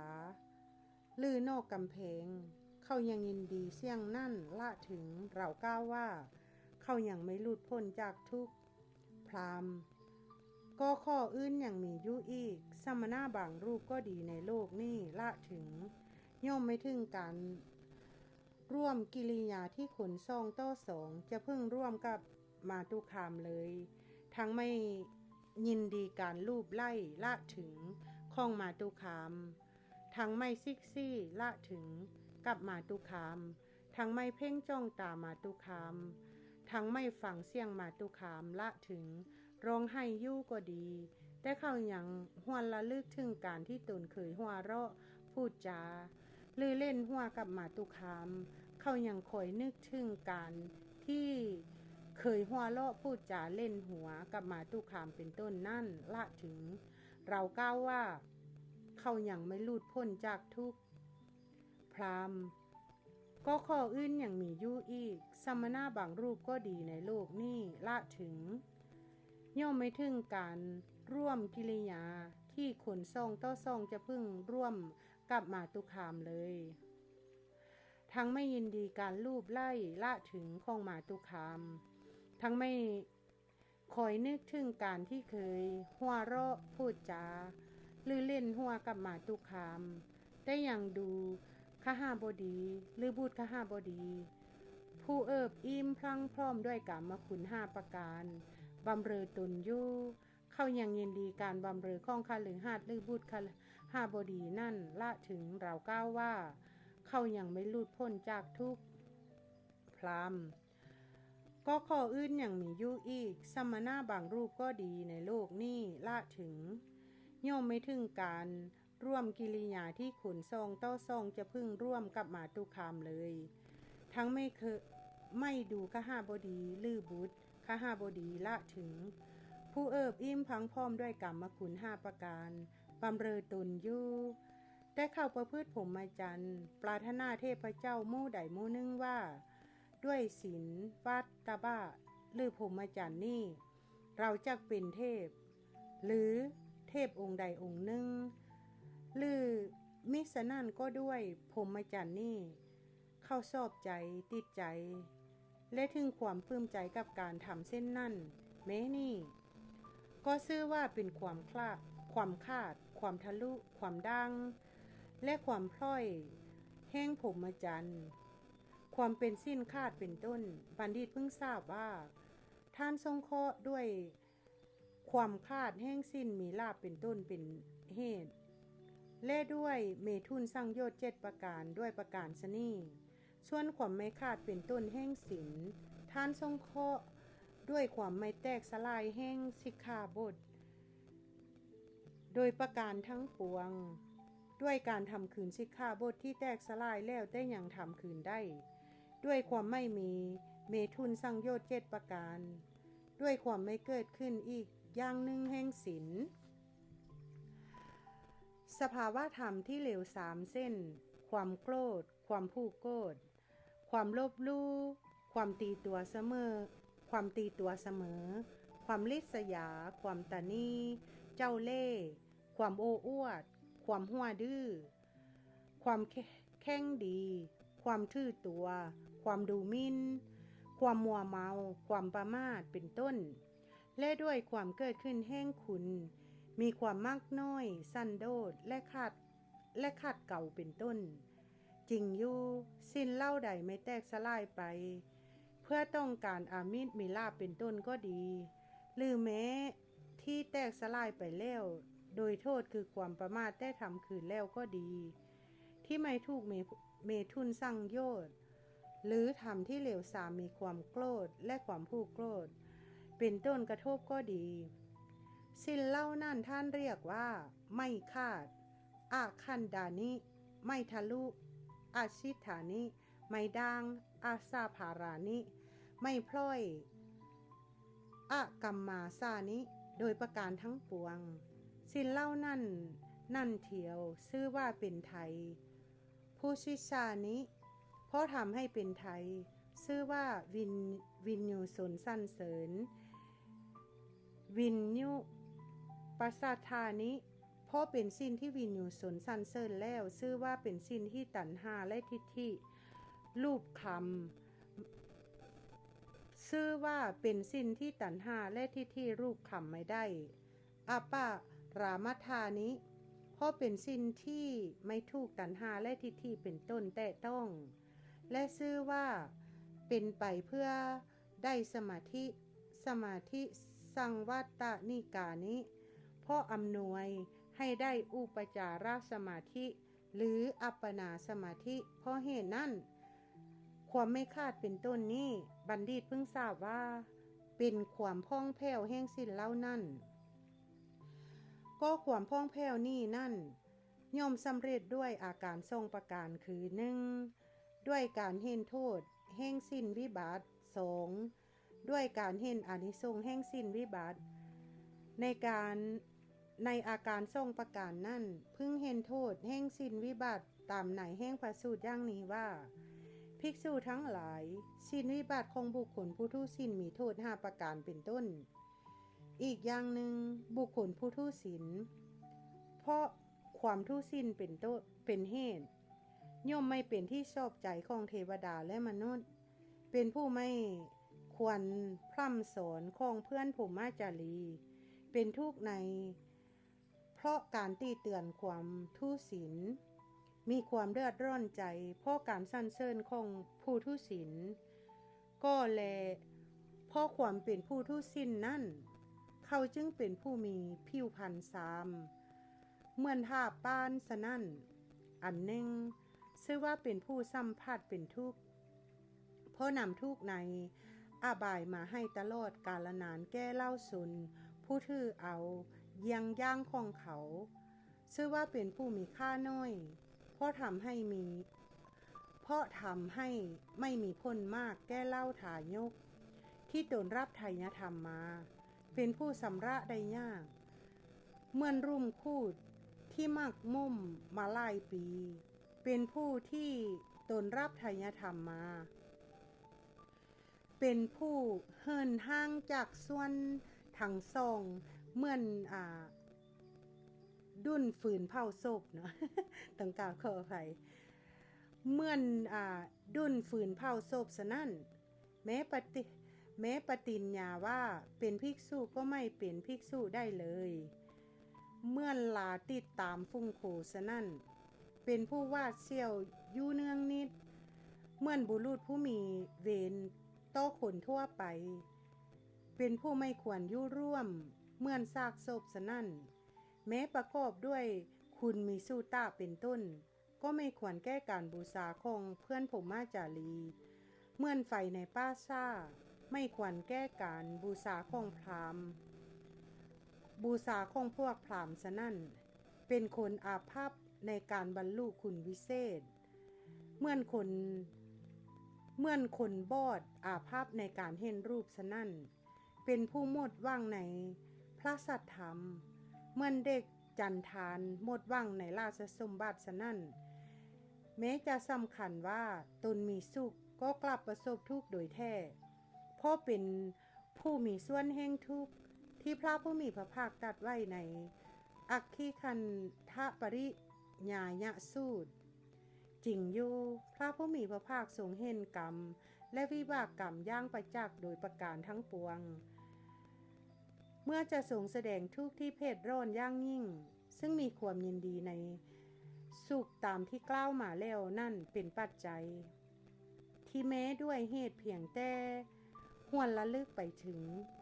หรือนอกกำแพงเขายังยินดีเสียงนั่นละถึงเรากล่าวว่าเขายังไม่หลุดพ้นจากทุกข์พราหมณ์ก็ข้ออื่นยังมีอยู่อีกสมณะบางรูปก็ดีในโลกนี้ละถึงย่อมไม่ถึงการร่วมกิริยาที่ขนส่องต่อสองจะพึ่งร่วมกับมาตุคามเลยทั้งไม่ยินดีการลูบไล่ละถึงของมาตุคามทั้งไม่ซิกซี่ละถึงกับมาตุคามทั้งไม่เพ่งจ้องตามาตุคามทั้งไม่ฟังเสียงมาตุคามละถึงร้องไห้ยู่ก็ดีแต่เขายังหวนระลึกถึงการที่ตนเคยหัวเราะพูดจาหรือเล่นหัวกับมาตุคามเขายังคอยนึกถึงการที่เคยหัวเราะพูดจาเล่นหัวกับมาตุคามเป็นต้นนั่นละถึงเรากล่าวว่าเข เขายังไม่หลุดพ้นจากทุกข์พราหมณ์ก็ข้ออื่นยังมีอยู่อีกสมณะบางรูปก็ดีในโลกนี้ละถึงย่อมไม่ถึงการร่วมกิริยาที่คนทรงต่อทรงจะพึ่งร่วมกับมาตุคามเลยทั้งไม่ยินดีการลูบไล่ละถึงของมาตุคามทั้งไม่คอยนึกถึงการที่เคยหัวเราะพูดจาหรือเล่นหัวกับมาตุคามได้อย่างดูขหบดีหรือบุตรขหบดีผู้เอิบอิ่มพรั่งพร้อมด้วยกามคุณ5ประการบำเรอตนอยู่เขายังยินดีการบำเรอของคฤหัสถ์หรือบุตรขหบดีนั่นละถึงเราก้าวว่าเขายังไม่หลุดพ้นจากทุกข์พราหมณ์ก็ข้ออื่นยังมีอยู่อีกสมณะบางรูปก็ดีในโลกนี้ละถึงย่อมไม่ถึงการร่วมกิริยาที่ขุนทรงต่อทรงจะพึ่งร่วมกับมาตุคามเลยทั้งไม่ดูขหบดีหรือบุตรขหบดีละถึงผู้เอิบอิ่มพังพร้อมด้วยกรรมคุณ5ประการบำเรอตนอยู่ได้เข้าประพฤติพรหมจรรย์ปรารถนาเทพเจ้าหมู่ใดหมู่หนึ่งว่าด้วยศีลวัตตบะหรือพรหมจรรย์นี้เราจะเป็นเทพหรือเทพองค์ใดองค์หนึ่งหรือมิฉะนั้นก็ด้วยพรหมจรรย์นี้เข้าชอบใจติดใจและถึงความปลื้มใจกับการทำเส้นนั่นแม้นี่ก็ชื่อว่าเป็นความคาดความทะลุความดังและความพล่อยแห่งพรหมจรรย์ความเป็นสิ้นคาดเป็นต้นบัณฑิตเพิ่งทราบว่าท่านทรงเคราะห์ด้วยความคาดแห่งสิ้นมีลาภเป็นต้นเป็นเหตุและด้วยเมถุนสังโยชน์7ประการด้วยประการชนีส่วนความไม่คาดเป็นต้นแห่งศีลท่านทรงเคราะห์ด้วยความไม่แตกสลายแห่งสิกขาบทโดยประการทั้งปวงด้วยการทำคืนสิกขาบทที่แตกสลายแล้วแต่ยังทำคืนได้ด้วยความไม่มีเมถุนสังโยชน์7ประการด้วยความไม่เกิดขึ้นอีกอย่างหนึ่งแห่งศีลสภาวะธรรมที่เหลว3เส้นความโกรธความผูกโกรธความลบลู่ความตีตัวเสมอความลิษยาความตนีเจ้าเล่ห์ความโอ้อวดความหัวดื้อความแข่งดีความทื่อตัวความดูหมิ่นความมัวเมาความประมาทเป็นต้นและด้วยความเกิดขึ้นแห่งคุณมีความมากน้อยสันโดษและขาดเก่าเป็นต้นจริงอยู่สิ้นเล่าใดไม่แตกสลายไปเพื่อต้องการอามิตรมีลาภเป็นต้นก็ดีหรือแม้ที่แตกสลายไปแล้วโดยโทษคือความประมาทได้ทำคืนแล้วก็ดีที่ไม่ถูกเมถุนสังโยชน์หรือทำที่เหลวสามมีความโกรธและความผูกโกรธเป็นต้นกระทบก็ดีสิ้นเล่านั่นท่านเรียกว่าไม่คาดอาคันดานิไม่ทะลุอาชิฐานิไม่ดังอาซาภารานิไม่พล่อยอะกัมมาสานิโดยประการทั้งปวงสิ้นเล่านั่นเถียวชื่อว่าเป็นไทยผู้ชิชานิเพราะทำให้เป็นไทยชื่อว่าวินยูสนสั้นเสริญวินยุปัสสทานิเพราะเป็นสิ้นที่วินยูสนสั้นเสริญแล้วชื่อว่าเป็นสิ้นที่ตัณหาและทิฏฐิรูปคำชื่อว่าเป็นสิ้นที่ตัณหาและทิฏฐิรูปคำไม่ได้อปารามธานิเพราะเป็นสิ้นที่ไม่ถูกตัณหาและทิฏฐิเป็นต้นแตะต้องและชื่อว่าเป็นไปเพื่อได้สมาธิสังวัตตนิกานิเพราะอำนวยให้ได้อุปจารสมาธิหรืออัปปนาสมาธิเพราะเหตุนั้นความไม่คาดเป็นต้นนี้บัณฑิตเพิ่งทราบว่าเป็นความพ่องแผ้วแห่งสิ้นเล่านั่นก็ความพ่องแผ้วนี่นั่นย่อมสำเร็จด้วยอาการทรงประการคือ1ด้วยการเห็นโทษแห่งสิ้นวิบัติ2ด้วยการเห็นอานิสงส์แห่งสิ้นวิบัติในการ ในอาการทรงประการนั่นพึงเห็นโทษแห่งสิ้นวิบัติตามไหนแห่งพระสูตรอย่างนี้ว่าภิกษุทั้งหลายสิ้นวิบัติของบุคคลผู้ทุศีลมีโทษ5ประการเป็นต้นอีกอย่างหนึ่งบุคคลผู้ทุศีลเพราะความทุศีลเป็นเหตุย่อมไม่เป็นที่ชอบใจของเทวดาและมนุษย์เป็นผู้ไม่ควรพร่ำสอนของเพื่อนภูมิจารีเป็นทุกข์ในเพราะการตีเตือนความทุศีลมีความเดือดร้อนใจเพราะการสรรเสริญของผู้ทุศีลก็แลเพราะความเป็นผู้ทุศีลนั่นเขาจึงเป็นผู้มีผิวพรรณซามเหมือนท่าป้านสนั่นอันหนึ่งชื่อว่าเป็นผู้สัมผัสเป็นทุกข์เพราะนำทุกข์ในอบายมาให้ตลอดกาลนานแก้เล่าสุนผู้ถือเอาเยียงย่างของเขาชื่อว่าเป็นผู้มีค่าน้อยเพราะทำให้ไม่มีพ้นมากแก้เล่าถายกที่ตนรับไทยธรรมมาเป็นผู้สำระได้ยากเหมือนรุ่มคูดที่มักมุ่มมาหลายปีเป็นผู้ที่ตนรับไทยธรรมมาเป็นผู้เหินห่างจากส่วนทั้งสองเหมือนดุ้นฝืนเผาศพเนาะ ต้องกล่าวขออภัยเหมือนดุ้นฝืนเผาศพฉะนั้นแม้ปฏิญญาว่าเป็นภิกษุก็ไม่เป็นภิกษุได้เลยเมื่อลาติดตามฟุ้งโขฉะนั้นเป็นผู้วาดเสียวยู่เนืองนิดเหมือนบุรุษผู้มีเวรต่อคนทั่วไปเป็นผู้ไม่ควรอยู่ร่วมเหมือนซากศพฉะนั้นแม้ประกอบด้วยคุณมีสุตะเป็นต้นก็ไม่ควรแก้การบูชาของเพื่อนพรหมจารีเหมือนไฟในป่าช้าไม่ควรแก้การบูชาของพราหมณ์บูชาของพวกพราหมณ์ฉะนั้นเป็นคนอาภัพในการบรรลุคุณวิเศษเหมือนคนบอดอาภัพในการเห็นรูปฉะนั้นเป็นผู้หมดหวังในพระสัทธรรมเหมือนเด็กจันทานหมดหวังในราชสมบัติฉะนั้นแม้จะสำคัญว่าตนมีสุขก็กลับประสบทุกข์โดยแท้เพราะเป็นผู้มีส่วนแห่งทุกข์ที่พระผู้มีพระภาคตรัสไว้ในอัคคีคันทปริญาญสูตรจริงอยู่พระผู้มีพระภาคทรงเห็นกรรมและวิบากกรรมอย่างประจักษ์โดยประการทั้งปวงเมื่อจะทรงแสดงทุกข์ที่เผ็ดร้อนอย่างยิ่งซึ่งมีความยินดีในสุขตามที่กล่าวมาแล้วนั่นเป็นปัจจัยที่แม้ด้วยเหตุเพียงแต่หวนระลึกไปถึง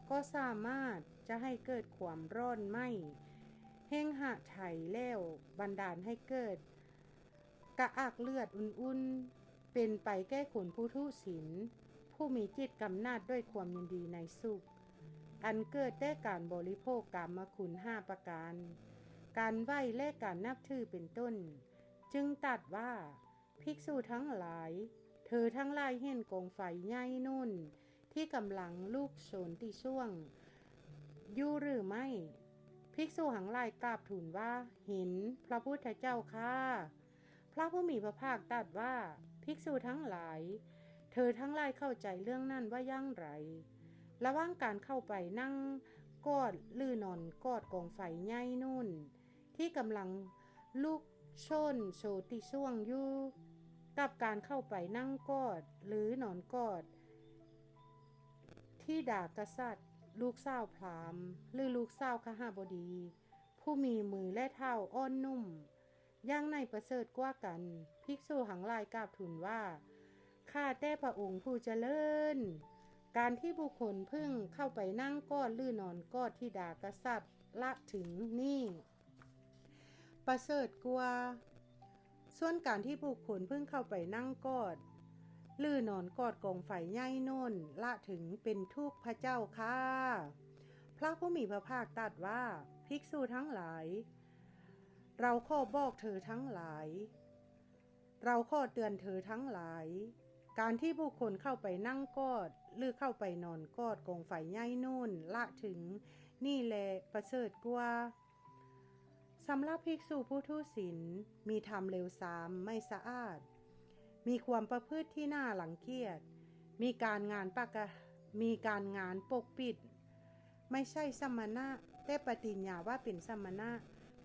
ก็สามารถจะให้เกิดความร้อนไหม้แห้งหะไถแล้วบันดาลให้เกิดกระอักเลือดอุ่นๆเป็นไปแก้ขนผู้ทุศีลผู้มีจิตกำนัดด้วยความยินดีในสุขอันเกิดแต่การบริโภคกามคุณ5ประการการไหว้และการนับถือเป็นต้นจึงตรัสว่าภิกษุทั้งหลายเธอทั้งหลายเห็นกองไฟใหญ่นุ่นที่กำลังลุกโชนที่ช่วงอยู่หรือไม่ภิกษุทั้งหลายกราบทูลว่าเห็นพระพุทธเจ้าค่ะพระผู้มีพระภาคตรัสว่าภิกษุทั้งหลายเธอทั้งหลายเข้าใจเรื่องนั้นว่าอย่างไรระหว่างการเข้าไปนั่งกอดหรือนอนกอดกองไฟใหญ่นุ่นที่กำลังลุกโชนโชติช่วงอยู่กับการเข้าไปนั่งกอดหรือนอนกอดที่ดากษัตริย์ลูกสาวพราหมณ์หรือลูกสาวคหบดีผู้มีมือและเท้าอ่อนนุ่มย่างในประเสริฐกว่ากันภิกษุทั้งหลายกราบทูลว่าข้าแต่พระองค์ผู้เจริญการที่บุคคลพึ่งเข้าไปนั่งกอดหรือนอนกอดที่ดากษัตริย์ละถึงนี่ประเสริฐกว่าส่วนการที่บุคคลพึ่งเข้าไปนั่งกอดหรือนอนกอดกองไฟใหญ่โน่นละถึงเป็นทุกข์พระเจ้าค่ะพระผู้มีพระภาคตรัสว่าภิกษุทั้งหลายเราขอบอกเธอทั้งหลายเราขอเตือนเธอทั้งหลายการที่บุคคลเข้าไปนั่งกอดหรือเข้าไปนอนกอดกองไฟใหญ่โน่นละถึงนี่แหละประเสริฐกว่า สำหรับภิกษุผู้ทุศีลมีธรรมเลวทรามไม่สะอาดมีความประพฤติที่น่ารังเกียจมีการงานปกปิดไม่ใช่สมณะแต่ปฏิญญาว่าเป็นสมณะ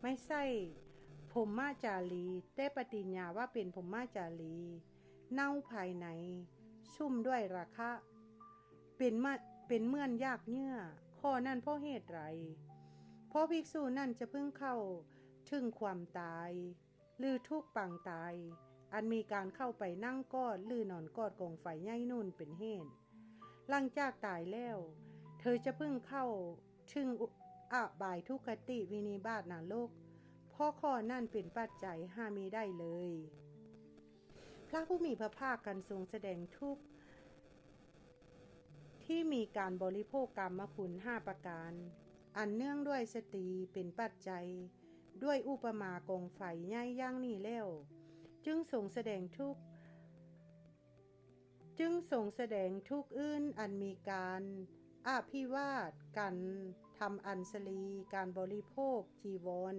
ไม่ใช่พรหมจารีแต่ปฏิญญาว่าเป็นพรหมจารีเน่าภายในชุ่มด้วยราคะเป็นเมื่อนยากเยื่อข้อนั้นเพราะเหตุไรเพราะภิกษุนั่นจะพึ่งเข้าถึงความตายหรือทุกข์ปางตายอันมีการเข้าไปนั่งกอดหรือนอนกอดกองไฟใหญ่นุ่นเป็นเหตุหลังจากตายแล้วเธอจะพึ่งเข้าถึงอบายทุกขติวินิบาตนรกเพราะข้อนั่นเป็นปัจจัยห้ามมิได้เลยพระผู้มีพระภาคกันทรงแสดงทุกข์ที่มีการบริโภคกรรมคุณ5ประการอันเนื่องด้วยสติเป็นปัจจัยด้วยอุปมากองไฟใหญ่ย่างนี้แล้วจึงทรงแสดงทุกข์อื่นอันมีการอภิวาทกันทำอัญชลีการบริโภคจีวร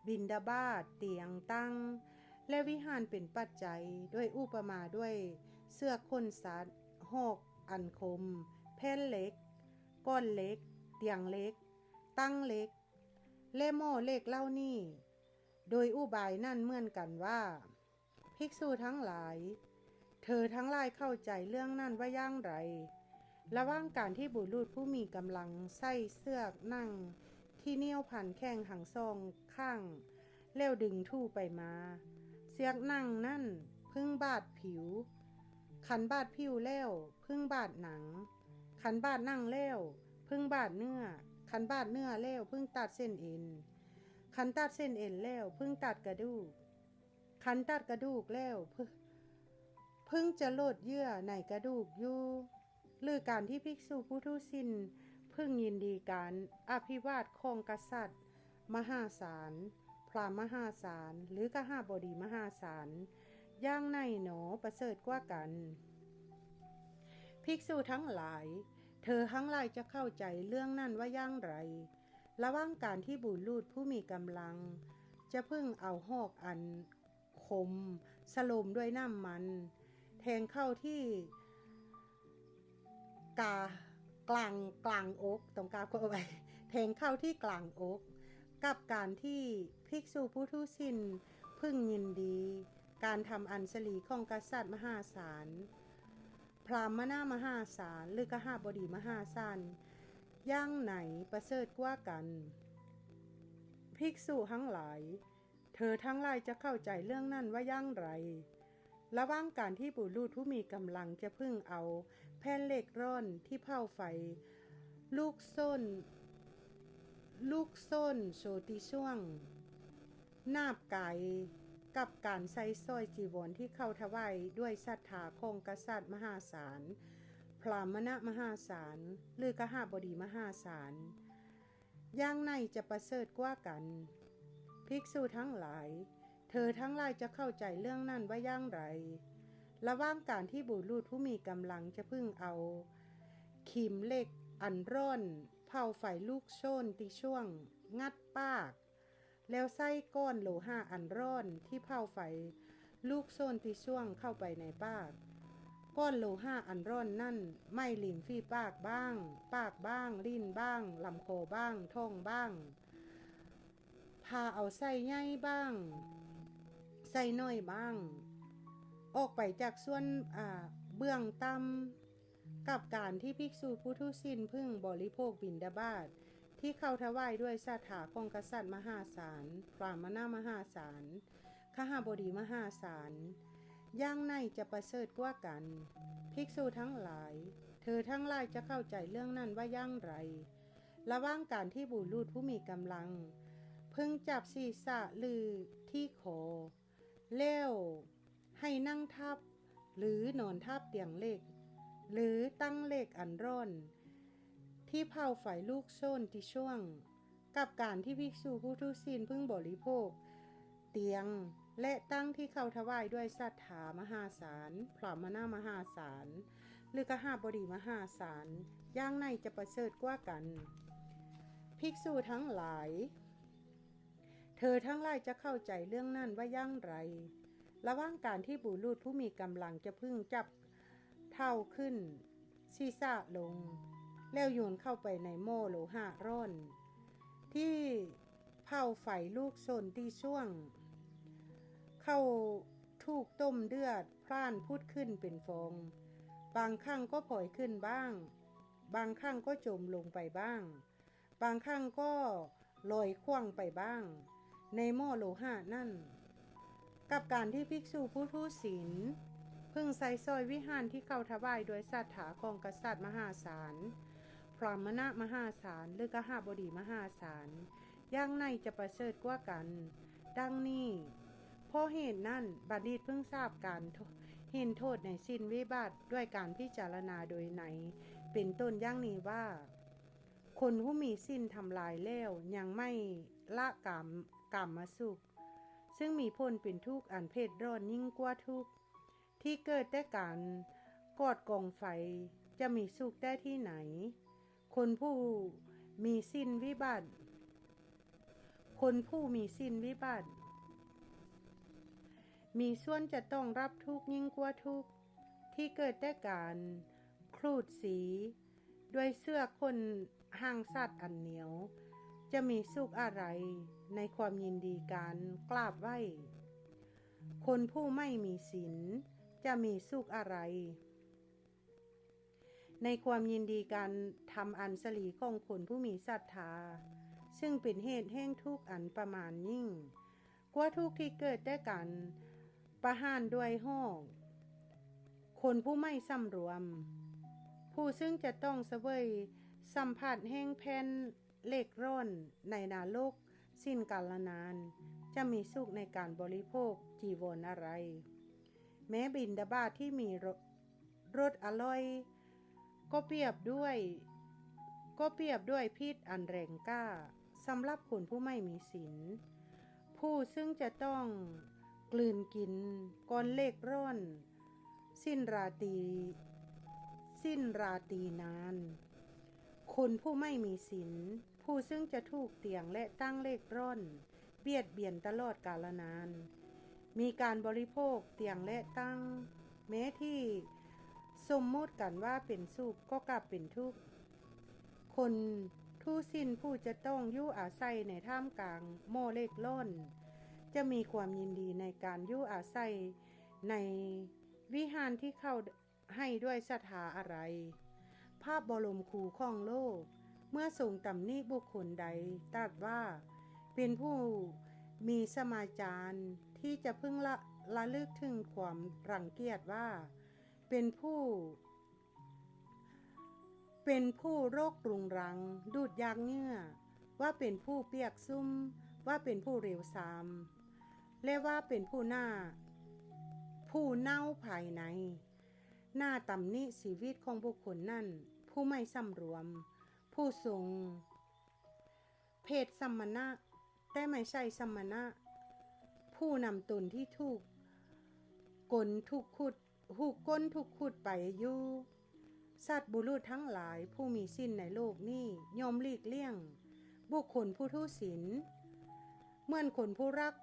บิณฑบาตเตียงตั้งและวิหารเป็นปัจจัยด้วยอุปมาด้วยเสื้อคนสัตว์หอกอันคมแผ่นเหล็กก้อนเล็กเตียงเล็กตั้งเล็กและหม้อเล็กเล่านี่โดยอุบายนั่นเหมือนกันว่าภิกษุทั้งหลายเธอทั้งหลายเข้าใจเรื่องนั้นว่าอย่างไรระหว่างการที่บุรุษผู้มีกำลังใส่เสื้อนั่งที่เหนี่ยวพันแข้งหังซองข้างแล้วดึงทู่ไปมาเสียกนั่งนั่นพึ่งบาดผิวขันบาดผิวแล้วพึ่งบาดหนังขันบาดนั่งแล้วพึ่งบาดเนื้อขันบาดเนื้อแล้วพึ่งตัดเส้นเอ็นขันตัดเส้นเอ็นแล้วพึ่งตัดกระดูกขันตัดกระดูกแล้วพึ่งจะโลดเยื่อในกระดูกอยู่หรือการที่ภิกษุผู้ทุศีลพึ่งยินดีการอภิวาทของกษัตริย์มหาศาลพราหมณ์มหาศาลหรือกหบดีมหาศาลย่างในหนอประเสริฐกว่ากันภิกษุทั้งหลายเธอทั้งหลายจะเข้าใจเรื่องนั้นว่าอย่างไรระหว่างการที่บุรุษผู้มีกำลังจะพึ่งเอาหอกอันคมสโลมด้วยน้ำมันแทงเข้าที่กลางอกตรงกลางก็เอาไว้แทงเข้าที่กลางอกกับการที่ภิกษุผู้ทุศีลพึ่งยินดีการทำอัญชลีของกษัตริย์มหาศาลพราหมณ์มหาศาลหรือกหบดีมหาศาลย่างไหนประเสริฐกว่ากันภิกษุทั้งหลายเธอทั้งหลายจะเข้าใจเรื่องนั้นว่าย่างไรระหว่างการที่บุรุษผู้มีกำลังจะพึ่งเอาแผ่นเหล็กร่อนที่เผาไฟลูกส้นโชติช่วงนาบไก่กับการใส่สร้อยจีวรที่เข้าถวายด้วยศรัทธาของกษัตริย์มหาศาลพราหมณ์มหาศาลหรือกหบดีมหาศาลย่างในจะประเสริฐกว่ากันภิกษุทั้งหลายเธอทั้งหลายจะเข้าใจเรื่องนั้นว่าอย่างไรระหว่างการที่บุรุษผู้มีกำลังจะพึ่งเอาขีมเหล็กอันร่อนเผาไฟลูกโชนที่ช่วงงัดปากแล้วใส่ก้อนโลหะอันร่อนที่เผาไฟลูกโซนที่ช่วงเข้าไปในปากก้อนโลหะอันร่อนนั่นไม่ลิ้นฝีปากบ้างลิ้นบ้างลำคอบ้างท้องบ้างพาเอาไส้ใหญ่บ้างไส้น้อยบ้างออกไปจากส่วนเบื้องต่ำกับการที่ภิกษุผู้ทุศีลพึ่งบริโภคบิณฑบาตที่เข้าถวายด้วยศรัทธาของกษัตริย์มหาศาลพราหมณ์มหาศาลคหบดีมหาศาลย่างในจะประเสริฐกว่ากันภิกษุทั้งหลายเธอทั้งหลายจะเข้าใจเรื่องนั้นว่าอย่างไรระหว่างการที่บุรุษผู้มีกำลังพึงจับศีรษะหรือที่คอแล้วให้นั่งทับหรือนอนทับเตียงเหล็กหรือตั้งเหล็กอันร่อนที่เผาไฟลูกโซ่นที่ช่วงกับการที่ภิกษุผู้ทุศีลพึงบริโภคเตียงและตั้งที่เข้าถวายด้วยศรัทธามหาศาลพราหมณ์มหาศาลหรือกหบดีมหาศาลย่างในจะประเสริฐกว่ากันภิกษุทั้งหลายเ เธอทั้งหลายจะเข้าใจเรื่องนั้นว่าอย่างไรระหว่างการที่บุรุษผู้มีกำลังจะพึ่งจับเท้าขึ้นศีรษะลงแล้วโยนเข้าไปในหม้อโลหะร้อนที่เผาไฟลูกโซนที่ช่วงเข้าถูกต้มเดือดพล่านพุดขึ้นเป็นฟองบางครั้งก็ปล่อยขึ้นบ้างบางครั้งก็จมลงไปบ้างบางครั้งก็ลอยคว่ำไปบ้างในหม้อโลหะนั่นกับการที่ภิกษุผู้ทุศีลพึ่งใส่ซอยวิหารที่เข้าถวายโดยศรัทธาของกษัตริย์มหาศาลพรามณะมหาศาลหรือกหบดีมหาศาลย่างในจะประเสริฐกว่ากันดังนี้เพราะเหตุนั้นบัณฑิตเพิ่งทราบการเห็นโทษในสิ้นวิบัติด้วยการพิจารณาโดยไหนเป็นต้นอย่างนี้ว่าคนผู้มีสิ้นทำลายแล้วยังไม่ละกามมาสุขซึ่งมีผลเป็นทุกข์อันเผ็ดร้อนยิ่งกว่าทุกข์ที่เกิดแต่การกอดกองไฟจะมีสุขได้ที่ไหนคนผู้มีสิ้นวิบัติมีส่วนจะต้องรับทุกข์ยิ่งกว่าทุกข์ที่เกิดแต่การครูดสีด้วยเสื้อคนห่างสัตว์อันเหนียวจะมีสุขอะไรในความยินดีการกราบไหว้คนผู้ไม่มีศีลจะมีสุขอะไรในความยินดีการทำอันสลีของคนผู้มีศรัทธาซึ่งเป็นเหตุแห่งทุกข์อันประมาณยิ่งกว่าทุกข์ที่เกิดได้กันประหารด้วยหอกคนผู้ไม่สำรวมผู้ซึ่งจะต้องเสวยสัมผัสแห่งแผ่นเหล็กร้อนในนรกสิ้นกาลนานจะมีสุขในการบริโภคจีวรอะไรแม้บิณฑบาตที่มีรสอร่อยก็เปรียบด้วยพิษอันแรงกล้าสำหรับคนผู้ไม่มีศีลผู้ซึ่งจะต้องกลืนกินก้อนเหล็กร้อนสิ้นราตรีนานคนผู้ไม่มีศีลผู้ซึ่งจะถูกเตียงและตั้งเหล็กร้อนเบียดเบียนตลอดกาลนานมีการบริโภคเตียงและตั้งแม้ที่สมมติกันว่าเป็นสุขก็กลับเป็นทุกข์คนทุศีลผู้จะต้องอยู่อาศัยในท่ามกลางหม้อเหล็กร้อนจะมีความยินดีในการอยู่อาศัยในวิหารที่เข้าให้ด้วยศรัทธาอะไรภาพบรมครูของโลกเมื่อทรงตำหนิบุคคลใดตรัสว่าเป็นผู้มีสมาจารที่จะพึงละลึกถึงความรังเกียจว่าเป็นผู้โรครุงรังดูดยางเหงื่อว่าเป็นผู้เปียกซุ่มว่าเป็นผู้เร็วซามและว่าเป็นผู้เน่าภายในหน้าตำหนิชีวิตของบุคคลนั่นผู้ไม่สำรวมผู้ทรงเพศสัมมณะแต่ไม่ใช่สัมมณะผู้นำตนที่ถูกก้นถูกขุดไปอยู่สัตว์บุรุษทั้งหลายผู้มีสิ้นในโลกนี้ยอมหลีกเลี่ยงบุคคลผู้ทุศีลเหมือนคนผู้รัก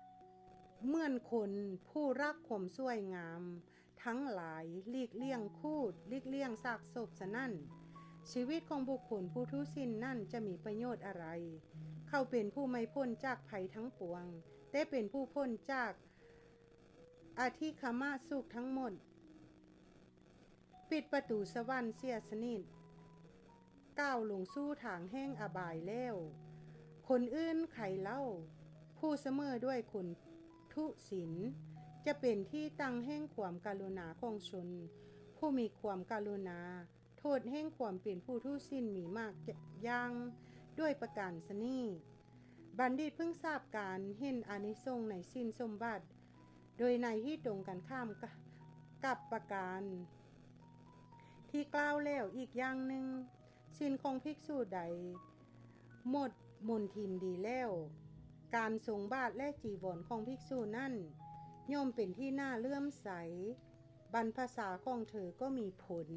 ความสวยงามทั้งหลายหลีกเลี่ยงคูดหลีกเลี่ยงซากศพฉะนั้นชีวิตของบุคคลผู้ทุศีลนั่นจะมีประโยชน์อะไรเขาเป็นผู้ไม่พ้นจากภัยทั้งปวงแต่เป็นผู้พ้นจากอธิคมสุขทั้งหมดปิดประตูสวรรค์เสียสนิทก้าวลงสู่ทางแห่งอบายแล้วคนอื่นใครเล่าผู้เสมอด้วยคนทุศีลจะเป็นที่ตั้งแห่งความกรุณาของชนผู้มีความกรุณาโทษแห่งความเป็นผู้ทุศีลมีมากอย่างด้วยประการฉนี้บัณฑิตเพิ่งทราบการเห็นอานิสงส์ในศีลสมบัติโดยในที่ตรงกันข้ามกับประการที่กล่าวแล้วอีกอย่างหนึ่งศีลของภิกษุใดหมดมนทินดีแล้วการทรงบาทและจีวรของภิกษุนั่นย่อมเป็นที่น่าเลื่อมใสบรรพชาของเธอก็มีผล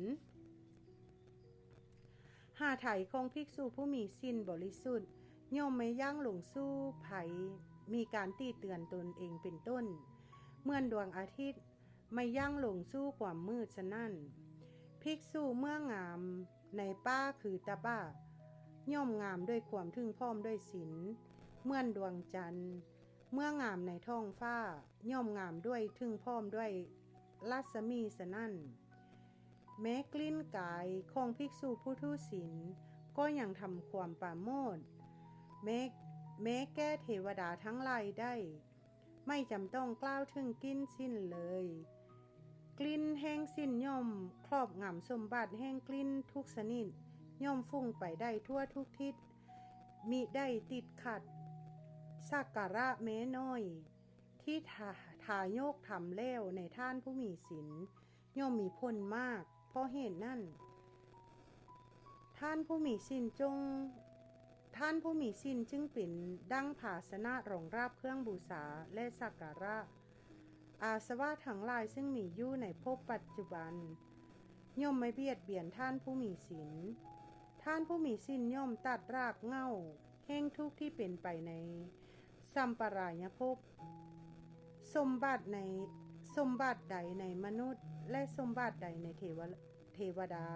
หาไถ่ของภิกษุผู้มีศีลบริสุทธิ์ย่อมไม่ย่างลงสู้ภัย มีการตีเตือนตนเองเป็นต้นเมื่อดวงอาทิตย์ไม่ยั่งลงสู้ความมืดฉะนั้นภิกษุเมื่องามในป้าคือตาบ้าย่อมงามด้วยความถึงพร้อมด้วยศีลเมื่อดวงจันทร์เมื่องามในท้องฟ้าย่อมงามด้วยถึงพร้อมด้วยรัศมีฉะนั้นแม้กลิ่นกายของภิกษุผู้ทุศีลก็ยังทำความปราโมทย์แม้แก้เทวดาทั้งหลายได้ไม่จำต้องกล่าวถึงกลิ่นสิ้นเลยกลิ่นแห้งสิ้นย่อมครอบงำสมบัติแห้งกลิ่นทุกชนิดย่อมฟุ้งไปได้ทั่วทุกทิศมิได้ติดขัดสักการะแม้น้อยที่ทายกทำแล้วในท่านผู้มีศีลย่อมมีผลมากเพราะเหตุนั้นท่านผู้มีศีลจึงเป็นดั้งภาชนะรองรับเครื่องบูชาและสักการะอาสวะทั้งหลายซึ่งมีอยู่ในภพปัจจุบันย่อมไม่เบียดเบียนท่านผู้มีศีลท่านผู้มีศีลย่อมตัดรากเหง้าแห่งทุกข์ที่เป็นไปในสัมปรายภพสมบัติใดในมนุษย์และสมบัติใดในเทวดา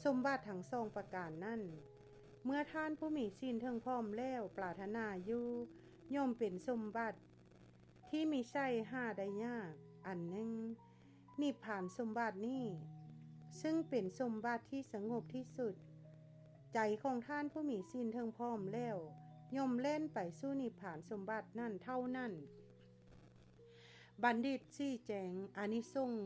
สมบัติทั้งสองประการนั้นเมื่อท่านผู้มีศีลถึงพร้อมแล้วปรารถนาอยู่ย่อมเป็นสมบัติที่มิใช่หาได้ยากอันหนึ่งนิพพานสมบัตินี้ซึ่งเป็นสมบัติที่สงบที่สุดใจของท่านผู้มีศีลถึงพร้อมแล้วย่อมเล่นไปสู่นิพพานสมบัตินั่นเท่านั้นบัณฑิตชี้แจงอานิสงส์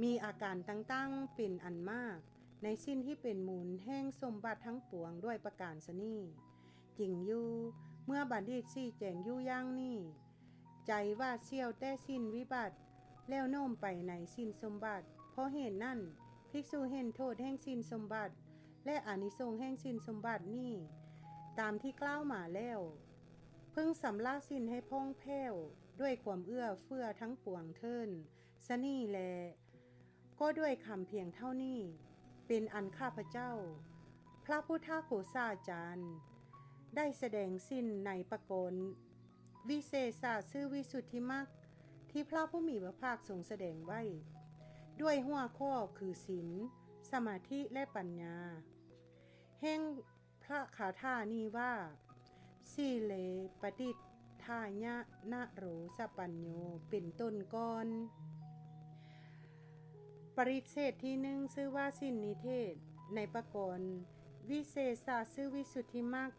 มีอาการต่างๆเป็นอันมากในสิ้นที่เป็นมูลแห่งสมบัติทั้งปวงด้วยประการฉนี้จริงอยู่เมื่อบัณฑิตชี้แจงอยู่อย่างนี้ใจว่าเสี่ยวแต่สิ้นวิบัติแล้วโน้มไปในสิ้นสมบัติเพราะเหตุนั้นภิกษุเห็นโทษแห่งสิ้นสมบัติและอานิสงส์แห่งสิ้นสมบัตินี้ตามที่กล่าวมาแล้วพึงสำลักสิ้นให้พ่องแผ้วด้วยความเอื้อเฟื้อทั้งปวงเทินสนี่แลก็ด้วยคำเพียงเท่านี้เป็นอันข้าพเจ้าพระพุทธโฆษาจารย์ได้แสดงสิ้นในปกรณ์วิเศษศาสตร์ชื่อวิสุทธิมรรคที่พระผู้มีพระภาคทรงแสดงไว้ด้วยหัวข้อคือศีลสมาธิและปัญญาแห่งพระคาถานี้ว่าสีเลปฏิทายะนะโรสปัญโยเป็นต้นก่อนปริเฉดที่หนึ่งชื่อว่าสินนิเทศในปกรณ์วิเศษศาสตร์ชื่อวิสุทธิมรรค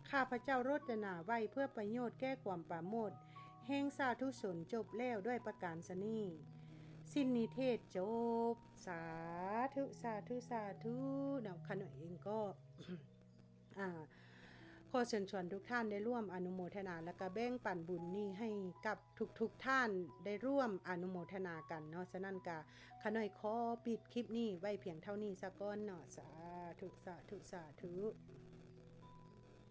ข้าพเจ้ารจนาไว้เพื่อประโยชน์แก้ความปราโมทย์แห่งสาธุชนจบแล้วด้วยประการฉนี้สินนิเทศจบสาธุสาธุสาธุเดี๋ยวขณะเองก็ ขอเชิญชวนทุกท่านได้ร่วมอนุโมทนาและก็แบ่งปันบุญนี้ให้กับทุกท่านได้ร่วมอนุโมทนากันเนาะฉะนั้นก็ขน้อยขอปิดคลิปนี้ไว้เพียงเท่านี้ซะก่อนเนาะสาธุสาธุสาธุ